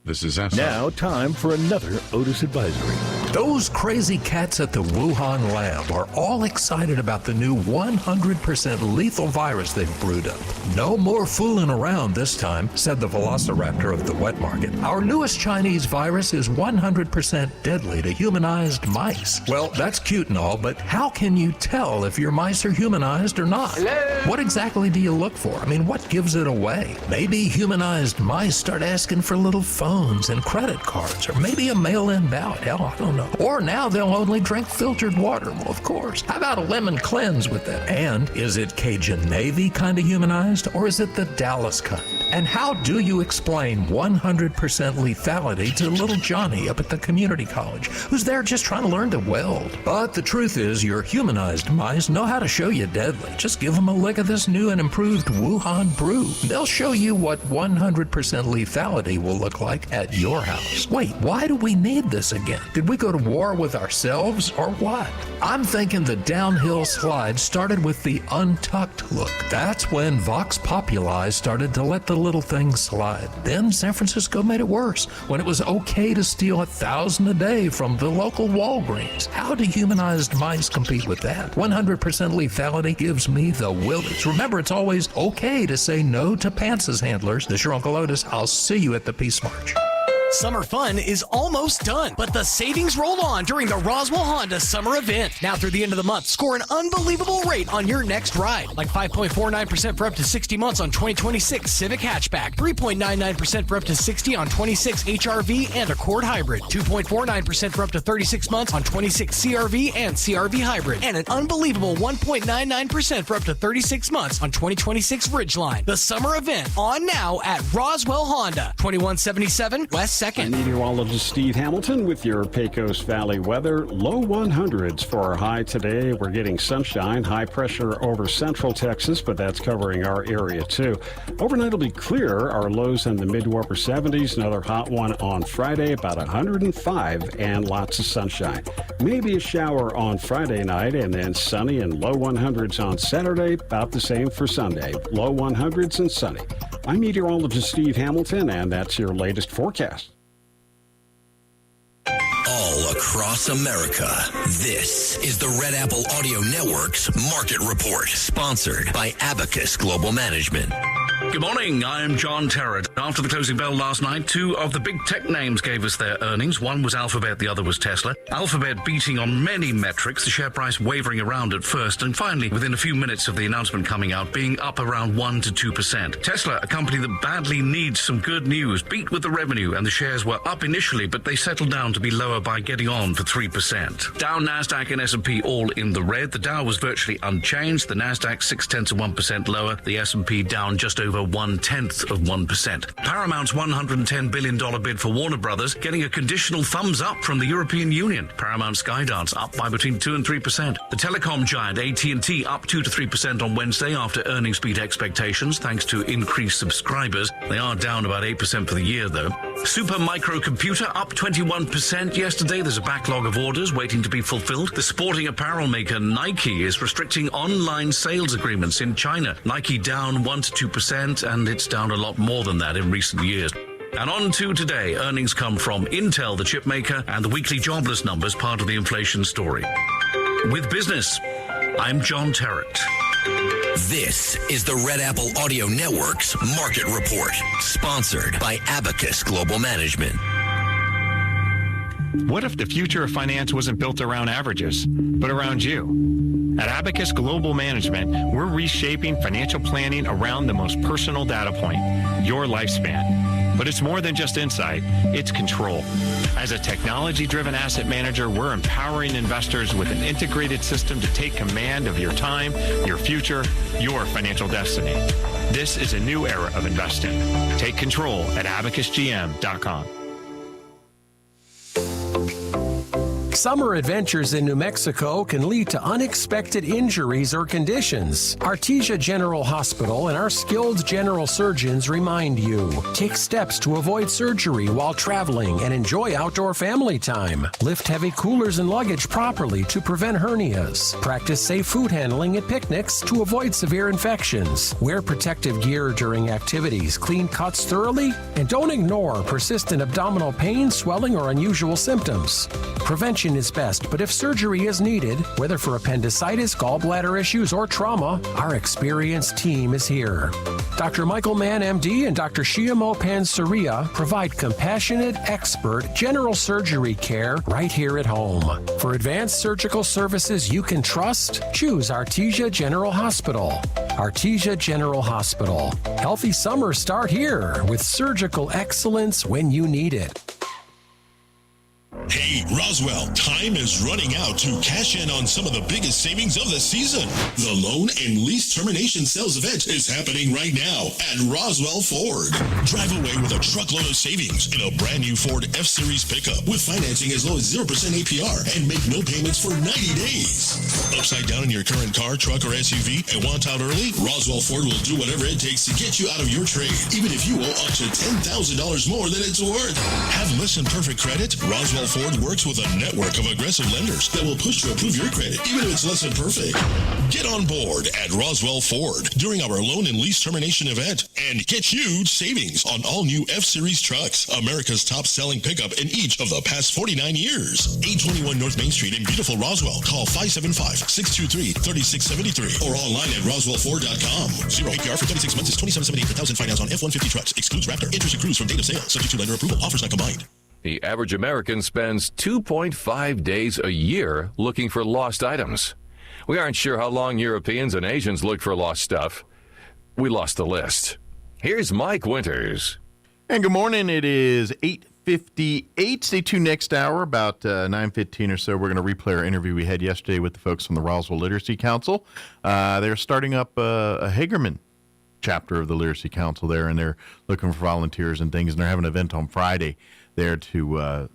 This is SRN. Now, time for another Otis Advisory. Those crazy cats at the Wuhan lab are all excited about the new 100% lethal virus they've brewed up. No more fooling around this time, said the velociraptor of the wet market. Our newest Chinese virus is 100% deadly to humanized mice. Well, that's cute and all, but how can you tell if your mice are humanized or not? Hello? What exactly do you look for? I mean, what gives it away? Maybe humanized mice start asking for little phones and credit cards, or maybe a mail-in ballot. Hell, I don't know. Or now they'll only drink filtered water. Well, of course. How about a lemon cleanse with that? And is it Cajun Navy kind of humanized, or is it the Dallas kind? And how do you explain 100% lethality to little Johnny up at the community college, who's there just trying to learn to weld? But the truth is, your humanized mice know how to show you deadly. Just give them a lick of this new and improved Wuhan brew. They'll show you what 100% lethality will look like at your house. Wait, why do we need this again? Did we go to war with ourselves or what? I'm thinking the downhill slide started with the untucked look. That's when Vox Populi started to let the little thing slide. Then San Francisco made it worse when it was okay to steal 1,000 a day from the local Walgreens. How do humanized mice compete with that? 100% lethality gives me the willies. Remember, it's always okay to say no to Pants's handlers. This is your Uncle Otis. I'll see you at the Peace March. Summer fun is almost done, but the savings roll on during the Roswell Honda Summer Event. Now through the end of the month, score an unbelievable rate on your next ride, like 5.49% for up to 60 months on 2026 Civic Hatchback, 3.99% for up to 60 on 26 HRV and Accord Hybrid, 2.49% for up to 36 months on 26 CRV and CRV Hybrid, and an unbelievable 1.99% for up to 36 months on 2026 Ridgeline. The Summer Event on now at Roswell Honda, 2177 West 2nd. I'm meteorologist Steve Hamilton with your Pecos Valley weather. Low 100s for our high today. We're getting sunshine, high pressure over central Texas, but that's covering our area too. Overnight will be clear. Our lows in the mid to upper 70s. Another hot one on Friday, about 105, and lots of sunshine. Maybe a shower on Friday night, and then sunny and low 100s on Saturday. About the same for Sunday. Low 100s and sunny. I'm meteorologist Steve Hamilton, and that's your latest forecast. All across America, this is the Red Apple Audio Network's Market Report, sponsored by Abacus Global Management. Good morning, I'm John Terrett. After the closing bell last night, two of the big tech names gave us their earnings. One was Alphabet, the other was Tesla. Alphabet beating on many metrics, the share price wavering around at first, and finally, within a few minutes of the announcement coming out, being up around 1 to 2%. Tesla, a company that badly needs some good news, beat with the revenue, and the shares were up initially, but they settled down to be lower by getting on for 3%. Dow, Nasdaq, and S&P all in the red. The Dow was virtually unchanged. The Nasdaq 0.6% lower. The S&P down just over 0.1%. Paramount's $110 billion bid for Warner Brothers getting a conditional thumbs up from the European Union. Paramount Skydance up by between 2 and 3%. The telecom giant AT&T up 2 to 3% on Wednesday after earnings beat expectations thanks to increased subscribers. They are down about 8% for the year, though. Super Microcomputer up 21% yesterday. There's a backlog of orders waiting to be fulfilled. The sporting apparel maker Nike is restricting online sales agreements in China. Nike down 1 to 2%, and it's down a lot more than that in recent years. And on to today, earnings come from Intel, the chip maker, and the weekly jobless numbers, part of the inflation story. With business, I'm John Terrett. This is the Red Apple Audio Network's Market Report, sponsored by Abacus Global Management. What if the future of finance wasn't built around averages, but around you? At Abacus Global Management, we're reshaping financial planning around the most personal data point, your lifespan. But it's more than just insight, it's control. As a technology-driven asset manager, we're empowering investors with an integrated system to take command of your time, your future, your financial destiny. This is a new era of investing. Take control at abacusgm.com. Summer adventures in New Mexico can lead to unexpected injuries or conditions. Artesia General Hospital and our skilled general surgeons remind you, take steps to avoid surgery while traveling and enjoy outdoor family time. Lift heavy coolers and luggage properly to prevent hernias. Practice safe food handling at picnics to avoid severe infections. Wear protective gear during activities. Clean cuts thoroughly, and don't ignore persistent abdominal pain, swelling, or unusual symptoms. Prevention is best, but if surgery is needed, whether for appendicitis, gallbladder issues, or trauma, our experienced team is here. Dr. Michael Mann, MD, and Dr. Shiamo Pansaria provide compassionate, expert general surgery care right here at home. For advanced surgical services you can trust, choose Artesia General Hospital. Artesia General Hospital. Healthy summers start here with surgical excellence when you need it. Hey, Roswell, time is running out to cash in on some of the biggest savings of the season. The loan and lease termination sales event is happening right now at Roswell Ford. Drive away with a truckload of savings in a brand new Ford F-Series pickup with financing as low as 0% APR and make no payments for 90 days. Upside down in your current car, truck, or SUV and want out early? Roswell Ford will do whatever it takes to get you out of your trade, even if you owe up to $10,000 more than it's worth. Have Listen Perfect credit? Roswell Ford works with a network of aggressive lenders that will push to approve your credit, even if it's less than perfect. Get on board at Roswell Ford during our loan and lease termination event and get huge savings on all new F-Series trucks, America's top-selling pickup in each of the past 49 years. 821 North Main Street in beautiful Roswell. Call 575-623-3673 or online at roswellford.com. 0 APR for 36 months is $27.78 per thousand finance on F-150 trucks. Excludes Raptor. Interest accrues from date of sale. Subject to lender approval. Offers not combined. The average American spends 2.5 days a year looking for lost items. We aren't sure how long Europeans and Asians look for lost stuff. We lost the list. Here's Mike Winters. And good morning. It is 8:58. Stay tuned next hour, about 9:15 or so. We're going to replay our interview we had yesterday with the folks from the Roswell Literacy Council. They're starting up a Hagerman chapter of the Literacy Council there, and they're looking for volunteers and things, and they're having an event on Friday there to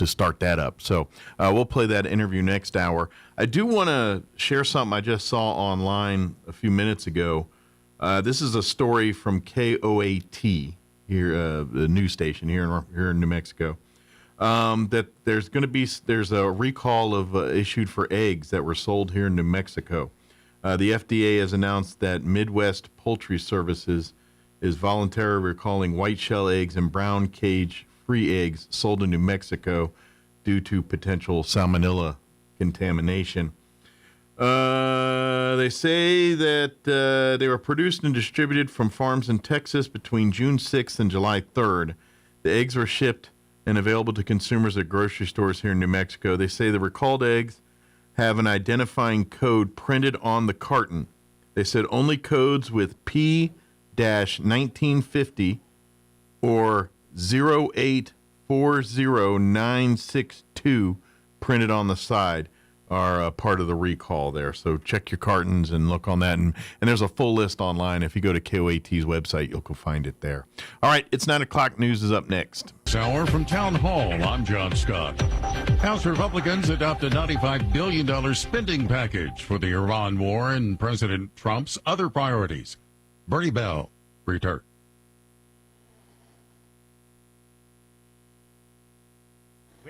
start that up. So we'll play that interview next hour. I do want to share something I just saw online a few minutes ago. This is a story from KOAT here, the news station here in New Mexico. That there's a recall of issued for eggs that were sold here in New Mexico. The FDA has announced that Midwest Poultry Services is voluntarily recalling white shell eggs and brown cage-free eggs sold in New Mexico due to potential salmonella contamination. They say that they were produced and distributed from farms in Texas between June 6th and July 3rd. The eggs were shipped and available to consumers at grocery stores here in New Mexico. They say the recalled eggs have an identifying code printed on the carton. They said only codes with P-1950 or 0840962 printed on the side are part of the recall there. So check your cartons and look on that. And there's a full list online. If you go to KOAT's website, you'll find it there. All right, it's 9 o'clock. News is up next. Hour from Town Hall, I'm John Scott. House Republicans adopt a $95 billion spending package for the Iran war and President Trump's other priorities. Bernie Bell, return.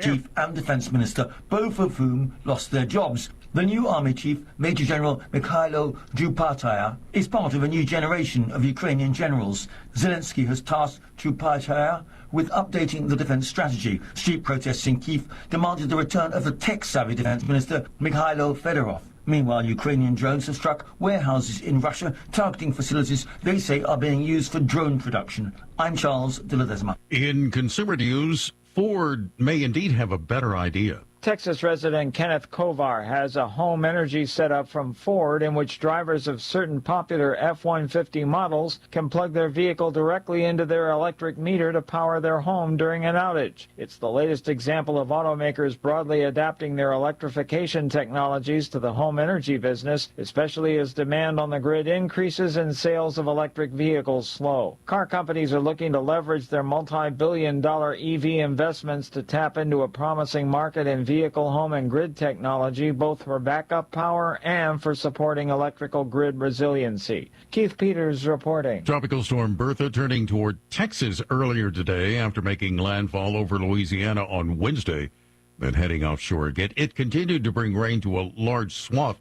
Chief and Defense Minister, both of whom lost their jobs. The new Army Chief, Major General Mikhailo Drupataya, is part of a new generation of Ukrainian generals. Zelensky has tasked Drupataya with updating the defense strategy. Street protests in Kyiv demanded the return of the tech-savvy Defense Minister, Mikhailo Fedorov. Meanwhile, Ukrainian drones have struck warehouses in Russia, targeting facilities they say are being used for drone production. I'm Charles de Ledesma. In consumer news, Ford may indeed have a better idea. Texas resident Kenneth Kovar has a home energy setup from Ford in which drivers of certain popular F-150 models can plug their vehicle directly into their electric meter to power their home during an outage. It's the latest example of automakers broadly adapting their electrification technologies to the home energy business, especially as demand on the grid increases and sales of electric vehicles slow. Car companies are looking to leverage their multi-billion-dollar EV investments to tap into a promising market in vehicle, home, and grid technology, both for backup power and for supporting electrical grid resiliency. Keith Peters reporting. Tropical storm Bertha turning toward Texas earlier today after making landfall over Louisiana on Wednesday, then heading offshore again. It continued to bring rain to a large swath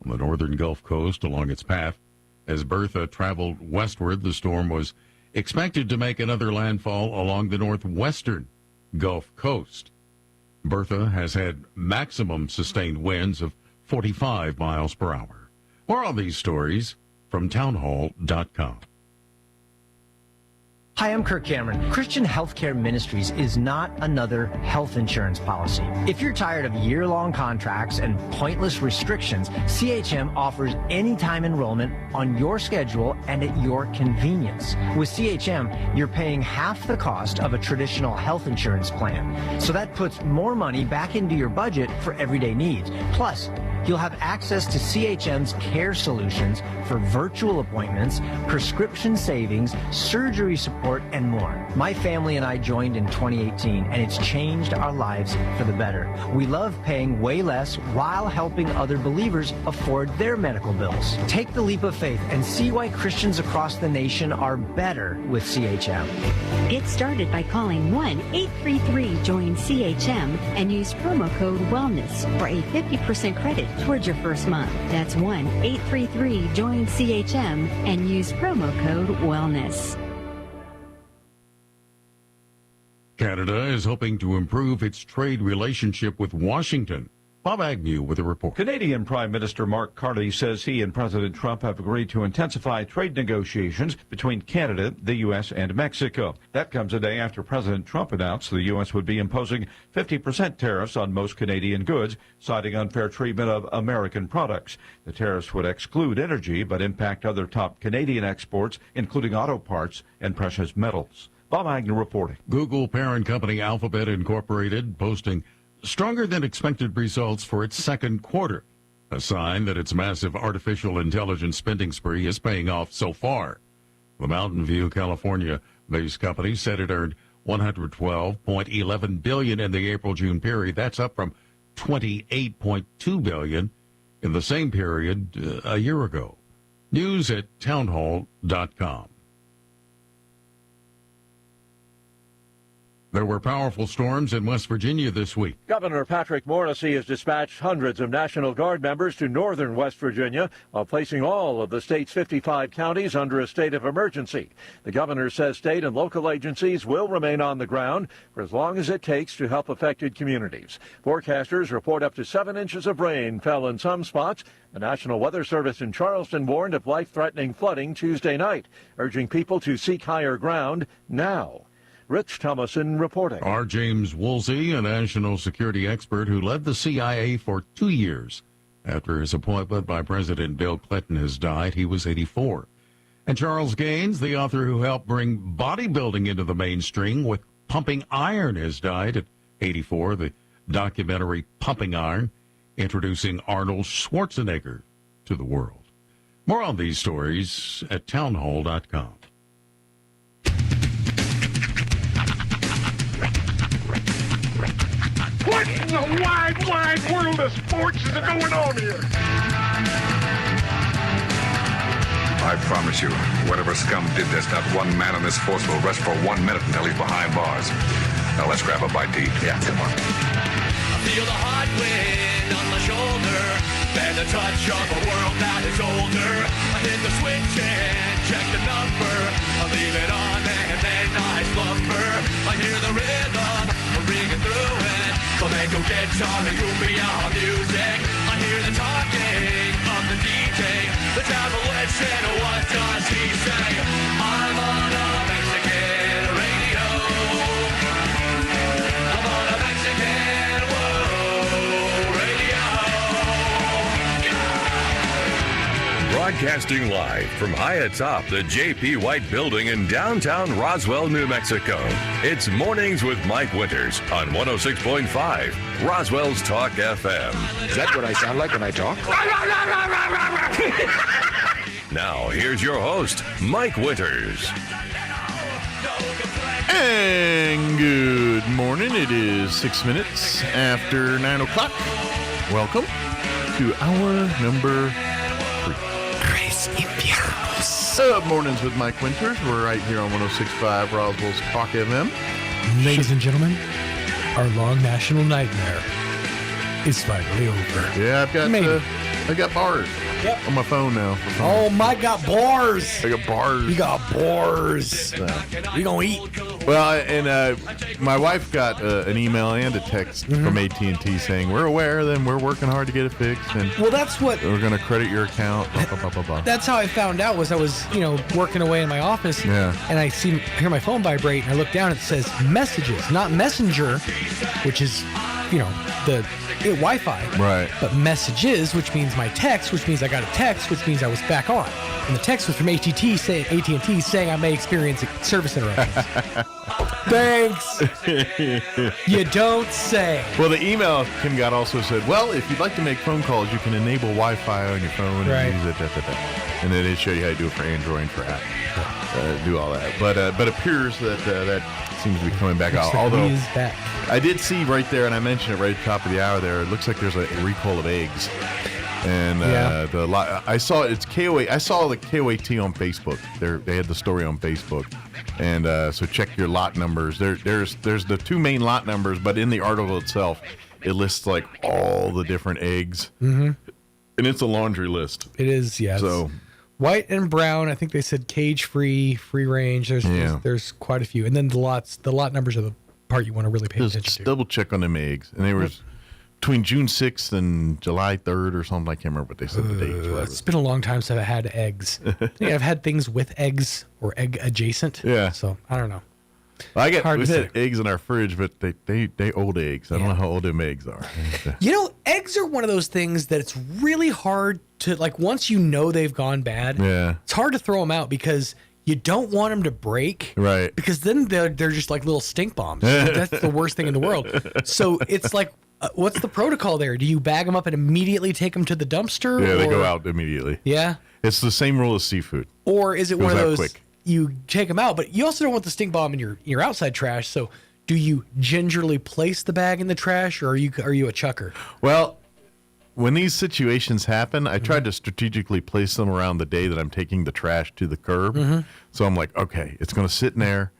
on the northern Gulf Coast along its path. As Bertha traveled westward, the storm was expected to make another landfall along the northwestern Gulf Coast. Bertha has had maximum sustained winds of 45 miles per hour. More on these stories from townhall.com. Hi, I'm Kirk Cameron. Christian Healthcare Ministries is not another health insurance policy. If you're tired of year-long contracts and pointless restrictions, CHM offers anytime enrollment on your schedule and at your convenience. With CHM, you're paying half the cost of a traditional health insurance plan. So that puts more money back into your budget for everyday needs. Plus, you'll have access to CHM's care solutions for virtual appointments, prescription savings, surgery support, and more. My family and I joined in 2018, and it's changed our lives for the better. We love paying way less while helping other believers afford their medical bills. Take the leap of faith and see why Christians across the nation are better with CHM. Get started by calling 1-833-JOIN-CHM and use promo code WELLNESS for a 50% credit towards your first month. That's 1-833-JOIN-CHM and use promo code WELLNESS. Canada is hoping to improve its trade relationship with Washington. Bob Agnew with a report. Canadian Prime Minister Mark Carney says he and President Trump have agreed to intensify trade negotiations between Canada, the U.S., and Mexico. That comes a day after President Trump announced the U.S. would be imposing 50% tariffs on most Canadian goods, citing unfair treatment of American products. The tariffs would exclude energy, but impact other top Canadian exports, including auto parts and precious metals. Bob Agnew reporting. Google parent company Alphabet Incorporated posting stronger than expected results for its second quarter, a sign that its massive artificial intelligence spending spree is paying off so far. The Mountain View, California-based company said it earned $112.11 billion in the April-June period. That's up from $28.2 billion in the same period a year ago. News at townhall.com. There were powerful storms in West Virginia this week. Governor Patrick Morrisey has dispatched hundreds of National Guard members to northern West Virginia while placing all of the state's 55 counties under a state of emergency. The governor says state and local agencies will remain on the ground for as long as it takes to help affected communities. Forecasters report up to 7 inches of rain fell in some spots. The National Weather Service in Charleston warned of life-threatening flooding Tuesday night, urging people to seek higher ground now. Rich Thomason reporting. R. James Woolsey, a national security expert who led the CIA for 2 years. After his appointment by President Bill Clinton has died, he was 84. And Charles Gaines, the author who helped bring bodybuilding into the mainstream with Pumping Iron, has died at 84. The documentary Pumping Iron, introducing Arnold Schwarzenegger to the world. More on these stories at townhall.com. What in the wide world of sports is going on here? I promise you, whatever scum did this, not one man in this force will rest for 1 minute until he's behind bars. Now let's grab a bite to eat. Yeah, come on. I feel the hot wind on my shoulder and the touch of a world that is older. I hit the switch and check the number. I leave it on and then I slumber. I hear the rhythm ringing through it. Flamenco guitar and cumbia music. I hear the talking of the DJ. The abolition, what does he say? I'm on a Mexican radio. I'm on a Mexican radio. Broadcasting live from high atop the J.P. White Building in downtown Roswell, New Mexico. It's Mornings with Mike Winters on 106.5 Roswell's Talk FM. Is that what I sound like when I talk? Now, here's your host, Mike Winters. And good morning. It is 6 minutes after 9 o'clock. Welcome to hour number 3. Sub Mornings with Mike Winters. We're right here on 106.5 Roswell's Talk FM. Ladies and gentlemen, our long national nightmare is finally over. Yeah, I got bars on my phone now. Oh, Mike got bars. I got bars. You got bars. You gonna eat? Well, and my wife got an email and a text from AT&T saying, we're aware of them, we're working hard to get it fixed, and well, that's what we're going to credit your account, blah, blah, blah, blah, blah. That's how I found out. Was I was working away in my office, and I hear my phone vibrate, and I look down, it says messages, not messenger, which is the Wi-Fi, right? But messages, which means my text, which means I got a text, which means I was back on. And the text was from AT&T saying I may experience service interruptions. Thanks. You don't say. Well, the email Kim got also said, well, if you'd like to make phone calls, you can enable Wi-Fi on your phone and use it. And then it showed you how to do it for Android and for Apple. Do all that. But it appears that that seems to be coming back out. Although I did see right there, and I mentioned it right at the top of the hour there, it looks like there's a recall of eggs. And I saw it's KOA. I saw the KOAT on Facebook. They had the story on Facebook, and so check your lot numbers. There's the 2 main lot numbers, but in the article itself, it lists like all the different eggs, and it's a laundry list. It is, yes. So white and brown. I think they said cage free, free range. There's quite a few, and then the lot numbers are the part you want to really pay attention to. Just double check on them eggs, and they were between June 6th and July 3rd or something. I can't remember what they said the dates were. It's been a long time since I've had eggs. I've had things with eggs or egg adjacent. Yeah. So I don't know. Well, we had eggs in our fridge, but they old eggs. I don't know how old them eggs are. Eggs are one of those things that it's really hard to, like, once they've gone bad, it's hard to throw them out because you don't want them to break. Right. Because then they're just like little stink bombs. That's the worst thing in the world. So it's like, what's the protocol there? Do you bag them up and immediately take them to the dumpster? Yeah, they go out immediately. Yeah. It's the same rule as seafood. Or is it one of those, quick. You take them out, but you also don't want the stink bomb in your outside trash. So do you gingerly place the bag in the trash, or are you a chucker? Well, when these situations happen, I tried to strategically place them around the day that I'm taking the trash to the curb. So I'm like, okay, it's going to sit in there.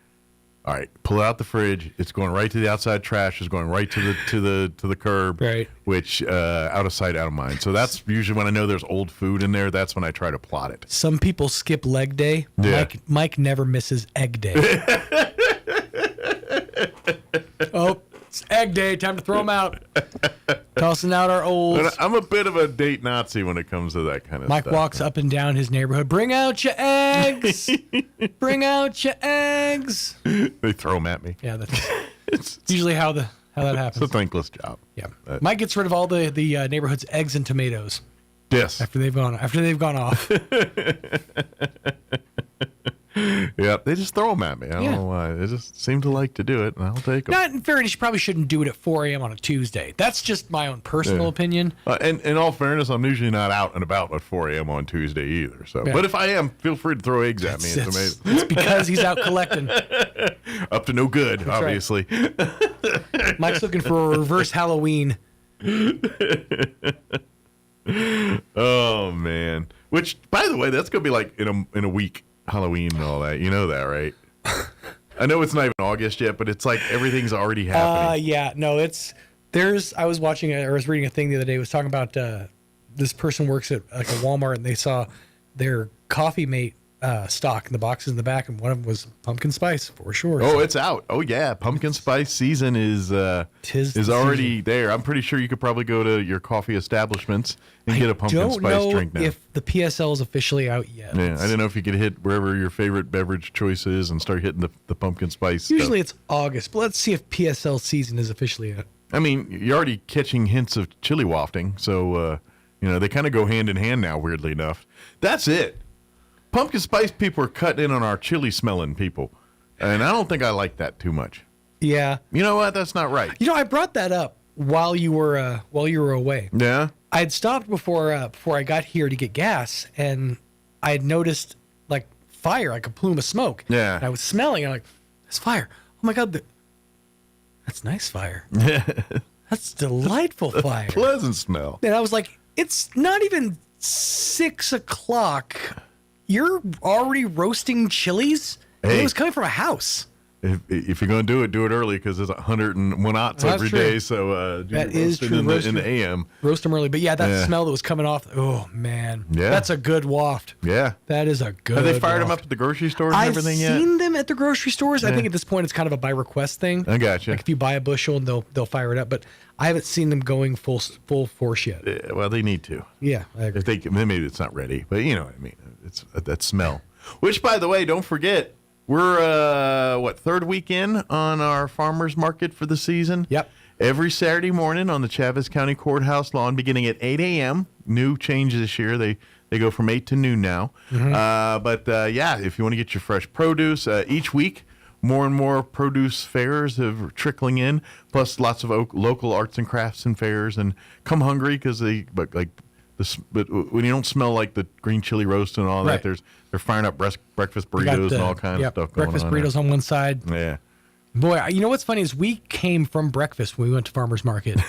All right, pull it out the fridge. It's going right to the outside trash. It's going right to the curb. Right. Which out of sight, out of mind. So that's usually when I know there's old food in there. That's when I try to plot it. Some people skip leg day. Yeah. Mike never misses egg day. Oh, it's egg day. Time to throw them out. Tossing out our olds. But I'm a bit of a date Nazi when it comes to that kind of Mike stuff. walks up and down his neighborhood. Bring out your eggs. Bring out your eggs. They throw them at me. Yeah, that's usually how that happens. It's a thankless job. Yeah. Mike gets rid of all the neighborhood's eggs and tomatoes. Yes. After they've gone off. Yeah, they just throw them at me. I don't know why. They just seem to like to do it, and I'll take them. Not in fairness, you probably shouldn't do it at 4 a.m. on a Tuesday. That's just my own personal opinion. And in all fairness, I'm usually not out and about at 4 a.m. on Tuesday either. So, Yeah. But if I am, feel free to throw eggs at me. It's amazing. It's because he's out collecting. Up to no good, That's obviously. Right. Mike's looking for a reverse Halloween. Oh man! Which, by the way, that's gonna be like in a week. Halloween and all that. You know that, right? I know it's not even August yet, but it's like everything's already happening. Yeah, no, I was reading a thing the other day. It was talking about this person works at like a Walmart, and they saw their Coffee Mate stock in the boxes in the back, and one of them was pumpkin spice for sure. Oh, it's out. Oh yeah, pumpkin spice season is already there. I'm pretty sure you could probably go to your coffee establishments and get a pumpkin spice drink now. If the PSL is officially out yet. Yeah, I don't know if you could hit wherever your favorite beverage choice is and start hitting the pumpkin spice. Usually it's August, but let's see if PSL season is officially out. I mean, you're already catching hints of chili wafting, so they kind of go hand in hand now. Weirdly enough, that's it. Pumpkin spice people are cutting in on our chili smelling people, and I don't think I like that too much. Yeah. You know what? That's not right. I brought that up while you were away. Yeah. I had stopped before I got here to get gas, and I had noticed like fire, like a plume of smoke. Yeah. And I was smelling. I'm like, "There's fire! Oh my god, that's nice fire. That's delightful fire. Pleasant smell." And I was like, "It's not even 6 o'clock. You're already roasting chilies?" Hey. It was coming from a house. If you're going to do it early because there's 101 knots every day. So that is true. In the AM. Roast them early. But yeah, that smell that was coming off. Oh, man. Yeah. That's a good waft. Yeah. That is a good Have they fired waft. them up at the grocery stores and everything yet? I've seen them at the grocery stores. Yeah. I think at this point it's kind of a by request thing. I got you. Like if you buy a bushel, and they'll fire it up. But I haven't seen them going full force yet. Yeah, well, they need to. Yeah, I agree. If maybe it's not ready, but you know what I mean. It's that smell. Which, by the way, don't forget, we're third weekend on our farmers market for the season. Yep. Every Saturday morning on the Chavez County Courthouse lawn, beginning at 8 a.m. New change this year. They go from 8 to noon now. Mm-hmm. But if you want to get your fresh produce, each week more and more produce fairs are trickling in. Plus lots of local arts and crafts and fairs. And come hungry because but when you don't smell like the green chili roast and all that, they're firing up breakfast burritos and all kinds of stuff going on. Breakfast burritos on one side. Yeah. Boy, you know what's funny is we came from breakfast when we went to farmers market,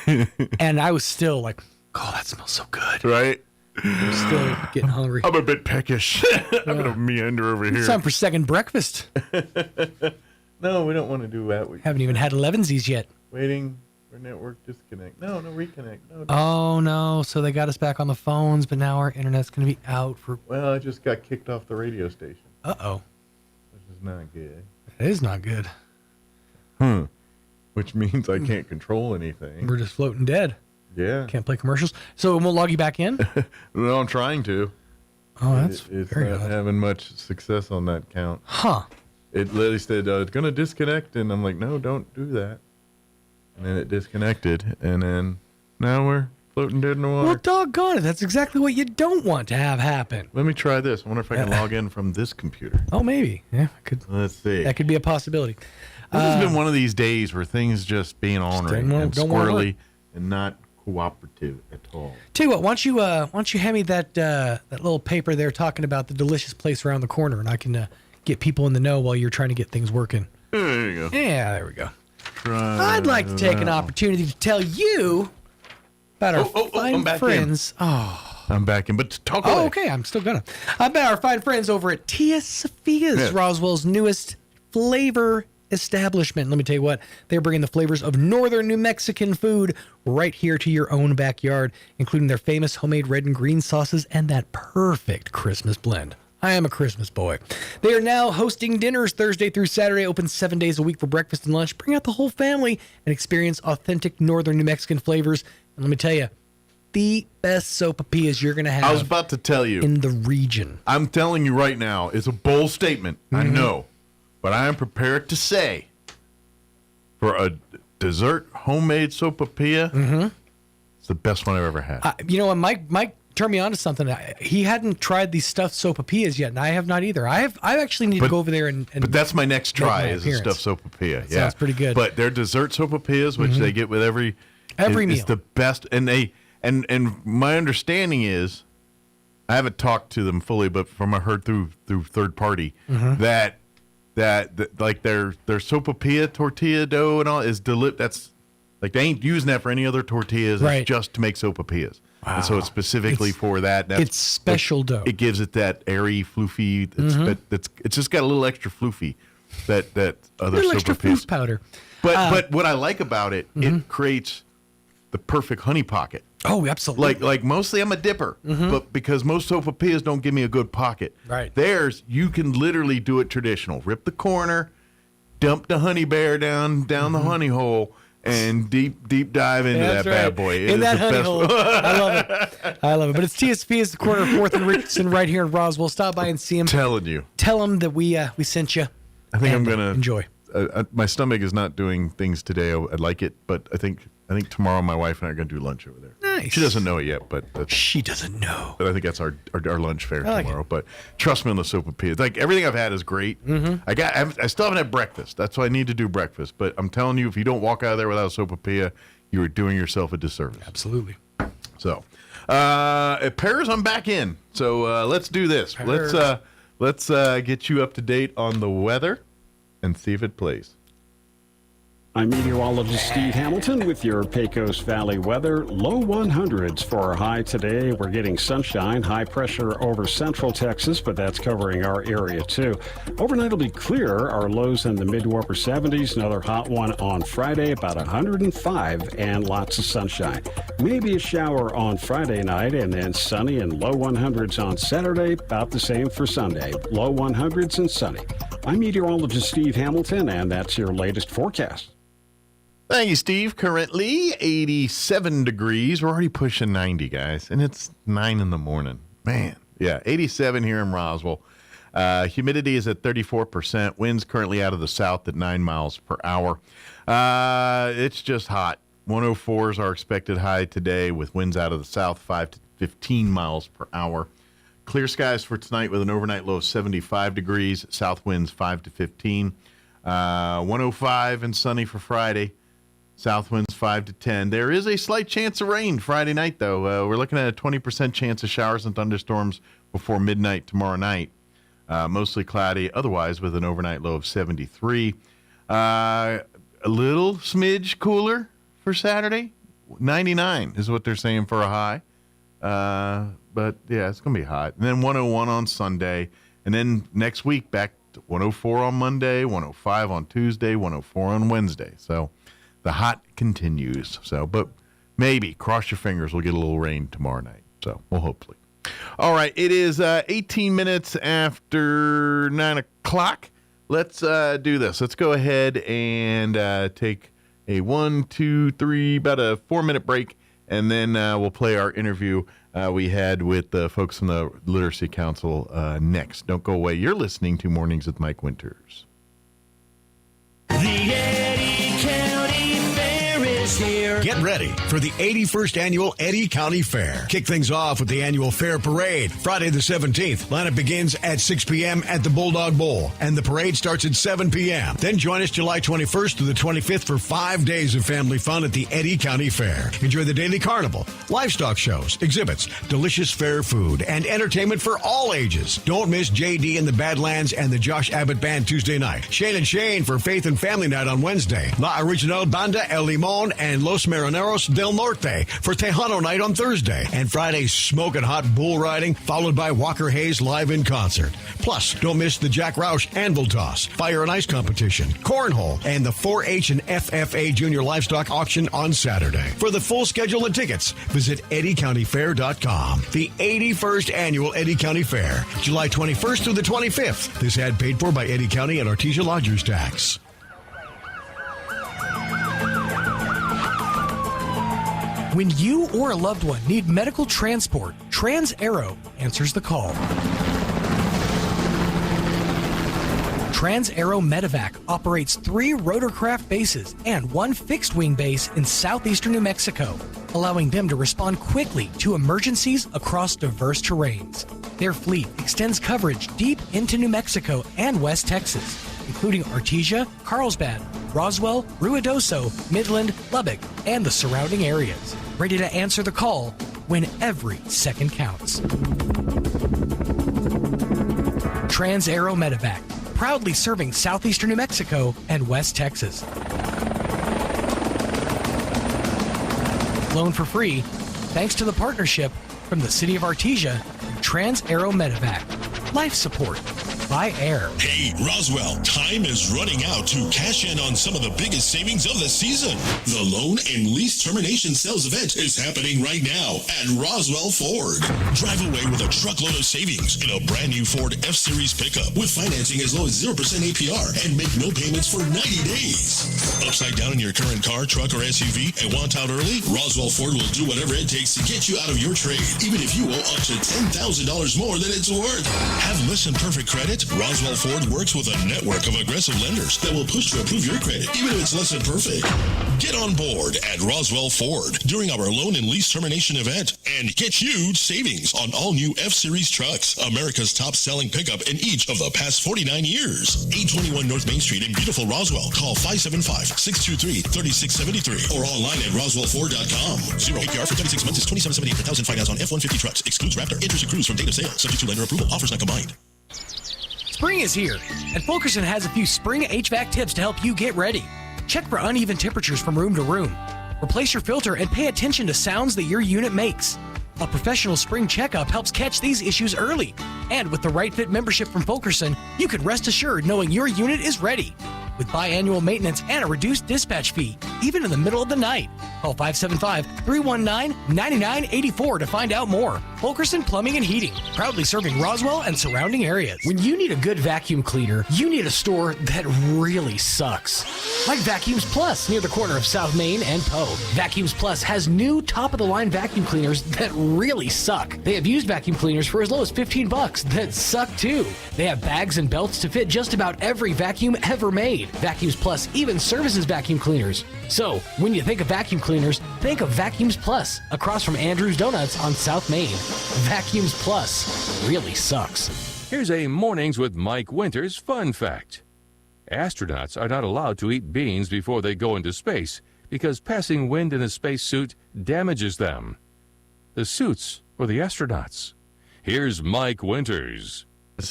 and I was still like, "Oh, that smells so good!" Right? I'm still getting hungry. I'm a bit peckish. I'm gonna meander over here. It's time for second breakfast. No, we don't want to do that. We haven't even had 11sies yet. Waiting for network disconnect. No, reconnect. No. Oh no! So they got us back on the phones, but now our internet's gonna be out for. Well, I just got kicked off the radio station. Uh-oh. Which is not good. It is not good. Which means I can't control anything. We're just floating dead. Yeah. Can't play commercials. So it won't log you back in? No, I'm trying to. Oh, that's it's very not odd. having much success on that count. Huh. It literally said, it's going to disconnect, and I'm like, no, don't do that. And then it disconnected, and then now we're floating dead in the water. Well, doggone it. That's exactly what you don't want to have happen. Let me try this. I wonder if I can log in from this computer. Oh, maybe. Yeah, I could. Let's see. That could be a possibility. This has been one of these days where things just being ornery and squirrely and not cooperative at all. Tell you what, why don't you hand me that little paper there talking about the delicious place around the corner, and I can get people in the know while you're trying to get things working. There you go. Yeah, there we go. I'd like to take an opportunity to tell you about our fine friends. I'm back in, but talk away. Oh, okay, I'm still gonna. About our fine friends over at Tia Sophia's, Roswell's newest flavor establishment. Let me tell you what, they're bringing the flavors of northern New Mexican food right here to your own backyard, including their famous homemade red and green sauces and that perfect Christmas blend. I am a Christmas boy. They are now hosting dinners Thursday through Saturday, open 7 days a week for breakfast and lunch. Bring out the whole family and experience authentic northern New Mexican flavors. And let me tell you, the best sopapillas you're going to have. I was about to tell you. In the region. I'm telling you right now, it's a bold statement. I know. But I am prepared to say, for a dessert homemade sopapilla, it's the best one I've ever had. You know what, Mike turned me on to something. He hadn't tried these stuffed sopapillas yet, and I have not either. I actually need to go over there and but that's my next try is a stuffed sopapilla. Yeah, sounds pretty good. But their dessert sopapillas, which they get with every meal, is the best. And they and my understanding is, I haven't talked to them fully, but from I heard through third party that like their sopapilla tortilla dough and all is that's like they ain't using that for any other tortillas. Right. It's just to make sopapillas. Wow. And so it's specifically for that. It's special dough. It gives it that airy, floofy. It's just got a little extra floofy that other little extra sopapillas. floof powder. But what I like about it, it creates the perfect honey pocket. Oh, absolutely. Like mostly I'm a dipper, but because most sopapillas don't give me a good pocket. Right. Theirs, you can literally do it traditional. Rip the corner, dump the honey bear down the honey hole, and deep dive into that bad boy. In that honey hole. I love it. But it's TSP is the corner of 4th and Richardson right here in Roswell. Stop by and see him. Telling you. Tell him that we sent you. I think I'm gonna enjoy. My stomach is not doing things today. I'd like it, but I think tomorrow my wife and I are going to do lunch over there. Nice. She doesn't know it yet, but she doesn't know. But I think that's our lunch fare tomorrow. But trust me on the sopapillas. Like everything I've had is great. I still haven't had breakfast. That's why I need to do breakfast. But I'm telling you, if you don't walk out of there without a sopapilla, you are doing yourself a disservice. Absolutely. So, at Paris, I'm back in. So let's do this. Paris. Let's get you up to date on the weather and see if it plays. I'm meteorologist Steve Hamilton with your Pecos Valley weather. Low 100s for our high today. We're getting sunshine, high pressure over central Texas, but that's covering our area too. Overnight will be clear. Our lows in the mid to upper 70s. Another hot one on Friday, about 105, and lots of sunshine. Maybe a shower on Friday night, and then sunny and low 100s on Saturday. About the same for Sunday. Low 100s and sunny. I'm meteorologist Steve Hamilton, and that's your latest forecast. Thank you, Steve. Currently 87 degrees. We're already pushing 90, guys, and it's 9 in the morning. Man, yeah, 87 here in Roswell. Humidity is at 34%. Winds currently out of the south at 9 miles per hour. It's just hot. 104 is our expected high today with winds out of the south 5 to 15 miles per hour. Clear skies for tonight with an overnight low of 75 degrees. South winds 5 to 15. 105 and sunny for Friday. South winds 5 to 10. There is a slight chance of rain Friday night, though. We're looking at a 20% chance of showers and thunderstorms before midnight tomorrow night. Mostly cloudy, otherwise with an overnight low of 73. A little smidge cooler for Saturday. 99 is what they're saying for a high. But, yeah, it's going to be hot. And then 101 on Sunday. And then next week, back to 104 on Monday, 105 on Tuesday, 104 on Wednesday. So the hot continues. So, but maybe, cross your fingers, we'll get a little rain tomorrow night. So, well, hopefully. All right, it is 18 minutes after 9 o'clock. Let's do this. Let's go ahead and take a 1, 2, 3, about a 4-minute break, and then we'll play our interview we had with the folks from the Literacy Council next. Don't go away. You're listening to Mornings with Mike Winters. The Eddy County Fair is here. Get ready for the 81st Annual Eddy County Fair. Kick things off with the annual fair parade. Friday the 17th. Lineup begins at 6 p.m. at the Bulldog Bowl, and the parade starts at 7 p.m. Then join us July 21st through the 25th for 5 days of family fun at the Eddy County Fair. Enjoy the daily carnival, livestock shows, exhibits, delicious fair food, and entertainment for all ages. Don't miss JD and the Badlands and the Josh Abbott Band Tuesday night. Shane and Shane for Faith and Family Night on Wednesday. La Original Banda El Limon and Los Marineros del Norte for Tejano Night on Thursday. And Friday's smoking hot bull riding, followed by Walker Hayes live in concert. Plus, don't miss the Jack Roush Anvil Toss, Fire and Ice Competition, Cornhole, and the 4-H and FFA Junior Livestock Auction on Saturday. For the full schedule and tickets, visit EddyCountyFair.com. The 81st Annual Eddy County Fair, July 21st through the 25th. This ad paid for by Eddy County and Artesia Lodgers Tax. When you or a loved one need medical transport, Trans-Aero answers the call. Trans-Aero Medevac operates 3 rotorcraft bases and 1 fixed-wing base in southeastern New Mexico, allowing them to respond quickly to emergencies across diverse terrains. Their fleet extends coverage deep into New Mexico and West Texas, including Artesia, Carlsbad, Roswell, Ruidoso, Midland, Lubbock, and the surrounding areas, ready to answer the call when every second counts. Trans-Aero Medevac, proudly serving southeastern New Mexico and West Texas. Flown for free, thanks to the partnership from the City of Artesia and Trans-Aero Medevac. Life support by air. Hey, Roswell, time is running out to cash in on some of the biggest savings of the season. The loan and lease termination sales event is happening right now at Roswell Ford. Drive away with a truckload of savings in a brand new Ford F-Series pickup with financing as low as 0% APR and make no payments for 90 days. Upside down in your current car, truck, or SUV and want out early? Roswell Ford will do whatever it takes to get you out of your trade, even if you owe up to $10,000 more than it's worth. Have listen perfect credit? Roswell Ford works with a network of aggressive lenders that will push to approve your credit, even if it's less than perfect. Get on board at Roswell Ford during our loan and lease termination event and get huge savings on all new F-Series trucks, America's top selling pickup in each of the past 49 years. 821 North Main Street in beautiful Roswell. Call 575-623-3673 or online at roswellford.com. 0 APR for 36 months is $27.78 per thousand finance on F-150 trucks. Excludes Raptor. Interest accrues from date of sale. Subject to lender approval. Offers not combined. Spring is here, and Fulkerson has a few spring HVAC tips to help you get ready. Check for uneven temperatures from room to room. Replace your filter and pay attention to sounds that your unit makes. A professional spring checkup helps catch these issues early. And with the right fit membership from Fulkerson, you can rest assured knowing your unit is ready. With biannual maintenance and a reduced dispatch fee, even in the middle of the night. Call 575-319-9984 to find out more. Fulkerson Plumbing and Heating, proudly serving Roswell and surrounding areas. When you need a good vacuum cleaner, you need a store that really sucks. Like Vacuums Plus near the corner of South Main and Poe. Vacuums Plus has new top-of-the-line vacuum cleaners that really suck. They have used vacuum cleaners for as low as $15 that suck too. They have bags and belts to fit just about every vacuum ever made. Vacuums Plus even services vacuum cleaners. So, when you think of vacuum cleaners, think of Vacuums Plus, across from Andrew's Donuts on South Main. Vacuums Plus really sucks. Here's a Mornings with Mike Winters fun fact. Astronauts are not allowed to eat beans before they go into space because passing wind in a spacesuit damages them. The suits for the astronauts. Here's Mike Winters.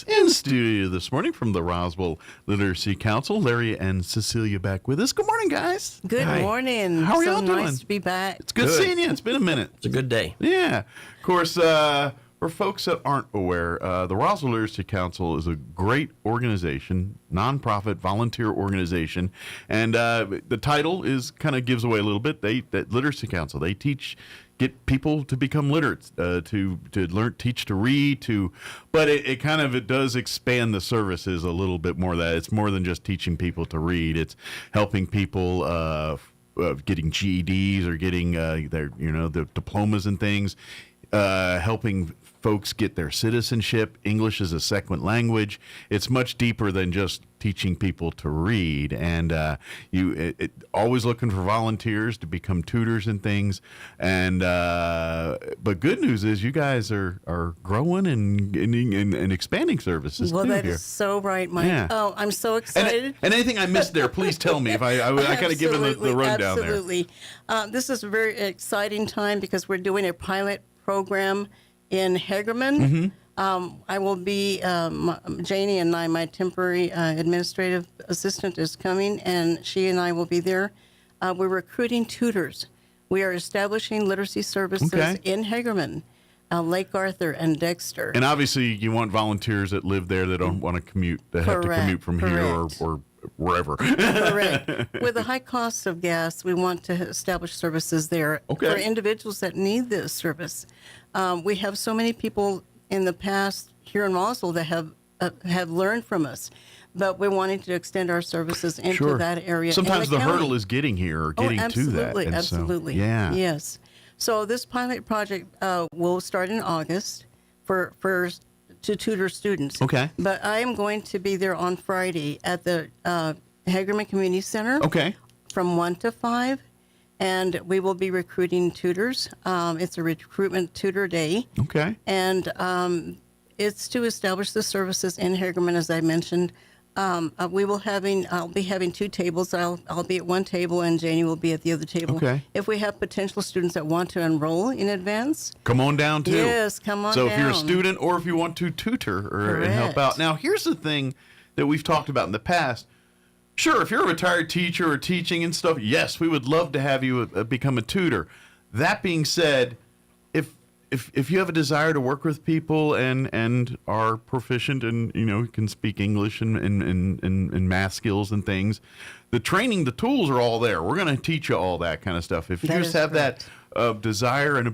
In studio this morning from the Roswell Literacy Council, Larry and Cecilia back with us. Good morning, guys. Good morning. How are y'all doing? Nice to be back. It's good seeing you. It's been a minute. It's a good day. Yeah. Of course, for folks that aren't aware, the Roswell Literacy Council is a great organization, nonprofit volunteer organization, and the title is kind of gives away a little bit. That Literacy Council, they get people to become literate, to learn, teach to read, but it does expand the services a little bit more. That it's more than just teaching people to read. It's helping people getting GEDs or getting their the diplomas and things, helping folks get their citizenship. English is a second language. It's much deeper than just teaching people to read, and always looking for volunteers to become tutors and things. And but good news is you guys are growing and expanding services. Well, too that here. is so right, Mike. Yeah. Oh, I'm so excited. And anything I missed there, please tell me. If I got to give them the rundown there. Absolutely. This is a very exciting time because we're doing a pilot program in Hagerman. Mm-hmm. I will be, Janie and I, my temporary administrative assistant is coming, and she and I will be there. We're recruiting tutors. We are establishing literacy services in Hagerman, Lake Arthur, and Dexter. And obviously, you want volunteers that live there that don't want to commute, that have to commute from here or wherever. Correct. With the high costs of gas, we want to establish services there for individuals that need this service. We have so many people in the past here in Roswell that have learned from us, but we're wanting to extend our services into that area. Sometimes the hurdle is getting here or getting to that. Absolutely. Yeah. Yes. So this pilot project will start in August to tutor students. Okay. But I am going to be there on Friday at the Hagerman Community Center. Okay. From 1 to 5. And we will be recruiting tutors. It's a recruitment tutor day. Okay. And it's to establish the services in Hagerman, as I mentioned. I'll be having 2 tables. I'll be at one table, and Janie will be at the other table. Okay. If we have potential students that want to enroll in advance, come on down too. Yes, come on down. So if you're a student or if you want to tutor and help out. Now, here's the thing that we've talked about in the past. Sure, if you're a retired teacher or teaching and stuff, yes, we would love to have you become a tutor. That being said, if you have a desire to work with people and are proficient and can speak English and math skills and things, the training, the tools are all there. We're going to teach you all that kind of stuff. If you just have that desire and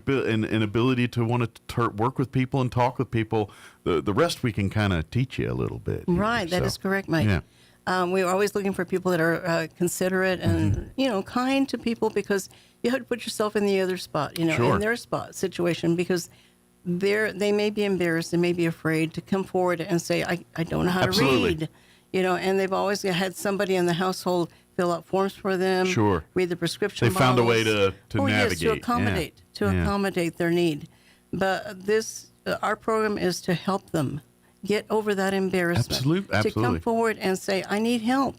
ability to want to work with people and talk with people, the rest we can kind of teach you a little bit. Right, that is correct, Mike. Yeah. We're always looking for people that are considerate and kind to people, because you have to put yourself in the other spot, in their situation, because they may be embarrassed, they may be afraid to come forward and say, I don't know how to read, and they've always had somebody in the household fill out forms for them, read the prescription. They found a way to Yes, navigate, to accommodate their need. But our program is to help them get over that embarrassment. Absolutely. To come forward and say, I need help,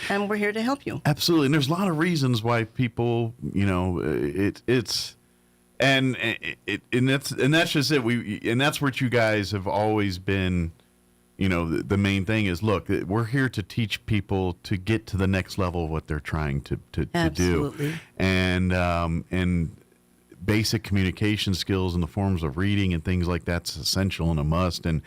and we're here to help you. Absolutely. And there's a lot of reasons why people, it's and that's just it. And that's what you guys have always been, the main thing is, look, we're here to teach people to get to the next level of what they're trying to do. And basic communication skills in the forms of reading and things like that's essential and a must. And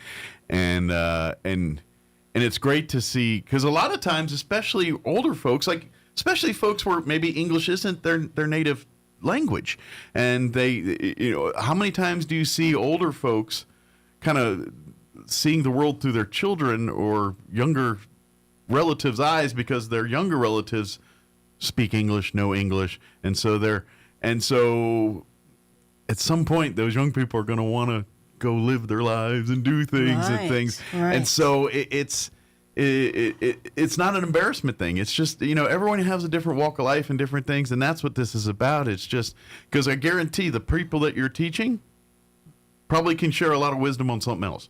it's great to see, because a lot of times, especially older folks, especially folks where maybe English isn't their native language, and they, how many times do you see older folks kind of seeing the world through their children or younger relatives' eyes, because their younger relatives speak English, know English, and so at some point those young people are going to want to go live their lives and do things and things. Right. And so it's not an embarrassment thing. It's just, everyone has a different walk of life and different things. And that's what this is about. It's just because I guarantee the people that you're teaching probably can share a lot of wisdom on something else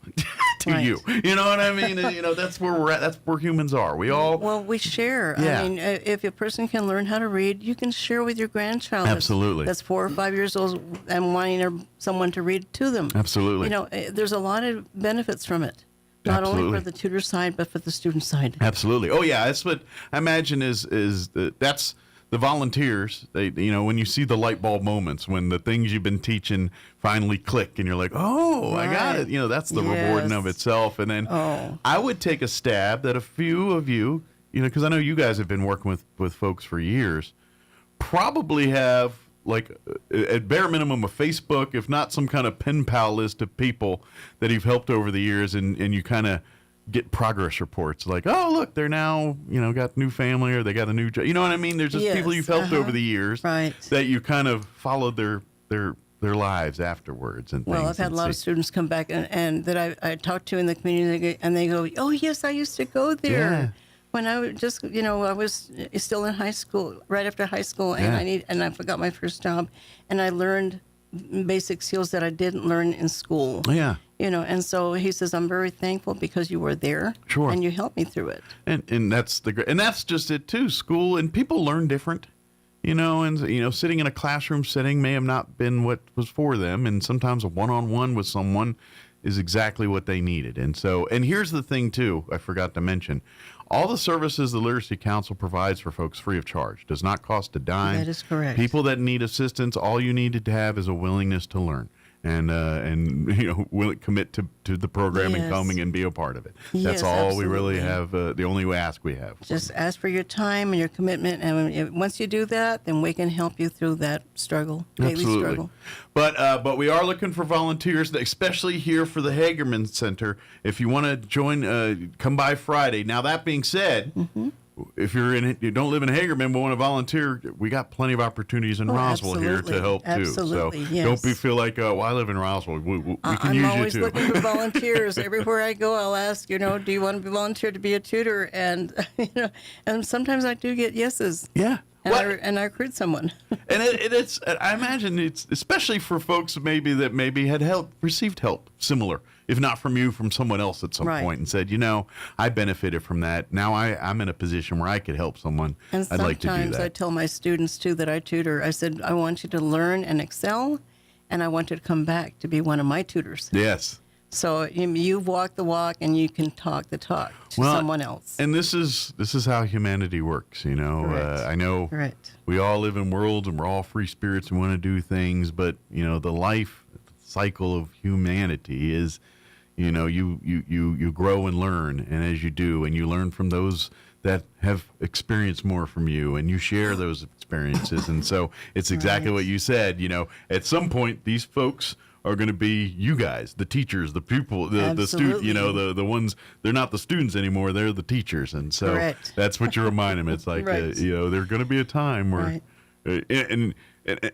to you. You know what I mean? That's where we're at. That's where humans are. We share. Yeah. I mean, if a person can learn how to read, you can share with your grandchild. Absolutely. That's 4 or 5 years old and wanting someone to read to them. Absolutely. There's a lot of benefits from it. Not only for the tutor side, but for the student side. Absolutely. Oh yeah, that's what I imagine that's the volunteers. They, when you see the light bulb moments, when the things you've been teaching finally click, and you're like, oh, right. I got it. That's the reward in of itself. And then I would take a stab that a few of you, because I know you guys have been working with folks for years, probably have, at bare minimum, a Facebook, if not some kind of pen pal list of people that you've helped over the years, and you kind of get progress reports like, oh, look, they're now, got new family, or they got a new job. You know what I mean? There's just people you've helped over the years that you kind of followed their lives afterwards and things. Well, I've had a lot of students come back and that I talked to in the community, and they go, oh, yes, I used to go there. Yeah. When I just, I was still in high school, right after high school, and I forgot my first job, and I learned basic skills that I didn't learn in school. Yeah. And so he says, I'm very thankful because you were there. Sure. And you helped me through it. And that's that's just it too. School, and people learn different, and sitting in a classroom setting may have not been what was for them, and sometimes a one-on-one with someone is exactly what they needed. And here's the thing too, I forgot to mention. all the services the Literacy Council provides for folks free of charge. Does not cost a dime. That is correct. People that need assistance, all you need to have is a willingness to learn. And will it commit to the program and coming and be a part of it. That's all absolutely. we really have. The only ask we have. Just ask for your time and your commitment, and once you do that, then we can help you through that struggle, daily struggle. But we are looking for volunteers, especially here for the Hagerman Center. If you want to join, come by Friday. Now that being said. If you don't live in Hagerman but want to volunteer, we got plenty of opportunities in Roswell here to help too. Absolutely, so yes. don't feel like, well, I live in Roswell. We can I'm use always you too. looking for volunteers. Everywhere I go, I'll ask, do you want to be volunteer to be a tutor? And and sometimes I do get yeses. Yeah. And I recruit someone. And it's I imagine it's especially for folks maybe that had received help similar, if not from you, from someone else at some point, and said, I benefited from that. Now I'm in a position where I could help someone. And I'd like to do that. sometimes I tell my students too that I tutor. I said, I want you to learn and excel, and I want you to come back to be one of my tutors. Yes. So you walk the walk, and you can talk the talk to someone else. And this is how humanity works, I know we all live in worlds and we're all free spirits and want to do things, but the life cycle of humanity is, you grow and learn, and as you do, and you learn from those that have experienced more from you, and you share those experiences, and so it's exactly what you said. At some point, these folks are going to be you guys, the teachers, the people, the student, the ones, they're not the students anymore, they're the teachers. And so that's what you remind them. It's like, there's going to be a time where, and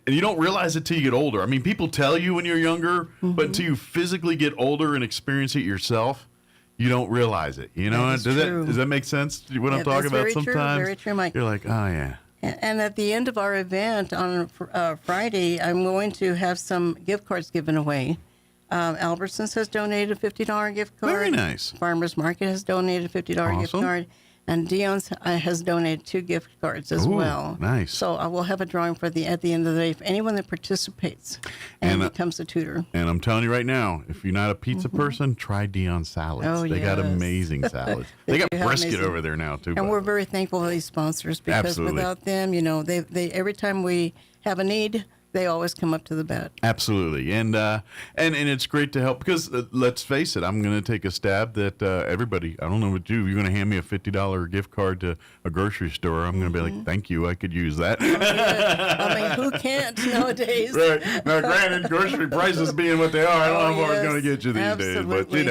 you don't realize it till you get older. I mean, people tell you when you're younger, but until you physically get older and experience it yourself, you don't realize it. Does that make sense? What I'm talking about sometimes? Very true, Mike. You're like, oh yeah. And at the end of our event on Friday, I'm going to have some gift cards given away. Albertsons has donated a $50 gift card. Very nice. Farmers Market has donated a $50 gift card. And Dion's has donated 2 gift cards as well. Nice. So I will have a drawing at the end of the day for anyone that participates and becomes a tutor. And I'm telling you right now, if you're not a pizza person, try Dion's salads. Oh, they got amazing salads. they got brisket over there now too. And we're very thankful for these sponsors because without them, they every time we have a need, they always come up to the bat. Absolutely, and it's great to help because let's face it, I'm going to take a stab that everybody. I don't know what you're going to hand me a $50 gift card to a grocery store. I'm going to be like, thank you, I could use that. I mean, who can't nowadays? Right now, granted, grocery prices being what they are, I don't know if I was going to get you these days, but it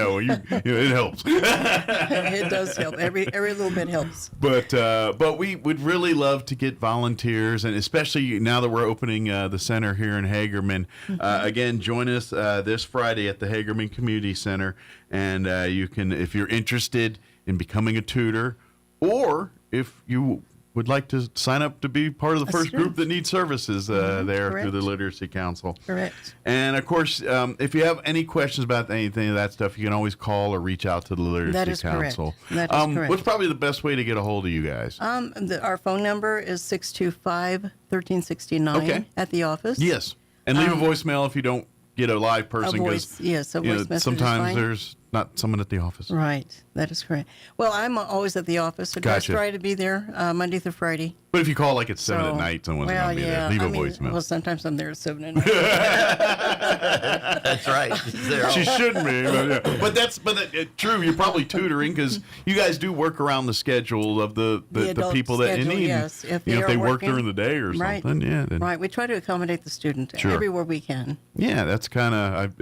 helps. It does help. Every little bit helps. But we would really love to get volunteers, and especially now that we're opening the center here in Hagerman. Again, join us this Friday at the Hagerman Community Center, and you can, if you're interested in becoming a tutor, or if you would like to sign up to be part of the first group that needs services there through the Literacy Council. Correct. And of course, if you have any questions about anything of that stuff, you can always call or reach out to the Literacy Council. That is correct. What's probably the best way to get a hold of you guys? Our phone number is 625-1369 at the office. Yes. And leave a voicemail if you don't get a live person, because sometimes there's not someone at the office. Right, that is correct. Well, I'm always at the office, so just try to be there Monday through Friday. But if you call like at 7 at night, someone's going to be there. Leave a voicemail. Well, sometimes I'm there at 7 at night. That's right. She shouldn't be, but that's true. You're probably tutoring because you guys do work around the schedule of the people that you need. Yes, if they work during the day or something, right. We try to accommodate the student everywhere we can. Yeah, that's kind of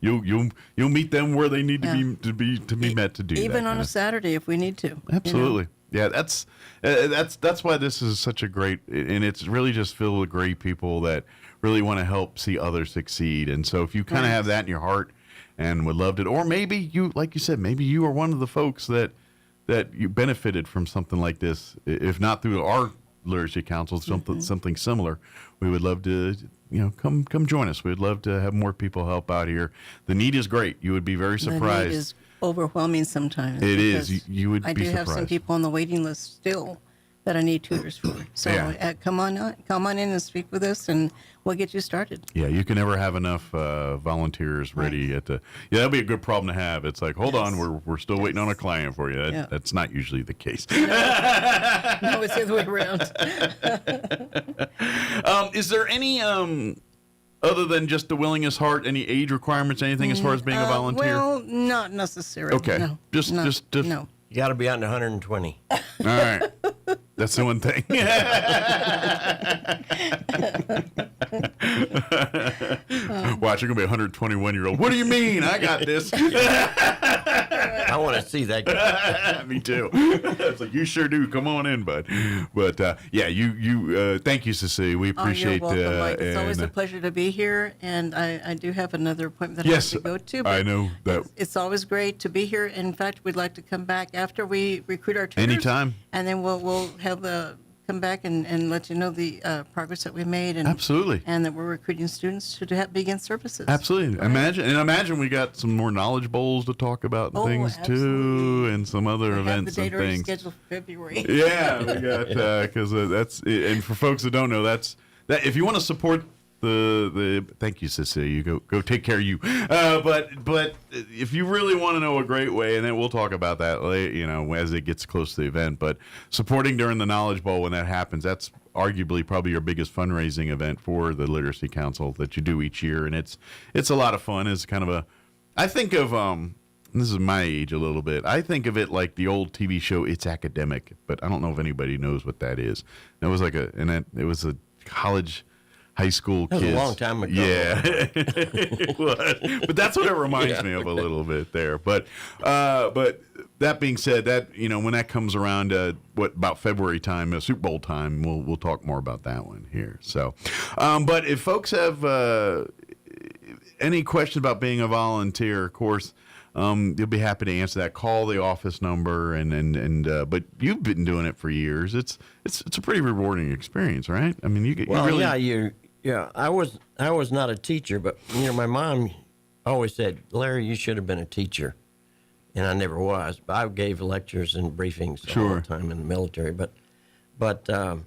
you'll meet them where they need to be met to do that. Even on a Saturday if we need to. Absolutely. Yeah, that's why this is such a great, and it's really just filled with great people that really want to help see others succeed. And so if you kind of have that in your heart and would love it, or maybe you, like you said, maybe you are one of the folks that you benefited from something like this, if not through our Literacy Council, something similar, we would love to, come join us. We'd love to have more people help out here. The need is great. You would be very surprised. The need is overwhelming sometimes. It is. You would be surprised. I do have some people on the waiting list still that I need tutors for. So come on in and speak with us, and we'll get you started. Yeah, you can never have enough volunteers ready at the. Yeah, that'd be a good problem to have. It's like, hold on, we're still waiting on a client for you. That's not usually the case. No, it's the other way around. Is there any other than just the willingest heart, any age requirements, anything as far as being a volunteer? Well, not necessarily. Okay, no. just no. You got to be under 120. All right. That's the one thing. Watch, you're going to be a 121-year-old. What do you mean? I got this. I want to see that guy. Me too. It's like, you sure do. Come on in, bud. But, you thank you, Cecilia. We appreciate you're welcome, Mike. It's always a pleasure to be here, and I do have another appointment that I have to go to. But I know that. It's always great to be here. In fact, we'd like to come back after we recruit our tutors. Anytime. And then we'll have come back and let you know the progress that we made. And, absolutely. And that we're recruiting students to begin services. Absolutely. Right. Imagine we got some more knowledge bowls to talk about and things too, and some other events the date and things. Scheduled for February. Yeah, we got because that's and for folks that don't know, that if you want to support the thank you, Cecilia. You go take care of you. But if you really want to know a great way, and then we'll talk about that later, as it gets close to the event. But supporting during the Knowledge Bowl when that happens, that's arguably probably your biggest fundraising event for the Literacy Council that you do each year, and it's a lot of fun. It's kind of I think of this is my age a little bit. I think of it like the old TV show It's Academic, but I don't know if anybody knows what that is. It was it was a college. High school kids. That was a long time ago. Yeah, it was. But that's what it reminds me of a little bit there. But that being said, that when that comes around, about February time, Super Bowl time, we'll talk more about that one here. So, but if folks have any questions about being a volunteer, of course. You'll be happy to answer that. Call the office number, but you've been doing it for years. It's a pretty rewarding experience, right? I mean, I was not a teacher, but my mom always said, Larry, you should have been a teacher, and I never was. But I gave lectures and briefings all the time in the military. But the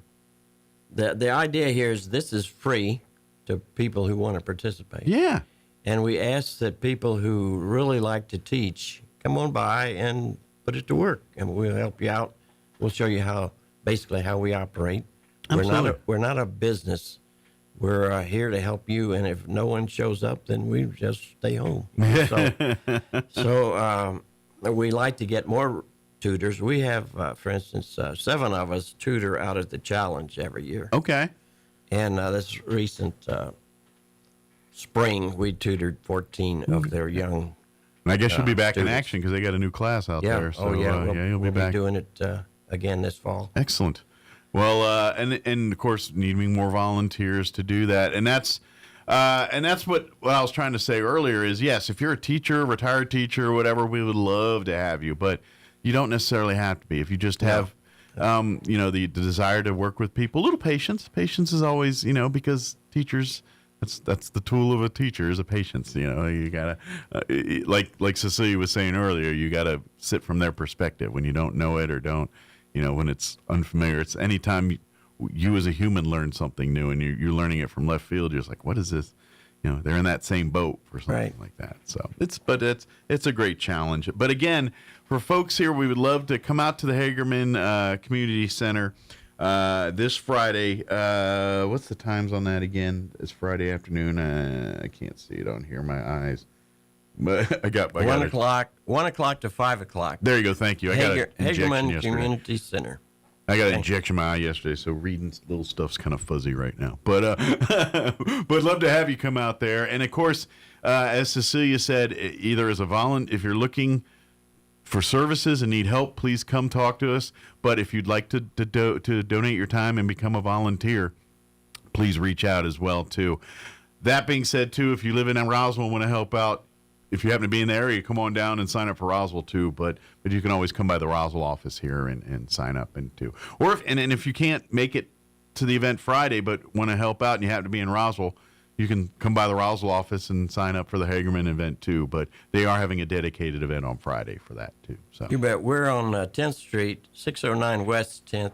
idea here is this is free to people who want to participate. Yeah. And we ask that people who really like to teach come on by and put it to work, and we'll help you out. We'll show you how we operate. Absolutely. We're not a business. We're here to help you, and if no one shows up, then we just stay home. So we like to get more tutors. We have, for instance, 7 of us tutor out at the Challenge every year. Okay. And this recent spring, we tutored 14 of their young. And I guess you'll be back students. in action because they got a new class out there. So, we'll be back. Doing it again this fall. Excellent. Well, and of course, needing more volunteers to do that, and that's what I was trying to say earlier is yes, if you're a teacher, retired teacher, or whatever, we would love to have you, but you don't necessarily have to be. If you just have, the desire to work with people, a little patience. Patience is always, because teachers. That's the tool of a teacher is a patience. You gotta, like Cecilia was saying earlier, you gotta sit from their perspective when you don't know it or don't, when it's unfamiliar. It's anytime you as a human learn something new and you're learning it from left field, you're just like, what is this? They're in that same boat for something like that. So it's a great challenge. But again, for folks here, we would love to come out to the Hagerman Community Center. This Friday, what's the times on that again? It's Friday afternoon. I can't see it on here, my eyes. But I got 1 o'clock to 5 o'clock. There you go. Thank you. I got an injection Hagerman yesterday. Community Center. I got an injection in my eye yesterday, so reading little stuff's kind of fuzzy right now. But but love to have you come out there. And of course, as Cecilia said, either as a volunteer, if you're looking for services and need help, please come talk to us. But if you'd like to donate your time and become a volunteer, please reach out as well too. That being said too, if you live in Roswell and want to help out, if you happen to be in the area, come on down and sign up for Roswell too. But you can always come by the Roswell office here and sign up and too. Or if you can't make it to the event Friday but want to help out and you happen to be in Roswell, you can come by the Roswell office and sign up for the Hagerman event too. But they are having a dedicated event on Friday for that too. So you bet. We're on 10th Street, 609 West 10th,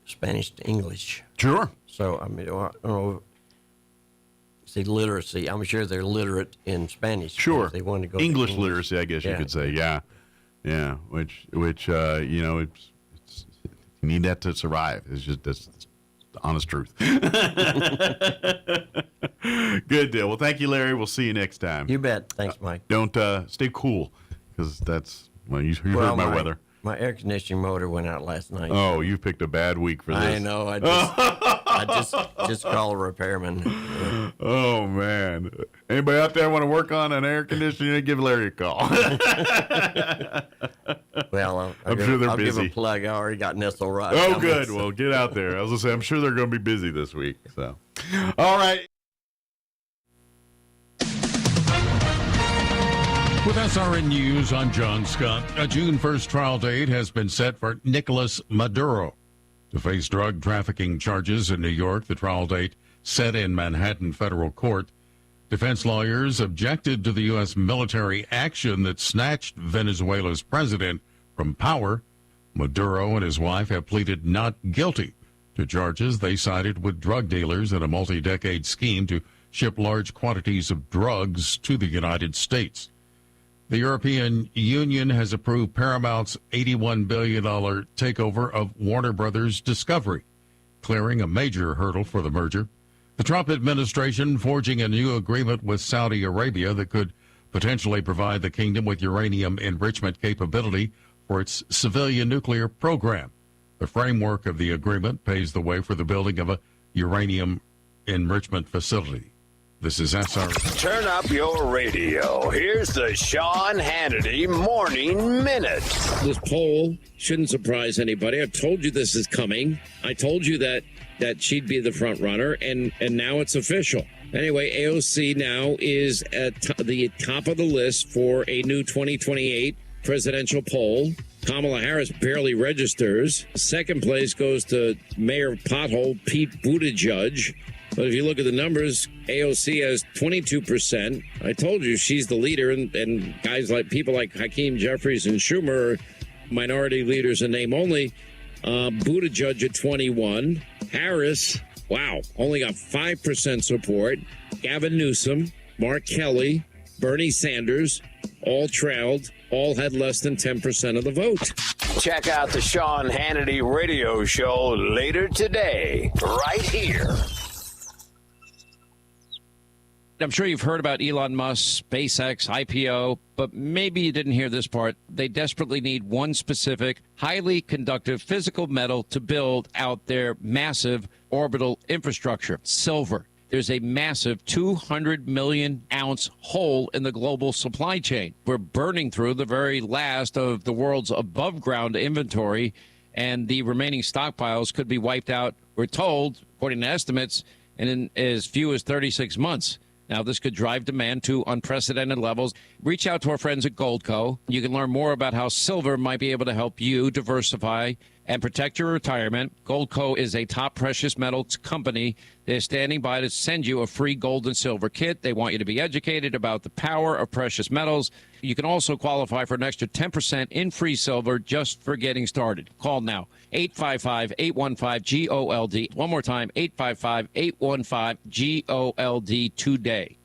Spanish to English. Sure. So, I mean, I don't know. See, literacy. I'm sure they're literate in Spanish. Sure. They want to go English to literacy, I guess you could say. Yeah. Yeah. Which you know, it's you need that to survive. It's just that's the honest truth. Good deal. Well, thank you, Larry. We'll see you next time. You bet. Thanks, Mike. Don't stay cool, because that's you heard my weather. My air conditioning motor went out last night. Oh, you picked a bad week for this. I know. I just called a repairman. Oh man! Anybody out there want to work on an air conditioner? Give Larry a call. Well, I'm sure they're I'll busy. give a plug. I already got Nestle right. Oh, good. Well, get out there. I was gonna say, I'm sure they're gonna be busy this week. So, all right. With SRN News, I'm John Scott. A June 1st trial date has been set for Nicolas Maduro. To face drug trafficking charges in New York, the trial date set in Manhattan federal court. Defense lawyers objected to the U.S. military action that snatched Venezuela's president from power. Maduro and his wife have pleaded not guilty to charges they cited with drug dealers in a multi-decade scheme to ship large quantities of drugs to the United States. The European Union has approved Paramount's $81 billion takeover of Warner Brothers Discovery, clearing a major hurdle for the merger. The Trump administration forging a new agreement with Saudi Arabia that could potentially provide the kingdom with uranium enrichment capability for its civilian nuclear program. The framework of the agreement paves the way for the building of a uranium enrichment facility. This is SR. Turn up your radio. Here's the Sean Hannity Morning Minute. This poll shouldn't surprise anybody. I told you this is coming. I told you that she'd be the front runner, and now it's official. Anyway, AOC now is at the top of the list for a new 2028 presidential poll. Kamala Harris barely registers. Second place goes to Mayor Pothole Pete Buttigieg. But if you look at the numbers, AOC has 22%. I told you she's the leader, and guys like people like Hakeem Jeffries and Schumer are minority leaders in name only. Buttigieg at 21. Harris, wow, only got 5% support. Gavin Newsom, Mark Kelly, Bernie Sanders, all trailed, all had less than 10% of the vote. Check out the Sean Hannity radio show later today, right here. I'm sure you've heard about Elon Musk, SpaceX, IPO, but maybe you didn't hear this part. They desperately need one specific, highly conductive physical metal to build out their massive orbital infrastructure, silver. There's a massive 200 million ounce hole in the global supply chain. We're burning through the very last of the world's above ground inventory, and the remaining stockpiles could be wiped out, we're told, according to estimates, in as few as 36 months. Now, this could drive demand to unprecedented levels. Reach out to our friends at Goldco. You can learn more about how silver might be able to help you diversify and protect your retirement. Goldco is a top precious metals company. They're standing by to send you a free gold and silver kit. They want you to be educated about the power of precious metals. You can also qualify for an extra 10% in free silver just for getting started. Call now, 855-815-GOLD. One more time, 855-815-GOLD today.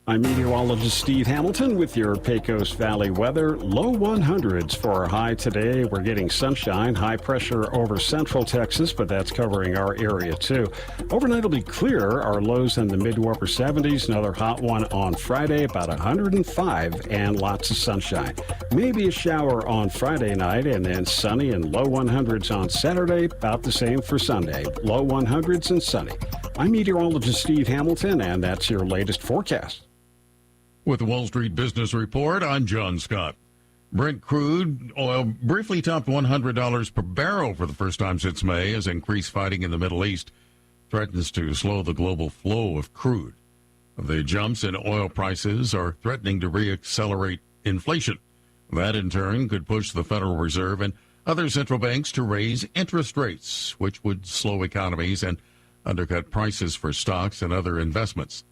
I'm meteorologist Steve Hamilton with your Pecos Valley weather. Low 100s for our high today. We're getting sunshine, high pressure over central Texas, but that's covering our area too. Overnight will be clear. Our lows in the mid to upper 70s. Another hot one on Friday, about 105, and lots of sunshine. Maybe a shower on Friday night, and then sunny and low 100s on Saturday. About the same for Sunday. Low 100s and sunny. I'm meteorologist Steve Hamilton, and that's your latest forecast. With the Wall Street Business Report, I'm John Scott. Brent crude oil briefly topped $100 per barrel for the first time since May as increased fighting in the Middle East threatens to slow the global flow of crude. The jumps in oil prices are threatening to reaccelerate inflation. That, in turn, could push the Federal Reserve and other central banks to raise interest rates, which would slow economies and undercut prices for stocks and other investments.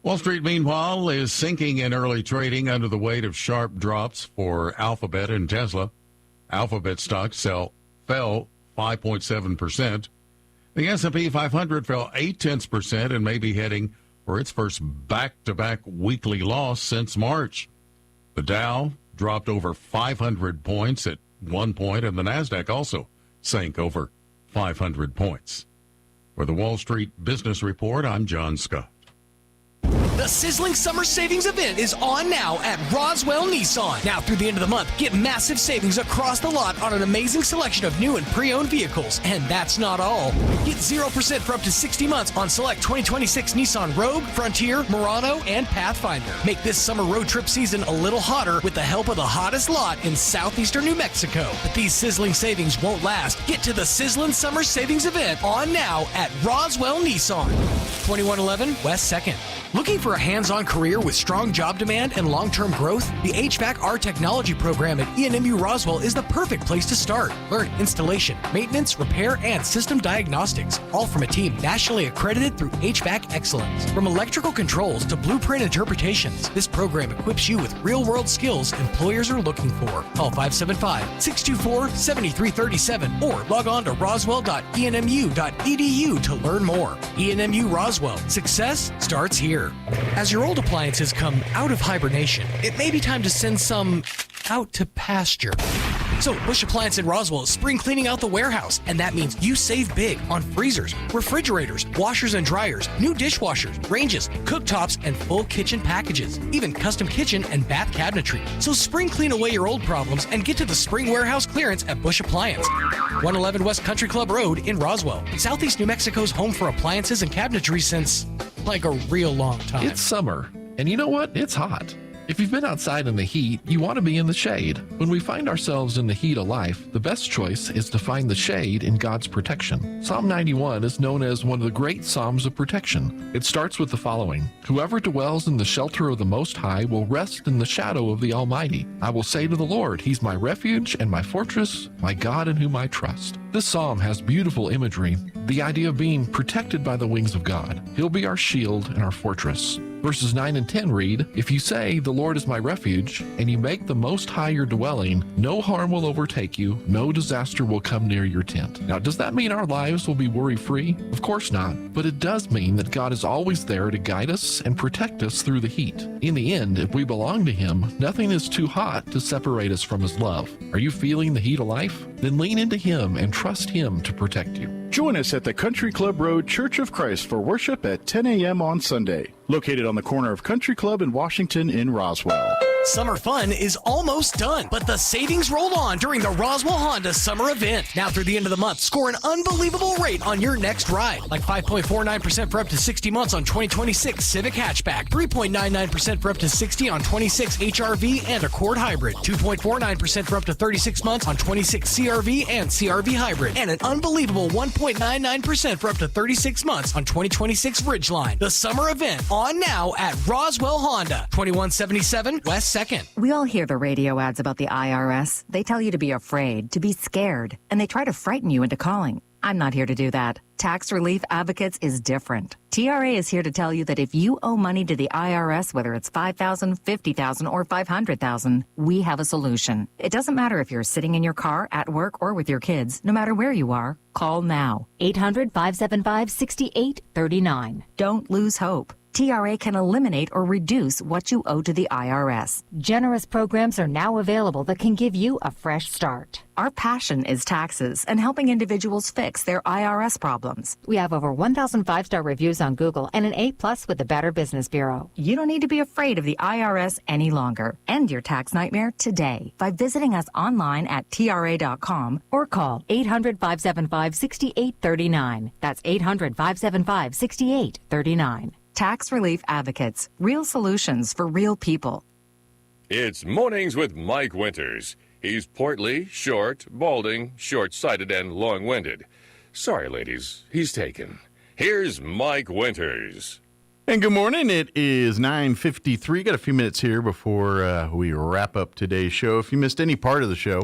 Wall Street, meanwhile, is sinking in early trading under the weight of sharp drops for Alphabet and Tesla. Alphabet stocks fell 5.7%. The S&P 500 fell 0.8% and may be heading for its first back-to-back weekly loss since March. The Dow dropped over 500 points at one point, and the Nasdaq also sank over 500 points. For the Wall Street Business Report, I'm John Scott. The sizzling summer savings event is on now at Roswell Nissan. Now through the end of the month, get massive savings across the lot on an amazing selection of new and pre-owned vehicles. And that's not all. Get 0% for up to 60 months on select 2026 Nissan Rogue, Frontier, Murano, and Pathfinder. Make this summer road trip season a little hotter with the help of the hottest lot in southeastern New Mexico. But these sizzling savings won't last. Get to the sizzling summer savings event on now at Roswell Nissan. 2111 West 2nd. Looking for a hands-on career with strong job demand and long-term growth? The HVAC R Technology program at ENMU Roswell is the perfect place to start. Learn installation, maintenance, repair, and system diagnostics, all from a team nationally accredited through HVAC excellence. From electrical controls to blueprint interpretations, this program equips you with real-world skills employers are looking for. Call 575-624-7337 or log on to roswell.enmu.edu to learn more. ENMU Roswell. Success starts here. As your old appliances come out of hibernation, it may be time to send some out to pasture. So Bush Appliance in Roswell is spring cleaning out the warehouse, and that means you save big on freezers, refrigerators, washers and dryers, new dishwashers, ranges, cooktops, and full kitchen packages, even custom kitchen and bath cabinetry. So spring clean away your old problems and get to the spring warehouse clearance at Bush Appliance. 111 West Country Club Road in Roswell, Southeast New Mexico's home for appliances and cabinetry since like a real long time. It's summer, and you know what? It's hot. If you've been outside in the heat, you want to be in the shade. When we find ourselves in the heat of life, the best choice is to find the shade in God's protection. Psalm 91 is known as one of the great Psalms of protection. It starts with the following: Whoever dwells in the shelter of the Most High will rest in the shadow of the Almighty. I will say to the Lord, He's my refuge and my fortress, my God in whom I trust. This psalm has beautiful imagery, the idea of being protected by the wings of God. He'll be our shield and our fortress. Verses 9 and 10 read, If you say, The Lord is my refuge, and you make the Most High your dwelling, no harm will overtake you, no disaster will come near your tent. Now, does that mean our lives will be worry-free? Of course not, but it does mean that God is always there to guide us and protect us through the heat. In the end, if we belong to Him, nothing is too hot to separate us from His love. Are you feeling the heat of life? Then lean into Him and trust Him to protect you. Join us at the Country Club Road Church of Christ for worship at 10 a.m. on Sunday, located on the corner of Country Club and Washington in Roswell. Summer fun is almost done, but the savings roll on during the Roswell Honda Summer Event. Now through the end of the month, score an unbelievable rate on your next ride, like 5.49% for up to 60 months on 2026 Civic Hatchback, 3.99% for up to 60 on 26 HRV and Accord Hybrid, 2.49% for up to 36 months on 26 CRV and CRV Hybrid, and an unbelievable 1.99% for up to 36 months on 2026 Ridgeline. The Summer Event on now at Roswell Honda, 2177 West 2nd. We all hear the radio ads about the IRS. They tell you to be afraid, to be scared, and they try to frighten you into calling. I'm not here to do that. Tax Relief Advocates is different. TRA is here to tell you that if you owe money to the IRS, whether it's $5,000, $50,000, or $500,000, we have a solution. It doesn't matter if you're sitting in your car, at work, or with your kids. No matter where you are, call now. 800-575-6839. Don't lose hope. TRA can eliminate or reduce what you owe to the IRS. Generous programs are now available that can give you a fresh start. Our passion is taxes and helping individuals fix their IRS problems. We have over 1,000 5-star reviews on Google and an A+ with the Better Business Bureau. You don't need to be afraid of the IRS any longer. End your tax nightmare today by visiting us online at TRA.com or call 800-575-6839. That's 800-575-6839. Tax Relief Advocates. Real solutions for real people. It's Mornings with Mike Winters. He's portly, short, balding, short-sighted, and long-winded. Sorry, ladies, he's taken. Here's Mike Winters. And good morning. It is 9:53. Got a few minutes here before we wrap up today's show. If you missed any part of the show,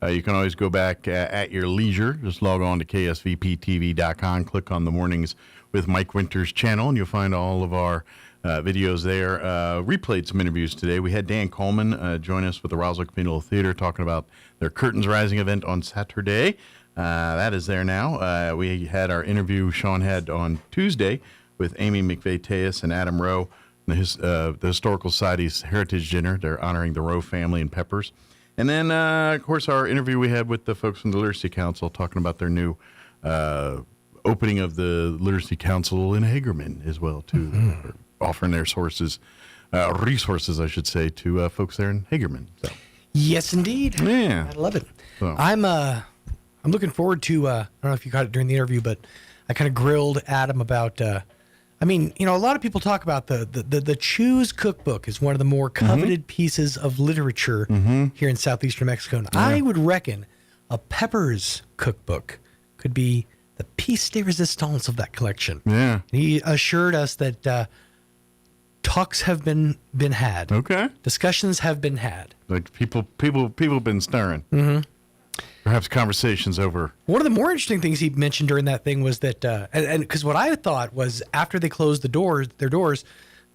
you can always go back at your leisure. Just log on to ksvptv.com, click on the Mornings with Mike Winters channel, and you'll find all of our videos there. Replayed some interviews today. We had Dan Coleman join us with the Roswell Communal Theater talking about their Curtains Rising event on Saturday. That is there now. We had our interview Sean had on Tuesday with Amy McVeigh-Teas and Adam Rowe, the Historical Society's Heritage Dinner. They're honoring the Rowe family in Peppers. And then, of course, our interview we had with the folks from the Literacy Council talking about their new opening of the Literacy Council in Hagerman as well, too, offering their resources, I should say, to folks there in Hagerman. So. Yes, indeed. Yeah. I love it. So. I'm looking forward to, I don't know if you got it during the interview, but I kind of grilled Adam about, a lot of people talk about the Choose cookbook is one of the more coveted pieces of literature here in southeastern Mexico. And I would reckon a Peppers cookbook could be the piece de resistance of that collection. Yeah. He assured us that talks have been had. Okay. Discussions have been had. Like people have been stirring. Mm-hmm. Perhaps conversations over. One of the more interesting things he mentioned during that thing was that, and because what I thought was after they closed their doors,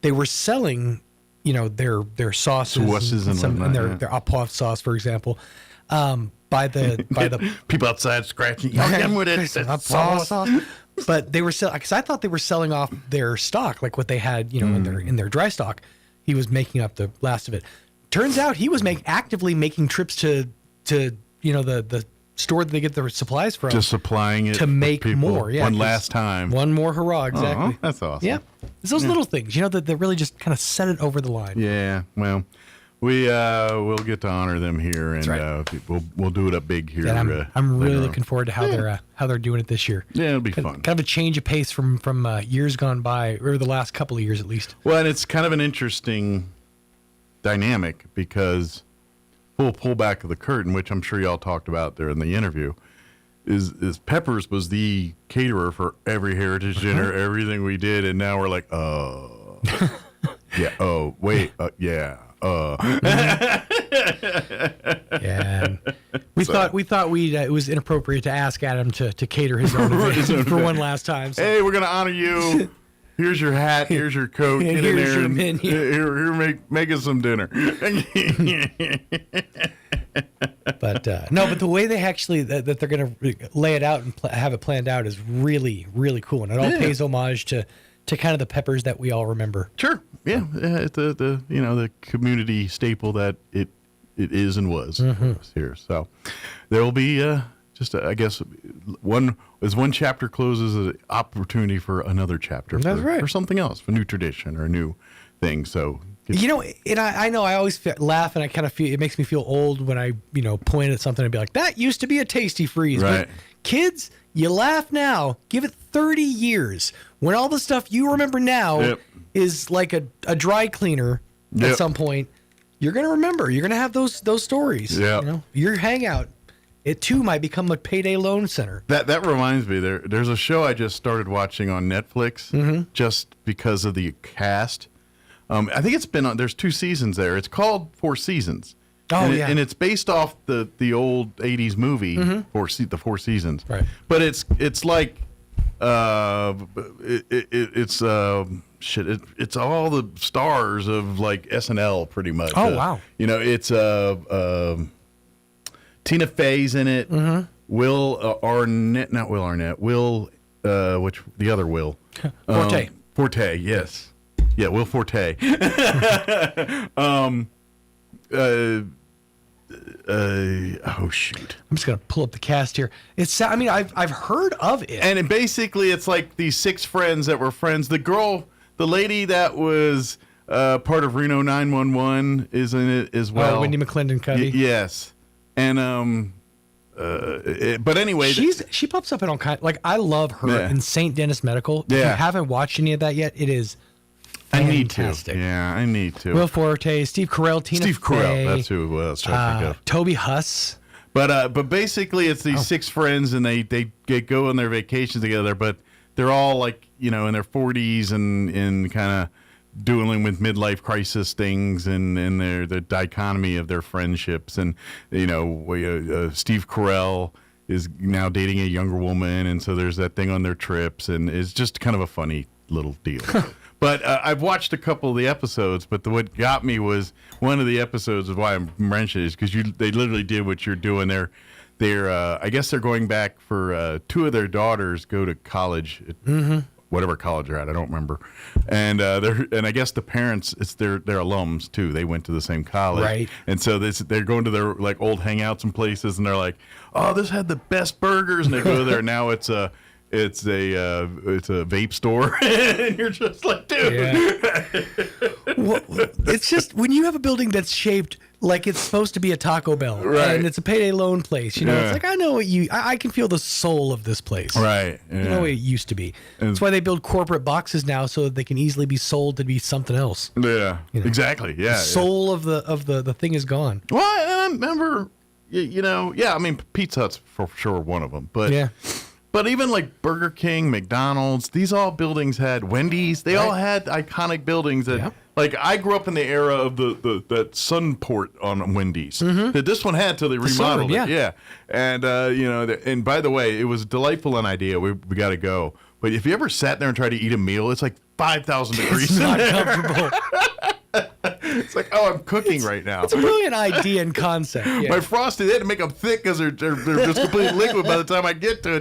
they were selling, their sauces and their atop sauce, for example, by the people outside scratching. I'm with it. Sauce. But they were selling, because I thought they were selling off their stock, like what they had, in their dry stock. He was making up the last of it. Turns out he was actively making trips to the store that they get their supplies from. Just supplying it to make more. Yeah, one last time. One more hurrah, exactly. Uh-huh, that's awesome. Yeah. It's those little things, that really just kind of set it over the line. Yeah, well, we'll get to honor them here, and we'll do it up big here. Yeah, I'm really looking forward to how they're doing it this year. Yeah, it'll be fun. Kind of a change of pace from years gone by, or the last couple of years at least. Well, and it's kind of an interesting dynamic because full pullback of the curtain, which I'm sure y'all talked about there in the interview, is Peppers was the caterer for every Heritage Dinner, everything we did, and now we're like, yeah, oh, wait, yeah. Yeah, we thought it was inappropriate to ask Adam to cater his own event for one last time. So. Hey, we're gonna honor you. Here's your hat. Here's your coat. Get in there. Your menu. Here, make us some dinner. But the way they actually that they're going to lay it out and have it planned out is really, really cool, and it all pays homage to kind of the Peppers that we all remember. Sure. Yeah. The community staple that it is and was here. So there will be I guess one chapter closes, an opportunity for another chapter. That's right. For something else, for new tradition or a new thing. So and I know I always laugh, and I kind of feel it makes me feel old when I point at something and be like, that used to be a Tasty Freeze. Right. But kids, you laugh now. Give it 30 years. When all the stuff you remember now is like a dry cleaner at some point, you're gonna remember. You're gonna have those stories. Yeah. Your hangout. It too might become a payday loan center. That reminds me. There's a show I just started watching on Netflix just because of the cast. I think it's been on. There's 2 seasons there. It's called Four Seasons. And it's based off the old '80s movie the Four Seasons. Right. But it's like it's all the stars of like SNL pretty much. Oh wow. It's Tina Fey's in it. Will Arnett, not Will Arnett. Will which the other Will Forte. Forte, yes. Yeah, Will Forte. Oh shoot! I'm just gonna pull up the cast here. I've heard of it, and basically it's like these 6 friends that were friends. The lady that was part of Reno 911 is in it as well. Wendy McClendon-Covey. Yes, and but anyway, she pops up in all kinds. Like I love her in St. Dennis Medical. If you haven't watched any of that yet, it is. Fantastic. I need to. Will Forte, Steve Carell, Tina Fey. That's who I was trying to think of. Toby Huss. But basically, it's these 6 friends, and they go on their vacations together. But they're all like in their 40s and kind of dealing with midlife crisis things and the dichotomy of their friendships. And Steve Carell is now dating a younger woman, and so there's that thing on their trips, and it's just kind of a funny little deal. But I've watched a couple of the episodes, but what got me was one of the episodes of why I'm mentioning is because they literally did what you're doing. They're I guess they're going back for two of their daughters go to college, whatever college they're at, I don't remember. And I guess the parents, they're alums too. They went to the same college, right? And so they're going to their like old hangouts and places, and they're like, "Oh, this had the best burgers," and they go there. Now it's a vape store, and you're just like, dude. Yeah. Well, it's just when you have a building that's shaped like it's supposed to be a Taco Bell, right? And it's a payday loan place. You know, it's like I know what I can feel the soul of this place, right? Yeah. You know what it used to be. That's why they build corporate boxes now so that they can easily be sold to be something else. Yeah, you know? Exactly. Yeah, the soul of the thing is gone. Well, I remember, I mean, Pizza Hut's for sure one of them, but yeah. But even like Burger King, McDonald's, these all buildings had Wendy's. They all had iconic buildings that, like, I grew up in the era of that Sunport on Wendy's that this one had till they remodeled it. Yeah, and and by the way, it was delightful an idea. We got to go. But if you ever sat there and tried to eat a meal, it's like 5,000 degrees. It's not comfortable. It's like, I'm cooking right now. It's a brilliant idea and concept. Yeah. My Frosty, they had to make them thick because they're just completely liquid by the time I get to it.